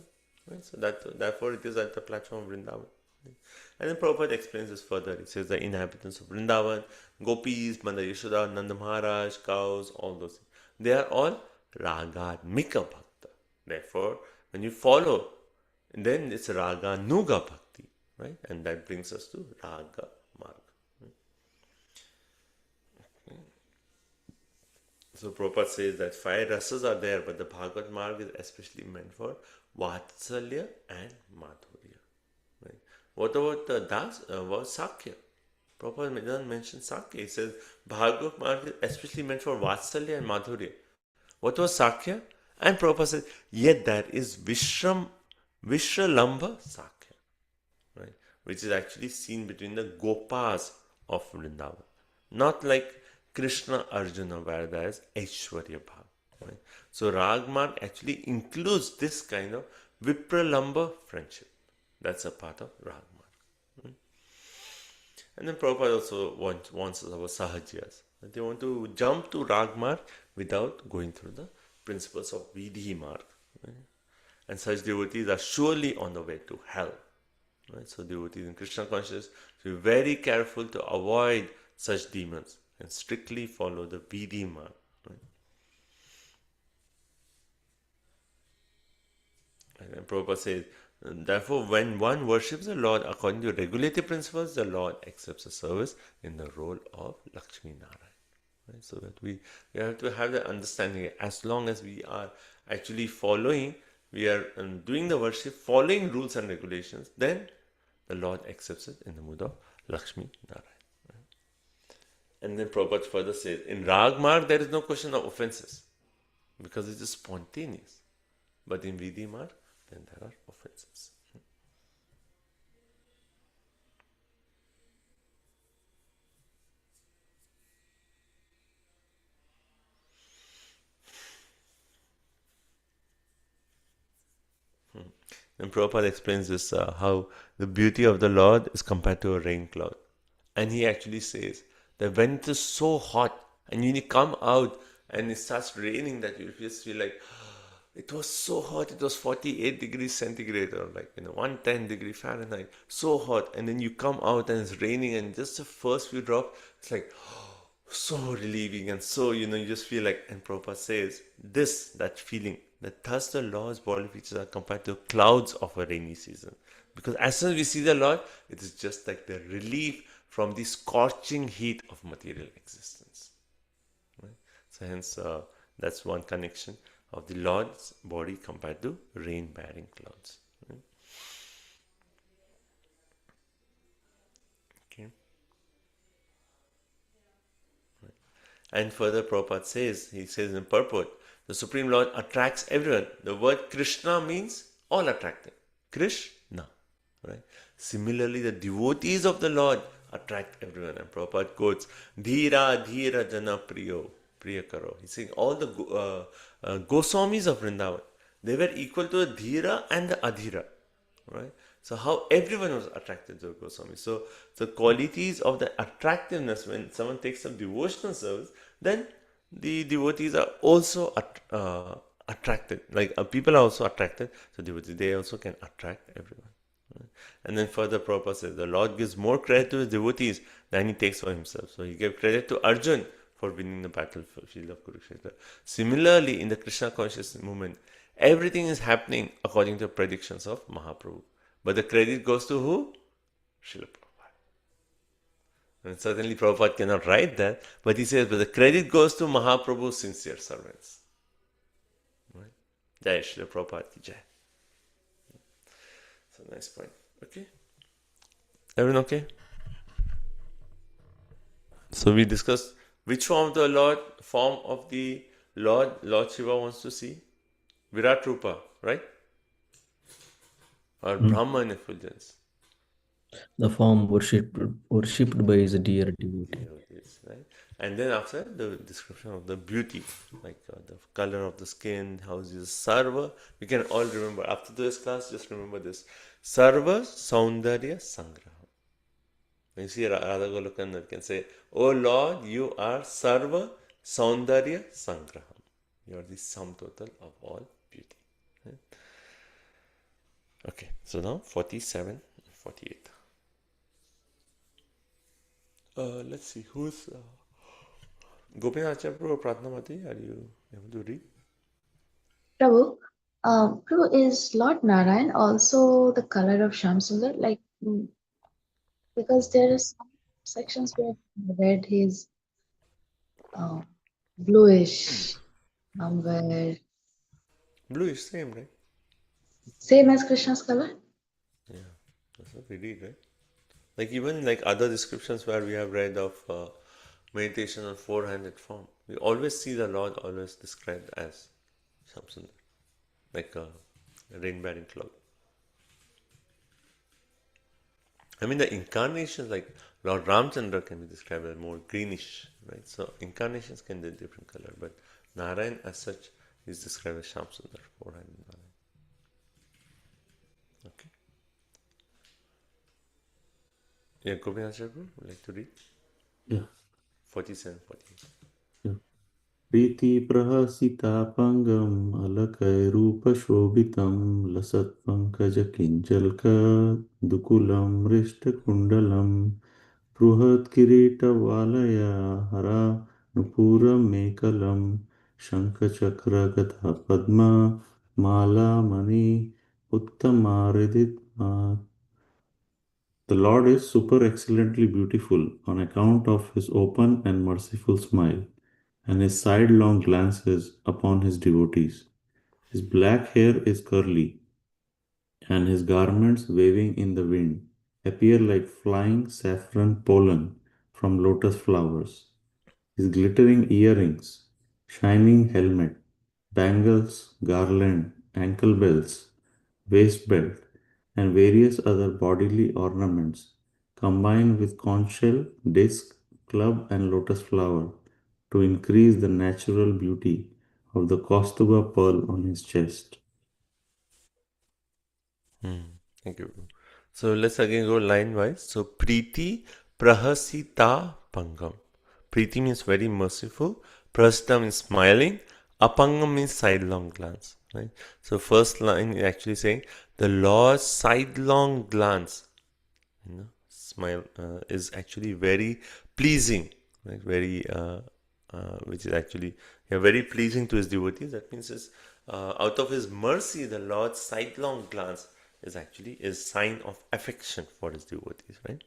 Right? So therefore it is at the platform of Vrindavan. And then Prabhupada explains this further. He says the inhabitants of Vrindavan, gopis, Manda Yashoda, Nanda Maharaj, cows, all those things, they are all Ragatmika Bhakta. Therefore, when you follow, then it's Raganuga Bhakti. Right? And that brings us to Raga Marg. Okay. So Prabhupada says that 5 rasas are there, but the Bhagavad Marg is especially meant for Vatsalya and Madhurya. Right? What about the Das? What Sakya? Prabhupada doesn't mention Sakya. He says Bhagavad Marg is especially meant for Vatsalya and Madhurya. What was Sakya? And Prabhupada says, yet there is Vishralamba Sakya. Right? which is actually seen between the Gopas of Vrindavan. Not like Krishna Arjuna, where there is Aishwarya Bhav. Right? So Ragmarg actually includes this kind of Vipralamba friendship. That's a part of Ragmarg. And then Prabhupada also wants our Sahajiyas. They want to jump to Ragmarg without going through the principles of Vidhi Marg. Right? And such devotees are surely on the way to hell. Right? So devotees in Krishna consciousness should be very careful to avoid such demons and strictly follow the Vidhi Marg. Right? And then Prabhupada says, therefore, when one worships the Lord according to regulative principles, the Lord accepts the service in the role of Lakshmi Narayan. Right? So that we have to have the understanding, as long as we are actually following, we are doing the worship, following rules and regulations, then the Lord accepts it in the mood of Lakshmi Narayan. Right? And then Prabhupada further says, in Ragmarg there is no question of offenses, because it is spontaneous. But in Vidhi Marg, then there are offenses. And Prabhupada explains this, how the beauty of the Lord is compared to a rain cloud. And he actually says that when it is so hot and you come out and it starts raining, that you just feel like, it was so hot, it was 48 degrees centigrade or 110 degree Fahrenheit, so hot, and then you come out and it's raining and just the first few drops, it's like so relieving, and so you just feel like, and Prabhupada says that feeling, that thus the Lord's body features are compared to clouds of a rainy season, because as soon as we see the Lord, it is just like the relief from the scorching heat of material existence. Right? So hence that's one connection of the Lord's body compared to rain-bearing clouds. Right? Okay. Right. And further Prabhupada he says in purport, the Supreme Lord attracts everyone. The word Krishna means all attracting. Krishna. Right? Similarly, the devotees of the Lord attract everyone. And Prabhupada quotes, Dhira Dhira Jana Priyo. Priyakaro. He's saying all the Goswamis of Vrindavan, they were equal to the Dhira and the Adhira. Right? So how everyone was attracted to the Goswami. So the qualities of the attractiveness, when someone takes some devotional service, then the devotees are also attracted. Like people are also attracted. So devotees, they also can attract everyone. Right? And then further Prabhupada says, the Lord gives more credit to his devotees than he takes for himself. So he gave credit to Arjun for winning the battlefield of Kurukshetra. Similarly, in the Krishna consciousness movement, everything is happening according to predictions of Mahaprabhu. But the credit goes to who? Srila Prabhupada. And certainly Prabhupada cannot write that, but he says, but the credit goes to Mahaprabhu's sincere servants. Right? Jai Srila Prabhupada ki jai. So nice point. Okay? Everyone okay? So we discussed which form of the Lord Shiva wants to see? Virat Rupa, right? Or Brahman effulgence. The form worshipped by his dear devotee. Devotees, right? And then after the description of the beauty, like the color of the skin, how is Sarva. We can all remember. After this class, just remember this. Sarva Saundarya Sangraha. When you see Radha Golokan, you can say, Oh Lord, you are Sarva Saundarya Sangraham. You are the sum total of all beauty. Right? Okay, so now 47, 48. Let's see, who's Gopinath Acharya or Pratna Mati? Are you able to read? Prabhu, Prabhu, is Lord Narayan also the color of Shamsundar? Because there are some sections where red is bluish, where Bluish, same, right? same as Krishna's color. Yeah, that's what we read, right? Like even like other descriptions where we have read of meditation on four-handed form, we always see the Lord always described as Shamsundar, like a rain-bearing cloud. I mean, the incarnations like Lord Ramchandra can be described as more greenish, right? So incarnations can be different color, but Narayan as such is described as Shamsundar, four-eyed Narayan. Okay. Yeah, Gopinath Prabhu, would like to read? Yeah. 47, 48. Yeah. प्रीतिप्रहसितापङ्गम् अलकैरूपशोभितं लसत्पङ्कजकिञ्चल्कदुकुलं हृष्टकुण्डलं बृहत्किरीटवालया हरा नुपुरमेकलं शङ्खचक्रगदापद्मा मालामणि उत्तमारिदित्मा. The Lord is super excellently beautiful on account of his open and merciful smile and his sidelong glances upon his devotees. His black hair is curly, and his garments waving in the wind appear like flying saffron pollen from lotus flowers. His glittering earrings, shining helmet, bangles, garland, ankle bells, waist belt, and various other bodily ornaments combine with conch shell, disc, club, and lotus flower to increase the natural beauty of the Kaustuba pearl on his chest. Thank you. So let's again go line wise. So Preeti Prahasita Pangam. Preeti means very merciful. Prahasita means smiling. Apangam means sidelong glance. Right. So first line is actually saying the Lord's sidelong glance, smile is actually very pleasing, right? Very which is actually very pleasing to his devotees. That means out of his mercy, the Lord's sidelong glance is actually a sign of affection for his devotees, right?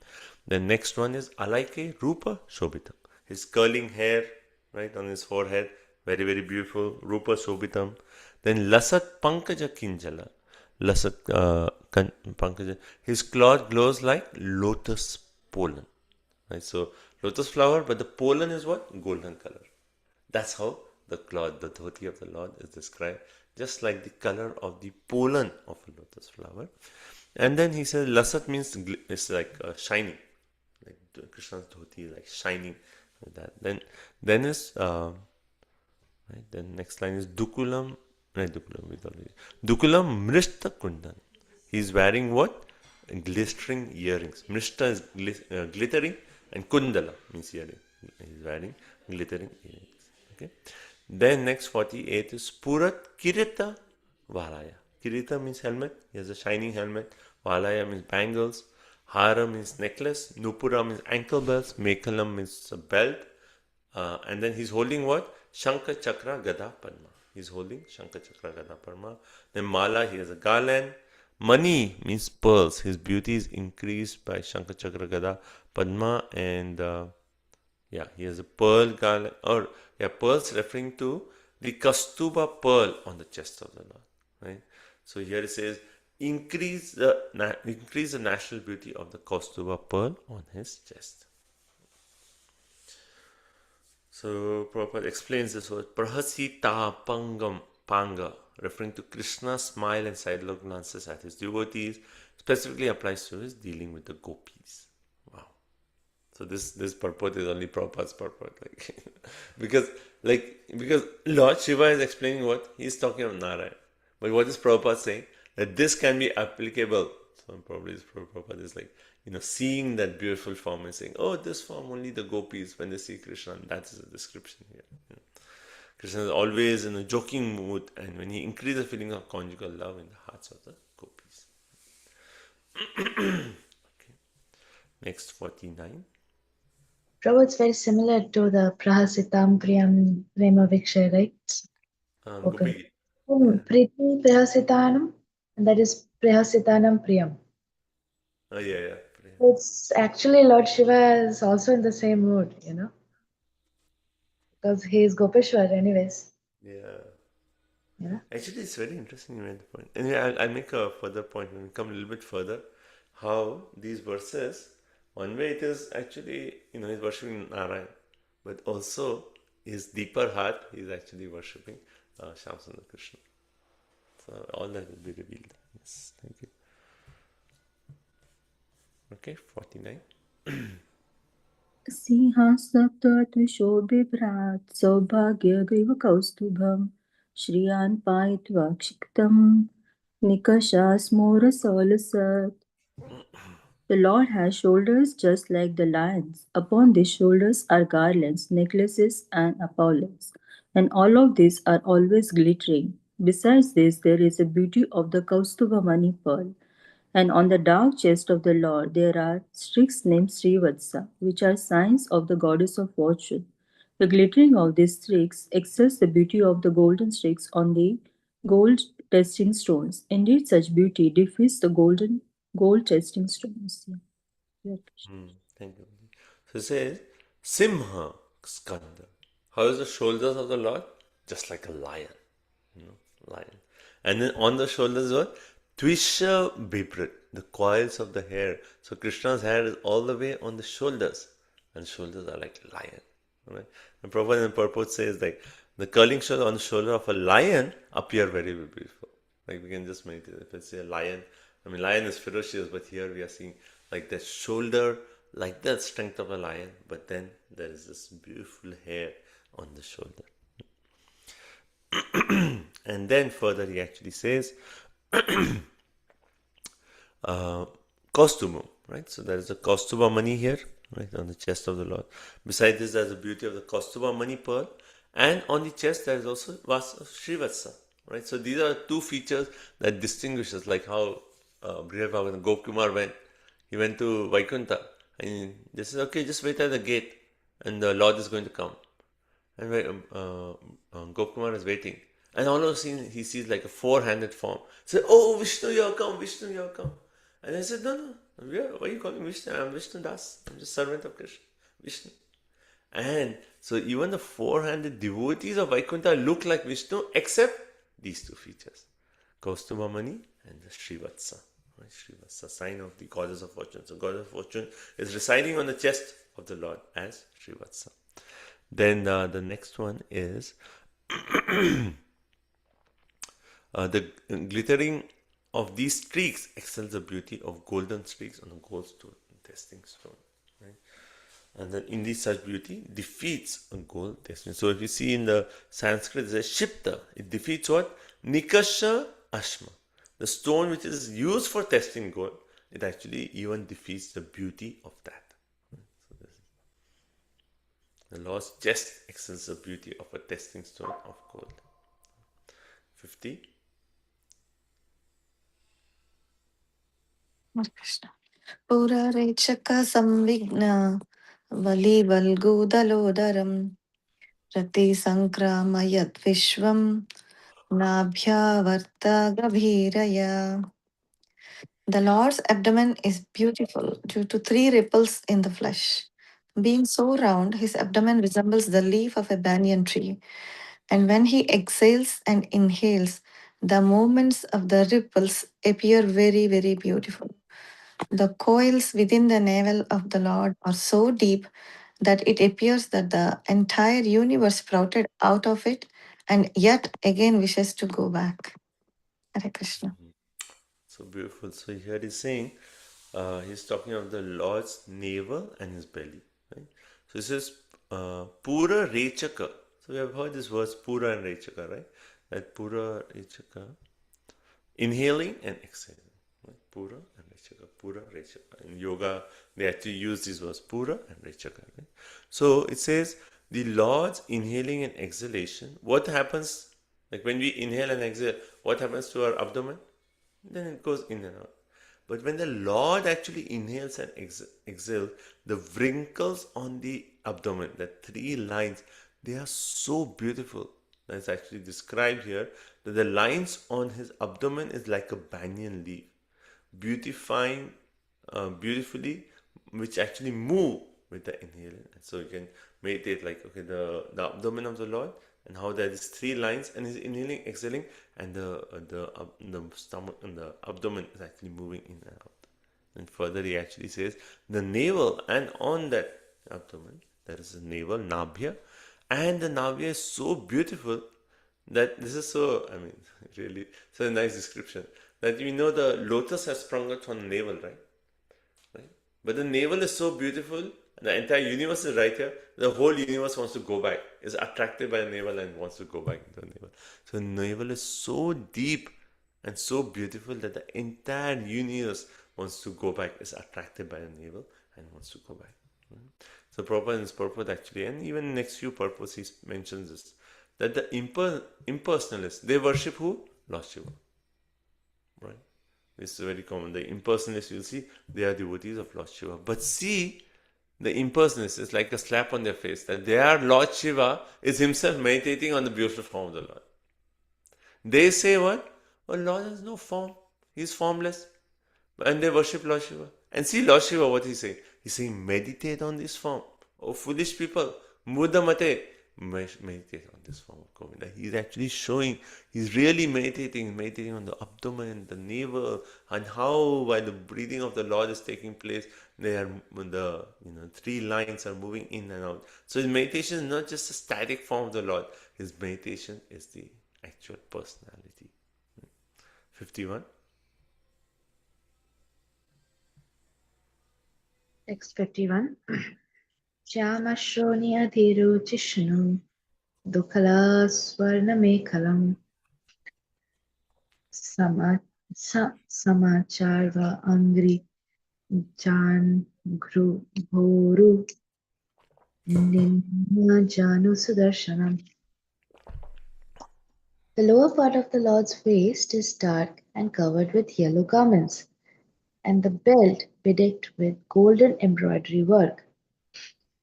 The next one is Alaike Rupa Shobhitam. His curling hair, right, on his forehead, very, very beautiful. Rupa Shobhitam. Then Lasat Pankaja Kinjala. Lasat Pankaja. His cloth glows like lotus pollen. Right? So lotus flower, but the pollen is what? Golden color. That's how the cloth, the dhoti of the Lord is described, just like the color of the pollen of a lotus flower. And then he says, Lasat means it's like shining, like Krishna's dhoti is like shining like that. Then is right. Then next line is Dukulam. Right, Dukulam Mrishta Kundan. He's wearing what? Glistering earrings. Mrishta is glittering, and Kundala means earring. He's wearing glittering earrings. Okay. Then next 48 is Purat Kirita Valaya. Kirita means helmet. He has a shining helmet. Valaya means bangles. Hara means necklace. Nupura means ankle bells. Mekalam means a belt. And then he's holding what? Shankha Chakra Gada Padma. He's holding Shankha Chakra Gada Padma. Then Mala, he has a garland. Mani means pearls. His beauty is increased by Shankha Chakra Gada Padma. And he has a pearl garland. Pearls referring to the Kastuba pearl on the chest of the Lord. Right? So here it says, increase the natural beauty of the Kastuba pearl on his chest. So Prabhupada explains this word Prahasita Pangam Panga, referring to Krishna's smile and sidelong glances at his devotees, specifically applies to his dealing with the gopis. Wow. So this purport is only Prabhupada's purport. Because Lord Shiva is explaining what? He's talking of Narayan. But what is Prabhupada saying? That this can be applicable. So probably Prabhupada is seeing that beautiful form and saying, oh, this form only the gopis, when they see Krishna, that is the description here. Krishna is always in a joking mood, and when he increases the feeling of conjugal love in the hearts of the gopis. Okay. Next 49. Prabhu, it's very similar to the Prahasitam Priyam Prema Vikshay, right? Okay. Priti Prahasitanam, and that is Prahasitanam Priyam. Oh, yeah. It's actually Lord Shiva is also in the same mood, because he is Gopeshwar anyways. Yeah. Actually, it's very interesting you made the point. Anyway, I'll make a further point when we come a little bit further. How these verses, one way it is actually, he's worshipping Narayan, but also his deeper heart, he's actually worshipping Shamsundar Krishna. So all that will be revealed. Yes, thank you. Okay. Okay, 49. सिंहासप्तशो बिभ्रात् सौभाग्यग्रीव कौस्तुभं श्रियान् पायित्वा क्षिक्तं निकषास्मोरसोलसत्. The Lord has shoulders just like the lion's. Upon these shoulders are garlands, necklaces, and epaulets, and all of these are always glittering. Besides this, there is a beauty of the Kaustuva money pearl, and on the dark chest of the Lord there are streaks named Srivatsa, which are signs of the goddess of fortune. The glittering of these streaks excels the beauty of the golden streaks on the gold testing stones. Indeed, such beauty defeats the gold testing stones. Yeah. Thank you. So it says, Simha Skanda. How is the shoulders of the Lord? Just like a lion. Lion. And then on the shoulders what? Tvisha Bibrit, the coils of the hair. So Krishna's hair is all the way on the shoulders. And shoulders are like lion. Right? And Prabhupada in purport says like the curling shoulder on the shoulder of a lion appear very, very beautiful. Like we can just meditate. If it's a lion, I mean lion is ferocious, but here we are seeing like the shoulder, like the strength of a lion, but then there is this beautiful hair on the shoulder. And then further he actually says Kaustumu, right? So there is a Kaustuba money here, right, on the chest of the Lord. Besides this, there is the beauty of the Kaustuba money pearl, and on the chest there is also Srivatsa, right? So these are two features that distinguish us, like how Brihad Bhagavatam Gopkumar went. He went to Vaikuntha, and they said, okay, just wait at the gate, and the Lord is going to come. And Gopkumar is waiting. And all of a sudden, he sees like a four-handed form. He said, oh, Vishnu, you have come, Vishnu, you have come. And I said, no, why are you calling me Vishnu? I'm Vishnu Das. I'm just servant of Krishna, Vishnu. And so even the four-handed devotees of Vaikuntha look like Vishnu, except these two features, Kaustuba Mani and the Srivatsa. Right? Srivatsa, sign of the goddess of fortune. So goddess of fortune is residing on the chest of the Lord as Srivatsa. Then the next one is the glittering of these streaks excels the beauty of golden streaks on a gold stone, testing stone. Right? And then in this such beauty defeats a gold testing. So if you see in the Sanskrit, it says Shipta. It defeats what? Nikasha Ashma. The stone which is used for testing gold, it actually even defeats the beauty of that. The Lord's chest excels the beauty of a testing stone of gold. 50. Krishna. Purarechaka samvigna vali valgudalodaram rati sankramayat vishvam nabhya gabhiraya. The Lord's abdomen is beautiful due to three ripples in the flesh. Being so round, his abdomen resembles the leaf of a banyan tree. And when he exhales and inhales, the movements of the ripples appear very, very beautiful. The coils within the navel of the Lord are so deep that it appears that the entire universe sprouted out of it and yet again wishes to go back. Hare Krishna. So beautiful. So here he's saying, he's talking of the Lord's navel and his belly. Right? So this is Pura Rechaka. So we have heard this words Pura and Rechaka, right? That Pura Rechaka, inhaling and exhaling. Right? Pura and Rechaka. Pura Rechaka. In yoga, they actually use these words Pura and Rechaka. Right? So it says the Lord's inhaling and exhalation. What happens? Like when we inhale and exhale, what happens to our abdomen? Then it goes in and out. But when the Lord actually inhales and exhales, the wrinkles on the abdomen, the three lines, they are so beautiful. That's actually described here, that the lines on his abdomen is like a banyan leaf, beautifying beautifully, which actually move with the inhaling. And so you can meditate like, okay, the abdomen of the Lord, and how there is three lines, and he's inhaling, exhaling, and the stomach and the abdomen is actually moving in and out. And further, he actually says the navel, and on that abdomen there is a navel, nabhya, and the nabhya is so beautiful that this is so, I mean, really, such a nice description that we know the lotus has sprung out from the navel, right? But the navel is so beautiful, and the entire universe is right here. The whole universe wants to go back, is attracted by the navel and wants to go back into the navel. So the navel is so deep and so beautiful that the entire universe wants to go back, is attracted by the navel and wants to go back. So Prabhupada in his purport actually, and even next few purports he mentions this, that the impersonalists, they worship who? Lord Shiva. Right? This is very common. The impersonalists, you'll see, they are devotees of Lord Shiva. But see, the impersonalists is like a slap on their face, that their Lord Shiva is himself meditating on the beautiful form of the Lord. They say what? Oh, Lord has no form. He is formless. And they worship Lord Shiva. And see Lord Shiva, what he's saying. He's saying, meditate on this form. Oh, foolish people. Mudamate. Meditate on this form of Govinda. He's actually showing, he's really meditating on the abdomen, the navel, and how while the breathing of the Lord is taking place, the three lines are moving in and out. So his meditation is not just a static form of the Lord. His meditation is the actual personality. 51. Text 51. Shyamashroniadhiruchishnu Dukhala Swarnamekalam Samacharva Angri Jan Gru Bhoru Nimma Janu Sudarshanam. The lower part of the Lord's waist is dark and covered with yellow garments, and the belt bedecked with golden embroidery work.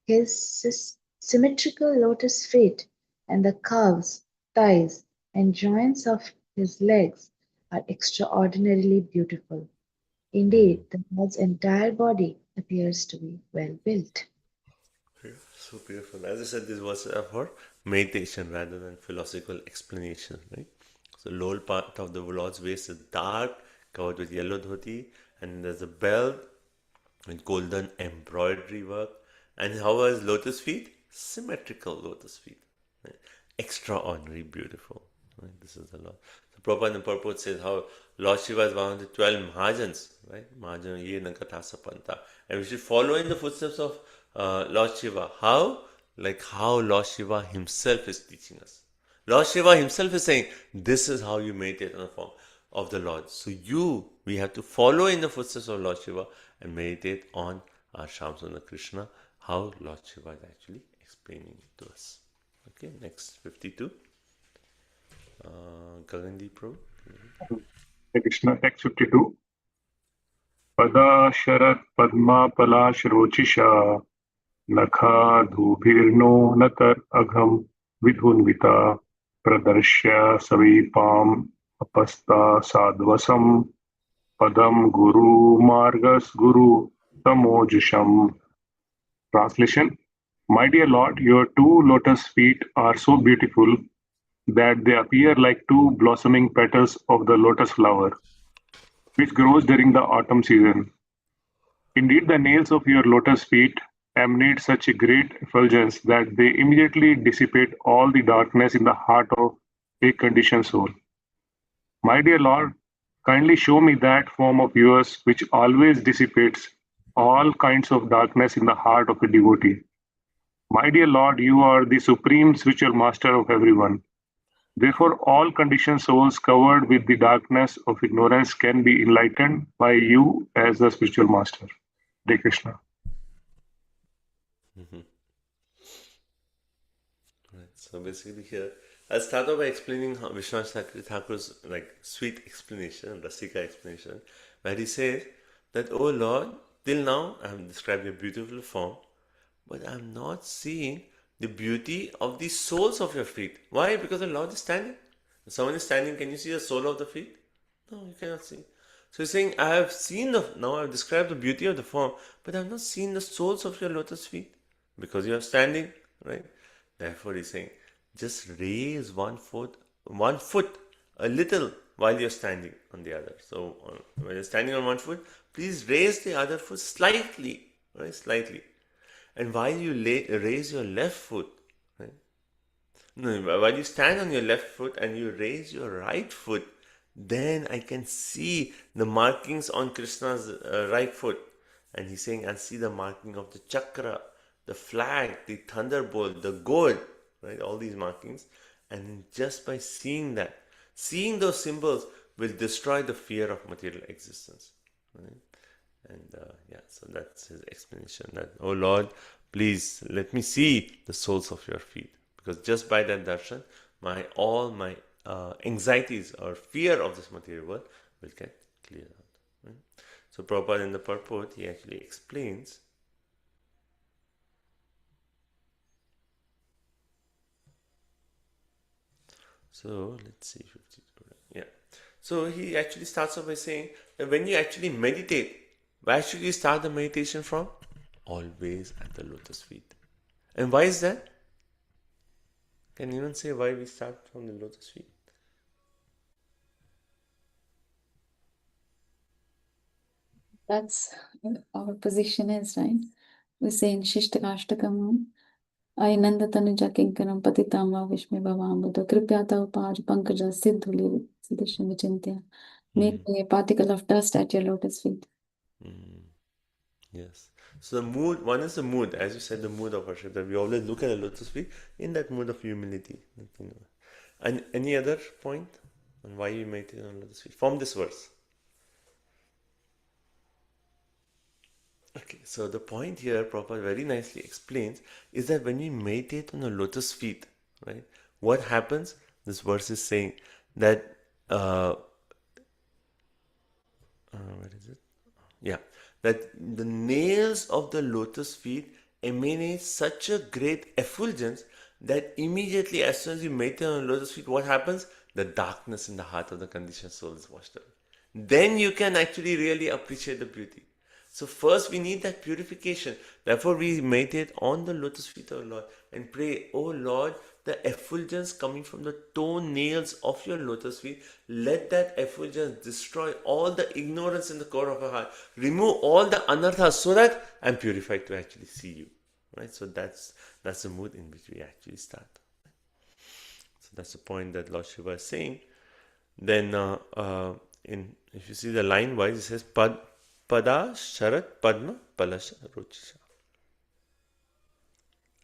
His symmetrical lotus feet and the calves, thighs, and joints of his legs are extraordinarily beautiful. Indeed, the Lord's entire body appears to be well built. So beautiful. As I said, this was for meditation rather than philosophical explanation, right? So lower part of the Lord's waist is dark, covered with yellow dhoti, and there's a belt with golden embroidery work. And how are his lotus feet? Symmetrical lotus feet. Right? Extraordinary beautiful. Right? This is the Lord. So Prabhupada in the purport says how Lord Shiva is one of the 12 Mahajans, right? Mahajana ye nakatasa panta. And we should follow in the footsteps of Lord Shiva. How? Like how Lord Shiva himself is teaching us. Lord Shiva himself is saying, this is how you meditate on the form of the Lord. So we have to follow in the footsteps of Lord Shiva and meditate on our Shyamsundar Krishna, how Lord Shiva is actually explaining it to us. Okay, next 52. Gagandeep Prabhu. Krishna, text 52. Pada Sharat Padma Palash Rocisha Nakha Dhubirno Natar Agham Vidhunvita Pradarshya Savipam Apasta Sadvasam Padam Guru Margas Guru Tamojusham. Translation. My dear Lord, your two lotus feet are so beautiful that they appear like two blossoming petals of the lotus flower, which grows during the autumn season. Indeed, the nails of your lotus feet emanate such a great effulgence that they immediately dissipate all the darkness in the heart of a conditioned soul. My dear Lord, kindly show me that form of yours which always dissipates all kinds of darkness in the heart of a devotee. My dear Lord, you are the supreme spiritual master of everyone. Therefore, all conditioned souls covered with the darkness of ignorance can be enlightened by you as the spiritual master. Hare Krishna. Right. So basically here, I'll start off by explaining how Vishwanath Thakur's sweet explanation, Rasika explanation, where he says that, oh Lord, till now I have described your beautiful form, but I am not seeing the beauty of the soles of your feet. Why? Because the Lord is standing. If someone is standing, can you see the sole of the feet? No, you cannot see. So he's saying, I have described the beauty of the form, but I have not seen the soles of your lotus feet because you are standing, right? Therefore he's saying, just raise one foot a little while you're standing on the other. So when you're standing on one foot, please raise the other foot slightly, right? Slightly. And while you raise your left foot, right? No, while you stand on your left foot and you raise your right foot, then I can see the markings on Krishna's right foot. And he's saying, and see the marking of the chakra, the flag, the thunderbolt, the gold, right? All these markings. And just by seeing that, seeing those symbols will destroy the fear of material existence, right? And so that's his explanation, that, oh Lord, please let me see the soles of your feet, because just by that darshan, all my anxieties or fear of this material world will get cleared out. Right? So Prabhupada in the purport, he actually explains so let's see, 52. Yeah. So he actually starts off by saying that when you actually meditate, where should you start the meditation from? Always at the lotus feet. And why is that? Can anyone say why we start from the lotus feet? That's our position is, right? We say in Shishtakashtakam, Ainanda Tanuja Kinkaram Patitama Vishme Bhavambuddha Kripyata Upaj Pankaja Siddhuli Siddhisham Vichintya. Make a particle of dust at your lotus feet. Yes. So the mood, one is the mood, as you said, the mood of worship, that we always look at the lotus feet in that mood of humility. And any other point on why we meditate on lotus feet from this verse? Okay, so the point here, Prabhupada very nicely explains, is that when we meditate on the lotus feet, right, what happens? This verse is saying that, where is it? Yeah, that the nails of the lotus feet emanate such a great effulgence that immediately, as soon as you meditate on the lotus feet, what happens? The darkness in the heart of the conditioned soul is washed away. Then you can actually really appreciate the beauty. So first we need that purification. Therefore we meditate on the lotus feet of the Lord and pray, oh Lord, the effulgence coming from the toenails of your lotus feet, let that effulgence destroy all the ignorance in the core of our heart. Remove all the anarthas so that I'm purified to actually see you. Right? So that's the mood in which we actually start. So that's the point that Lord Shiva is saying. Then if you see the line wise, it says Pada Sharat Padma Palasha Ruchisha.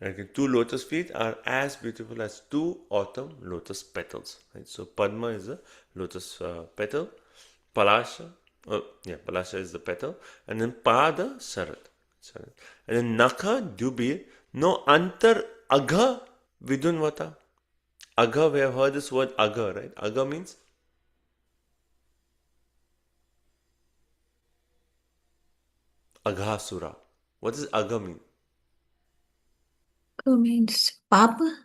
Okay, two lotus feet are as beautiful as two autumn lotus petals. Right? So Padma is a lotus petal, Palasha, Palasha is the petal, and then Pada Sharat. And then Nakha Dubir, no Antar Agha Vidunvata. Agha, we have heard this word Agha, right? Agha means Aghasura. What does Agha mean? Who means Papa?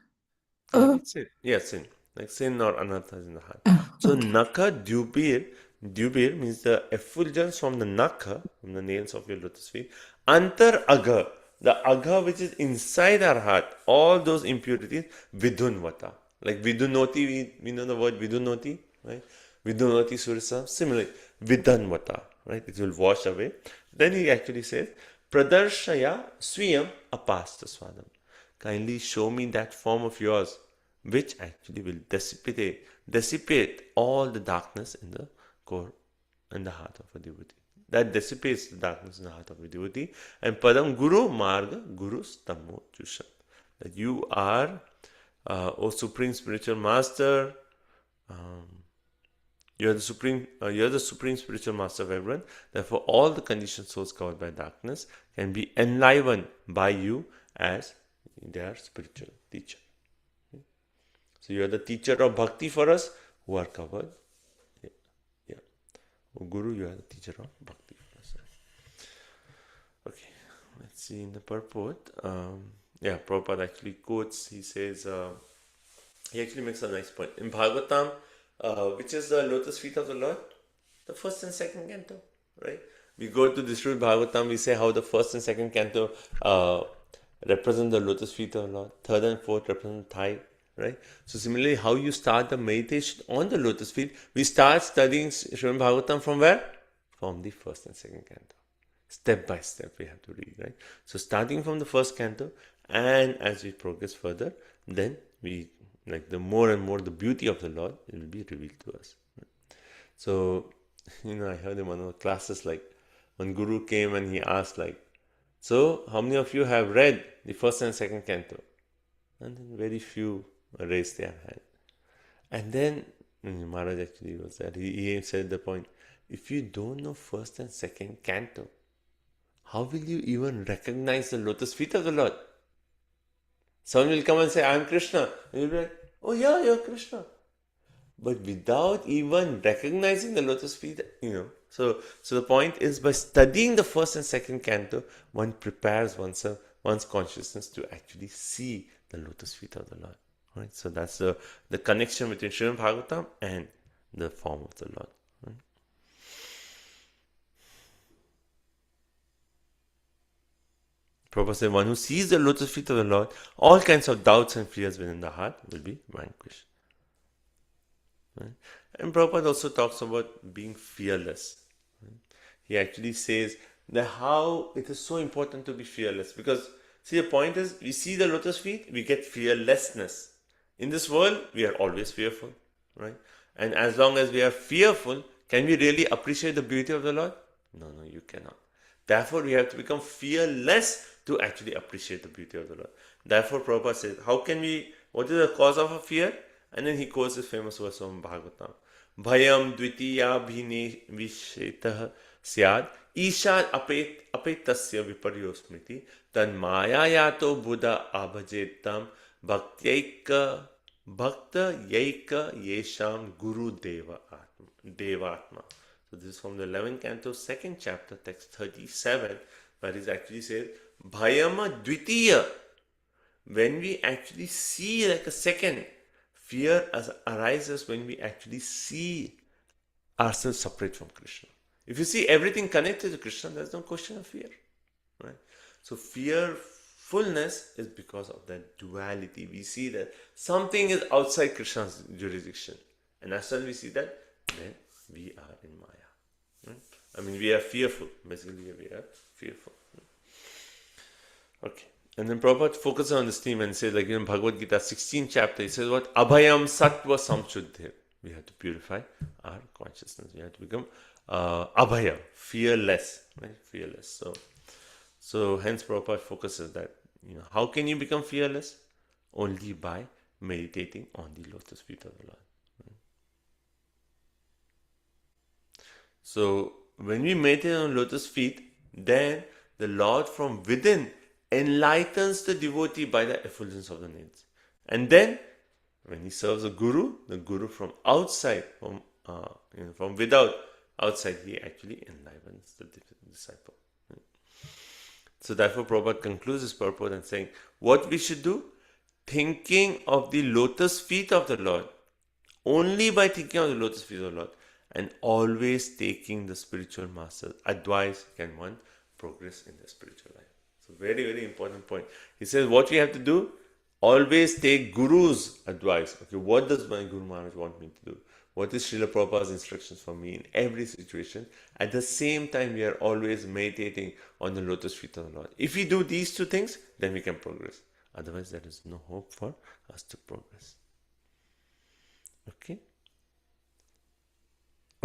Sin. Yeah, sin. Like sin or anartha is in the heart. Oh, So okay. Nakha Dubir means the effulgence from the Nakha, from the nails of your lotus feet. Antar Agha, the Agha which is inside our heart, all those impurities, Vidunvata. Like Vidunoti, we know the word Vidunoti, right? Vidunoti Surasa. Similarly, Vidhanvata, right? It will wash away. Then he actually says, Pradarshaya Swiyam Apasta Swadam. Kindly show me that form of yours, which actually will dissipate all the darkness in the core and the heart of a devotee. That dissipates the darkness in the heart of a devotee. And Padam Guru Marga Guru Stammo Jusha. That you are, O Supreme Spiritual Master, you're the supreme spiritual master of everyone. Therefore, all the conditioned souls covered by darkness can be enlivened by you as their spiritual teacher. So you are the teacher of bhakti for us who are covered. Yeah. Oh, Guru, you are the teacher of bhakti for us. Okay, let's see in the purport. Prabhupada actually quotes, he says, he actually makes a nice point. In Bhagavatam, which is the lotus feet of the Lord? The first and second canto, right? We go to the Srimad Bhagavatam, we say how the first and second canto represent the lotus feet of the Lord, third and fourth represent the thigh, right? So similarly, how you start the meditation on the lotus feet, we start studying Srimad Bhagavatam from where? From the first and second canto. Step by step we have to read, right? So starting from the first canto, and as we progress further, then we, like the more and more the beauty of the Lord, it will be revealed to us. So, I heard in one of the classes, like, one guru came and he asked like, so how many of you have read the first and second canto? And then very few raised their hand. And then Maharaj actually was there. He said the point, if you don't know first and second canto, how will you even recognize the lotus feet of the Lord? Someone will come and say, I am Krishna. And you'll be like, oh yeah, you're Krishna. But without even recognizing the lotus feet, So the point is, by studying the first and second canto, one prepares one's consciousness to actually see the lotus feet of the Lord. Right? So that's the connection between Srimad Bhagavatam and the form of the Lord. Right? Prabhupada said, one who sees the lotus feet of the Lord, all kinds of doubts and fears within the heart will be vanquished. Right? And Prabhupada also talks about being fearless. Right? He actually says that how it is so important to be fearless. Because, see, the point is, we see the lotus feet, we get fearlessness. In this world, we are always fearful. Right? And as long as we are fearful, can we really appreciate the beauty of the Lord? No, you cannot. Therefore, we have to become fearless to actually appreciate the beauty of the Lord. Therefore, Prabhupada says, what is the cause of a fear? And then he quotes this famous verse from Bhagavatam. Bhayam dvitiya bhinishetah syad ishad apetasya viparyo smriti tan maya yato buddha abhajetam bhakta yaika yesham guru devatma. So this is from the 11th canto, 2nd chapter, text 37, where it actually says, Bhayama dvitiya. When we actually see like a second, fear arises when we actually see ourselves separate from Krishna. If you see everything connected to Krishna, there's no question of fear. Right? So fearfulness is because of that duality. We see that something is outside Krishna's jurisdiction. And as soon as we see that, then we are in Maya. Right? I mean, we are fearful. Basically, we are fearful. Okay. And then Prabhupada focuses on this theme and says, like in Bhagavad Gita 16th chapter, he says what? Abhayam sattva samshuddhir. We have to purify our consciousness. We have to become abhayam, fearless. Right? Fearless. So hence Prabhupada focuses that, how can you become fearless? Only by meditating on the lotus feet of the Lord. Right? So when we meditate on lotus feet, then the Lord from within enlightens the devotee by the effulgence of the names. And then, when he serves the guru from outside, from without, outside, he actually enlivens the disciple. So therefore, Prabhupada concludes his purport and saying, what we should do? Thinking of the lotus feet of the Lord. Only by thinking of the lotus feet of the Lord. And always taking the spiritual master's advice can one progress in the spiritual life. So very, very important point. He says what we have to do, always take Guru's advice. Okay, what does my Guru Maharaj want me to do? What is Srila Prabhupada's instructions for me in every situation? At the same time, we are always meditating on the lotus feet of the Lord. If we do these two things, then we can progress. Otherwise, there is no hope for us to progress.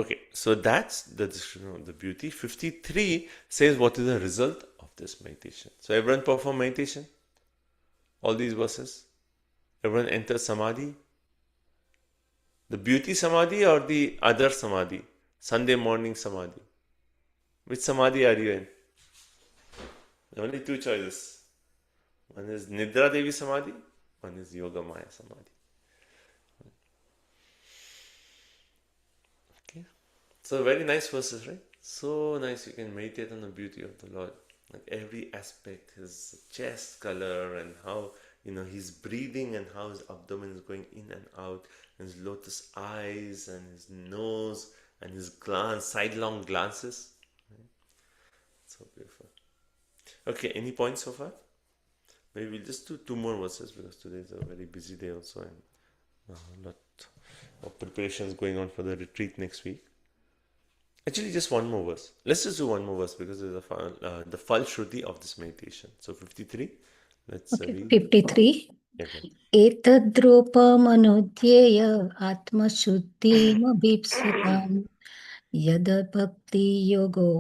Okay, so that's the description of the beauty. 53 says what is the result of this meditation. So everyone perform meditation. All these verses. Everyone enters samadhi. The beauty samadhi or the other samadhi? Sunday morning samadhi. Which samadhi are you in? There are only two choices. One is Nidra Devi samadhi. One is Yoga Maya samadhi. So very nice verses, right? So nice. You can meditate on the beauty of the Lord. Like every aspect, his chest color and how, he's breathing and how his abdomen is going in and out, and his lotus eyes and his nose and his sidelong glances. Right? So beautiful. Okay, any points so far? Maybe we'll just do 2 more verses because today is a very busy day also and a lot of preparations going on for the retreat next week. Actually, just one more verse. Let's just do one more verse because there's the Fal Shruti of this meditation. So 53. Let's read. 53. Okay. एतद्रूपमनुध्येय आत्मशुद्धिमभीप्सिताम् यद भक्ति योगो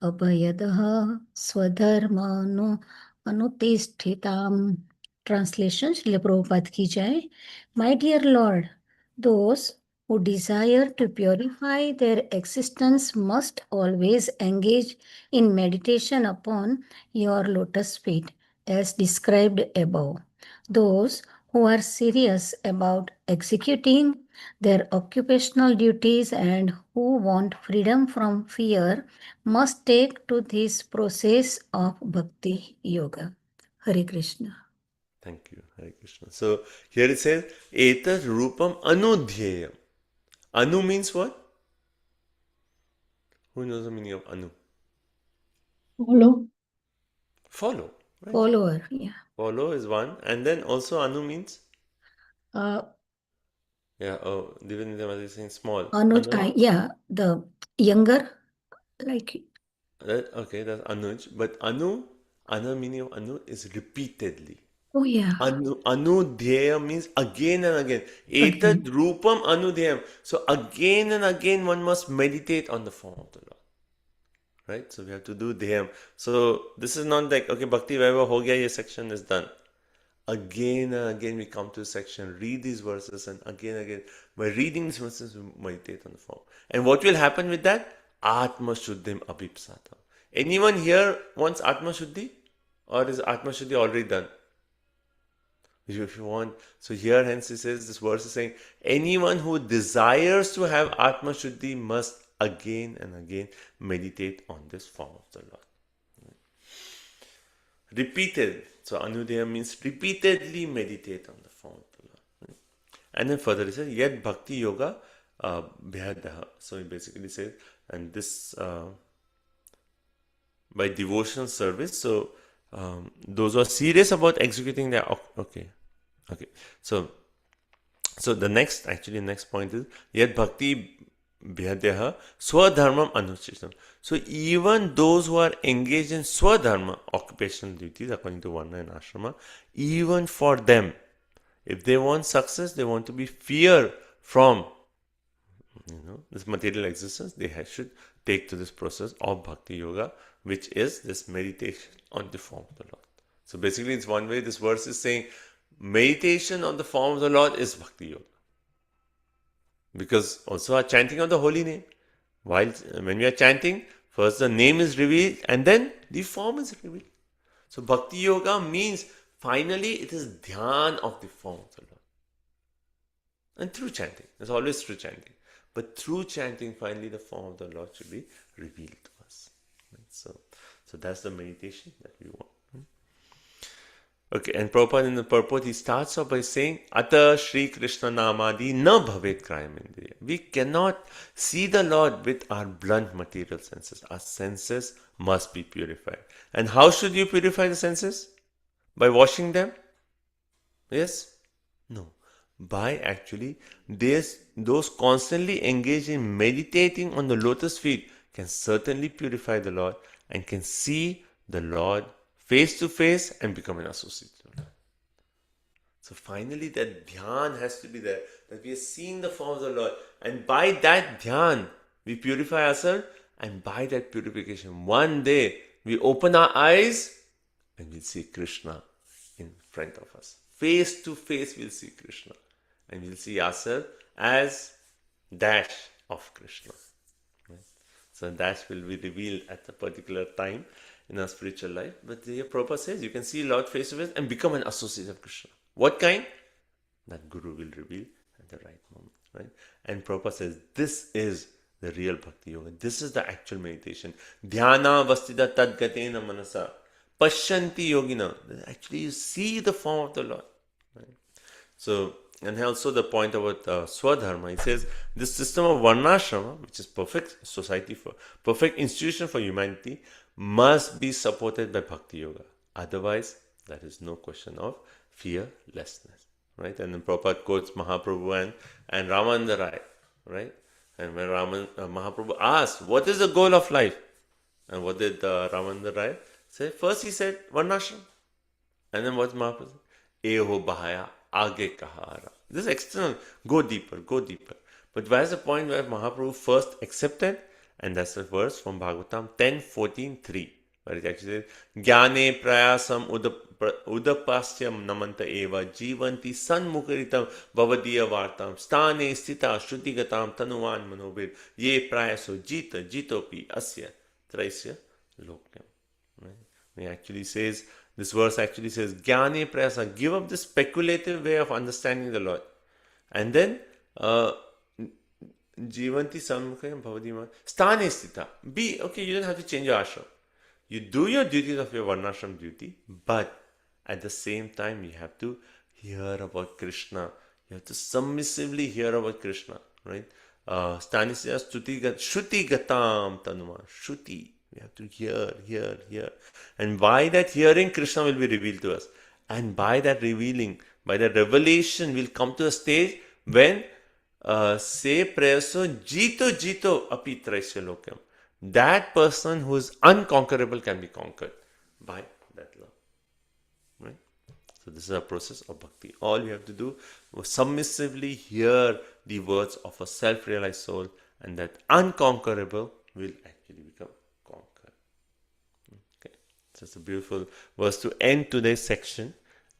abhayadah swadharmano anutishtitam. Translation, Srila Prabhupada ki jai. My dear Lord, those who desire to purify their existence must always engage in meditation upon your lotus feet, as described above. Those who are serious about executing their occupational duties and who want freedom from fear must take to this process of bhakti yoga. Hare Krishna. Thank you, Hare Krishna. So here it says, Etat Rupam Anudhyayam. Anu means what? Who knows the meaning of Anu? Follow. Follow. Right? Follower, yeah. Follow is one. And then also Anu means? Uh, Yeah, oh, Divinita Mother is saying small. Anuj, Anu? yeah, the younger, like, Okay, that's Anuj. But another meaning of Anu is repeatedly. oh yeah, Anudhyaya means again and again. Etad rupam anudhyayam. So again and again one must meditate on the form of the Lord. Right? So we have to do dhyayam. So this is not like, okay, Bhakti Vaibhava ho gaya, ye section is done. Again and again we come to a section, read these verses, and again, by reading these verses, we meditate on the form. And what will happen with that? Atma Shuddhim Abhipsata. Anyone here wants Atma Shuddhi? Or is Atma Shuddhi already done? If you want, so here hence it says, this verse is saying, anyone who desires to have Atma Shuddhi must again and again meditate on this form of the Lord. Repeated. So Anudhyaya means repeatedly meditate on the form of the Lord. And then further it says, Yet Bhakti Yoga Bhyadaha. So it basically says, and this by devotional service. So those who are serious about executing their okay. So the next point is Yet Bhakti Bhyadyaha Swadharmam Anuchitam. So even those who are engaged in Swadharma, occupational duties according to Varna and Ashrama, even for them, if they want success, they want to be fear from this material existence, they should take to this process of Bhakti Yoga, which is this meditation on the form of the Lord. So basically, it's one way this verse is saying meditation on the form of the Lord is Bhakti Yoga. Because also our chanting of the holy name. When we are chanting, first the name is revealed and then the form is revealed. So Bhakti Yoga means finally it is dhyan of the form of the Lord. And through chanting, it's always through chanting. But through chanting, finally the form of the Lord should be revealed to us. So that's the meditation that we want. Okay, and Prabhupada in the purport, he starts off by saying, Ata Shri Krishna Namadi na bhavet krayam indriya. We cannot see the Lord with our blunt material senses. Our senses must be purified. And how should you purify the senses? By washing them? Yes? No. By actually, those constantly engaged in meditating on the lotus feet can certainly purify the Lord and can see the Lord face to face and become an associate. So finally that dhyan has to be there, that we are seeing the form of the Lord, and by that dhyan we purify ourselves, and by that purification one day we open our eyes and we'll see Krishna in front of us. Face to face we'll see Krishna, and we'll see ourselves as dash of Krishna. Right? So dash will be revealed at a particular time in our spiritual life. But here Prabhupada says you can see Lord face to face and become an associate of Krishna. What kind? That Guru will reveal at the right moment. Right? And Prabhupada says this is the real Bhakti Yoga. This is the actual meditation. Dhyana vastita tadgatena manasa. Pashyanti yogina. Actually you see the form of the Lord. Right? So, and also the point about Swadharma. He says this system of Varnashrama, which is perfect society for perfect institution for humanity, must be supported by Bhakti Yoga. Otherwise, there is no question of fearlessness. Right? And then Prabhupada quotes Mahaprabhu and Ramananda Rai. Right? And when Mahaprabhu asked, what is the goal of life? And what did Ramananda Rai say? First he said, Varnashram. And then what's Mahaprabhu say? Eho bahaya age kahara. This is external. Go deeper, go deeper. But where's the point where Mahaprabhu first accepted And that's the verse from Bhagavatam 10:14:3, where it actually says, Jnane prayasam udapasyam namanta eva jivanti sanmukaritam bhavadiya vartam stane stita shrutigatam tanuvan manobir ye prayaso jita jitopi asya traisya lokyam. Right? It actually says, this verse actually says, Jnane prayasa, give up the speculative way of understanding the Lord. And then, Jivanti Samukayam Bhavadima Sthane Sthita. Be okay, you don't have to change your ashram. You do your duties of your Varnashram duty, but at the same time you have to hear about Krishna. You have to submissively hear about Krishna, right? Sthane Sthita Shruti Gatam Tanuma. Shruti. We have to hear. And by that hearing, Krishna will be revealed to us. And by that revealing, by that revelation, we'll come to a stage when se preso jito api traisya lokam. That person who is unconquerable can be conquered by that love. Right? So this is a process of bhakti. All you have to do is submissively hear the words of a self-realized soul, and that unconquerable will actually become conquered. Okay. So it's a beautiful verse to end today's section.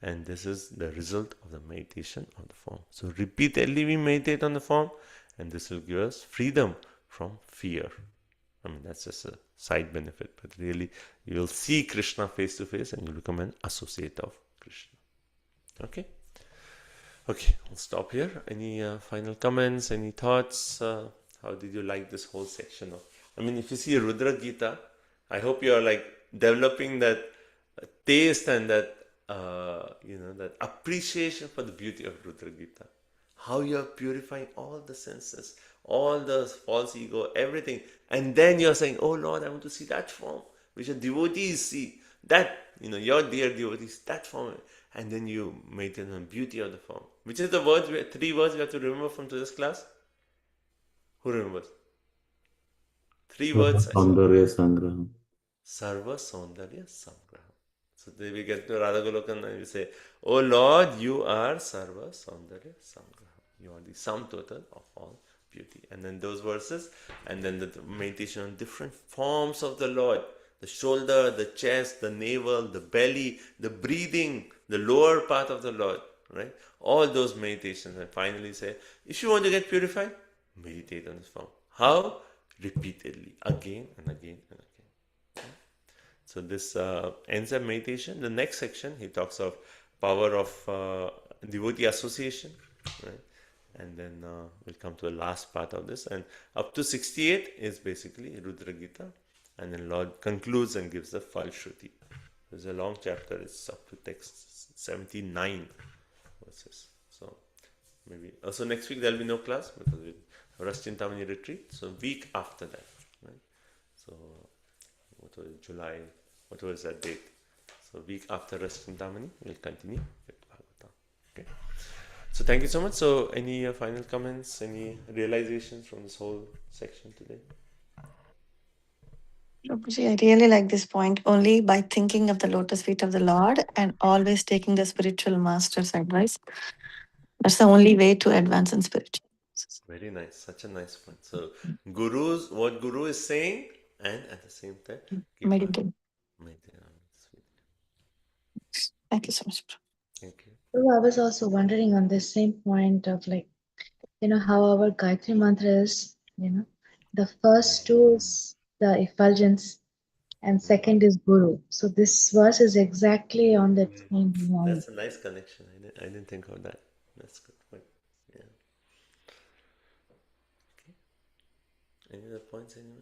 And this is the result of the meditation on the form. So repeatedly we meditate on the form, and this will give us freedom from fear. I mean, that's just a side benefit, but really you will see Krishna face to face and you become an associate of Krishna. Okay? Okay, I'll stop here. Any final comments, any thoughts? How did you like this whole section of? I mean, if you see Rudra Gita, I hope you are like developing that taste and that that appreciation for the beauty of Rudra Gita. How you are purifying all the senses, all the false ego, everything. And then you're saying, oh Lord, I want to see that form, which the devotees see. That, your dear devotees, that form. And then you meditate on the beauty of the form. Which is the words, 3 words we have to remember from today's class? Who remembers? 3 words. Saundarya Sangraham. Sarva Saundarya Sangraham. So then we get to Radha Golokan and we say, oh Lord, you are Sarva Saundarya Sangraham. You are the sum total of all beauty. And then those verses, and then the meditation on different forms of the Lord. The shoulder, the chest, the navel, the belly, the breathing, the lower part of the Lord. Right? All those meditations. And finally say, if you want to get purified, meditate on this form. How? Repeatedly. Again and again and again. So this ends up meditation. The next section, he talks of power of devotee association, right? And then we'll come to the last part of this. And up to 68 is basically Rudra Gita. And then Lord concludes and gives the Phal Shruti. There's a long chapter. It's up to text 79 verses. So maybe also next week there'll be no class because we have Ras Chintamani retreat. So week after that, right? So what was it, July? What was that date? So week after Ras Chintamani, we'll continue with Bhagavatam. Okay. So thank you so much. So any final comments, any realizations from this whole section today? Prabhuji, I really like this point. Only by thinking of the lotus feet of the Lord and always taking the spiritual master's advice. That's the only way to advance in spiritual. Very nice. Such a nice point. So what Guru is saying, and at the same time, keep Meditate. meditate on it. Thank you so much. Thank you. So I was also wondering on this same point of how our Gayatri mantra is, the first 2 is the effulgence and second is Guru. So this verse is exactly on that same line. That's a nice connection. I didn't think of that. That's good point. Yeah. Okay. Any other points, anyone?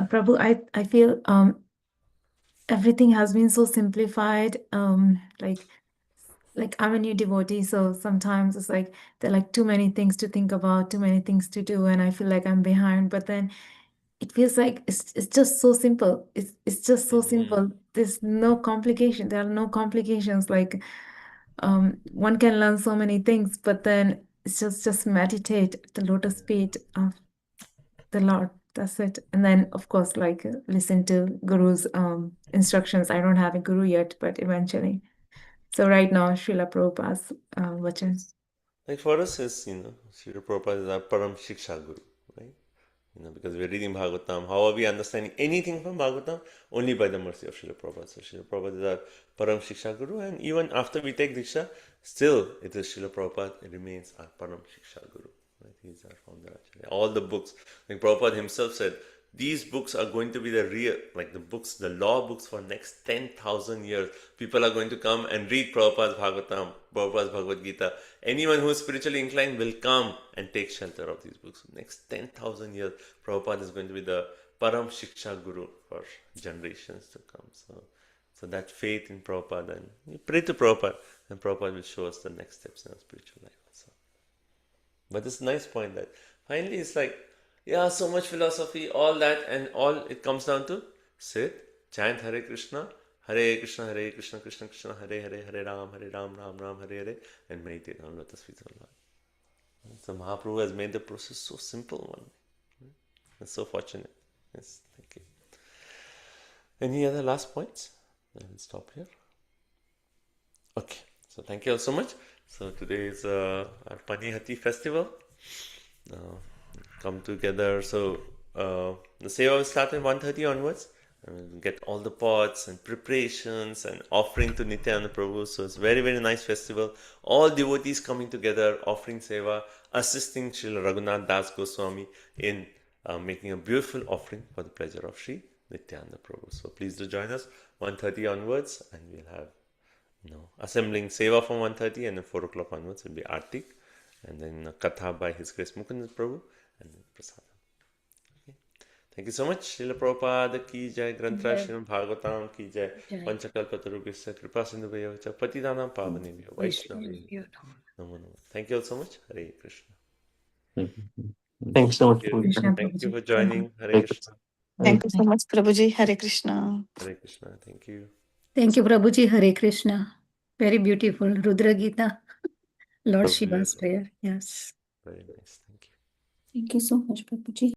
Prabhu, I feel everything has been so simplified. Like I'm a new devotee, so sometimes it's like there are like too many things to think about, too many things to do, and I feel like I'm behind. But then it feels like it's just so simple. It's just so simple. There's no complication. There are no complications. Like one can learn so many things, but then it's just meditate at the lotus feet of the Lord. That's it. And then of course like listen to Guru's instructions. I don't have a guru yet, but eventually. So right now, Srila Prabhupada's vachan. Like for us, is Srila Prabhupada is our Param Shiksha Guru, right? Because we're reading Bhagavatam. How are we understanding anything from Bhagavatam? Only by the mercy of Srila Prabhupada. So Srila Prabhupada is our Param Shiksha Guru, and even after we take Diksha, still it is Srila Prabhupada. It remains our Param Shiksha Guru. Right? He's our founder actually. All the books, like Prabhupada himself said, these books are going to be the real, like the books, the law books for next 10,000 years. People are going to come and read Prabhupada's Bhagavatam, Prabhupada's Bhagavad Gita. Anyone who is spiritually inclined will come and take shelter of these books. Next 10,000 years, Prabhupada is going to be the Param Shiksha Guru for generations to come. So that faith in Prabhupada, and you pray to Prabhupada, and Prabhupada will show us the next steps in our spiritual life. But this nice point that finally it's like, yeah, so much philosophy, all that, and all it comes down to sit, chant Hare Krishna, Krishna, Krishna Krishna, Hare Hare, Hare Ram, Ram Ram, Hare Hare, and meditate on lotus feet of Lord. So Mahaprabhu has made the process so simple one. I'm so fortunate. Yes, thank you. Any other last points? I will stop here. Okay, so thank you all so much. So today is our Panihati festival. Come together. So the seva will start at 1:30 onwards. And we'll get all the pots and preparations and offering to Nityananda Prabhu. So it's very, very nice festival. All devotees coming together, offering seva, assisting Srila Raghunath Das Goswami in making a beautiful offering for the pleasure of Sri Nityananda Prabhu. So please do join us 1:30 onwards, and we'll have assembling seva from 1:30, and then 4 o'clock onwards will be Artik, and then Katha by His Grace Mukund Prabhu, and then Prasadam. Okay. Thank you so much. Srila Prabhupada ki jai, Granthra Srimad Bhagavatam ki jai, Panchakalpatarubhyasya Kripa Sindhubhyo cha Patitanam Pavanebhyo Vaishnavebhyo Namo Namo. Thank you all so much. Hare Krishna. Thank you so much. Krishna Thank you Prabhuji. for joining. Hare Krishna. Thank you so much, Prabhuji. Hare Krishna. Hare Krishna. Thank you. Thank you, Prabhuji. Hare Krishna. Very beautiful. Rudra Gita. Lord So Shiva's beautiful. prayer. Yes. Very nice. Thank you. Thank you so much, Prabhuji.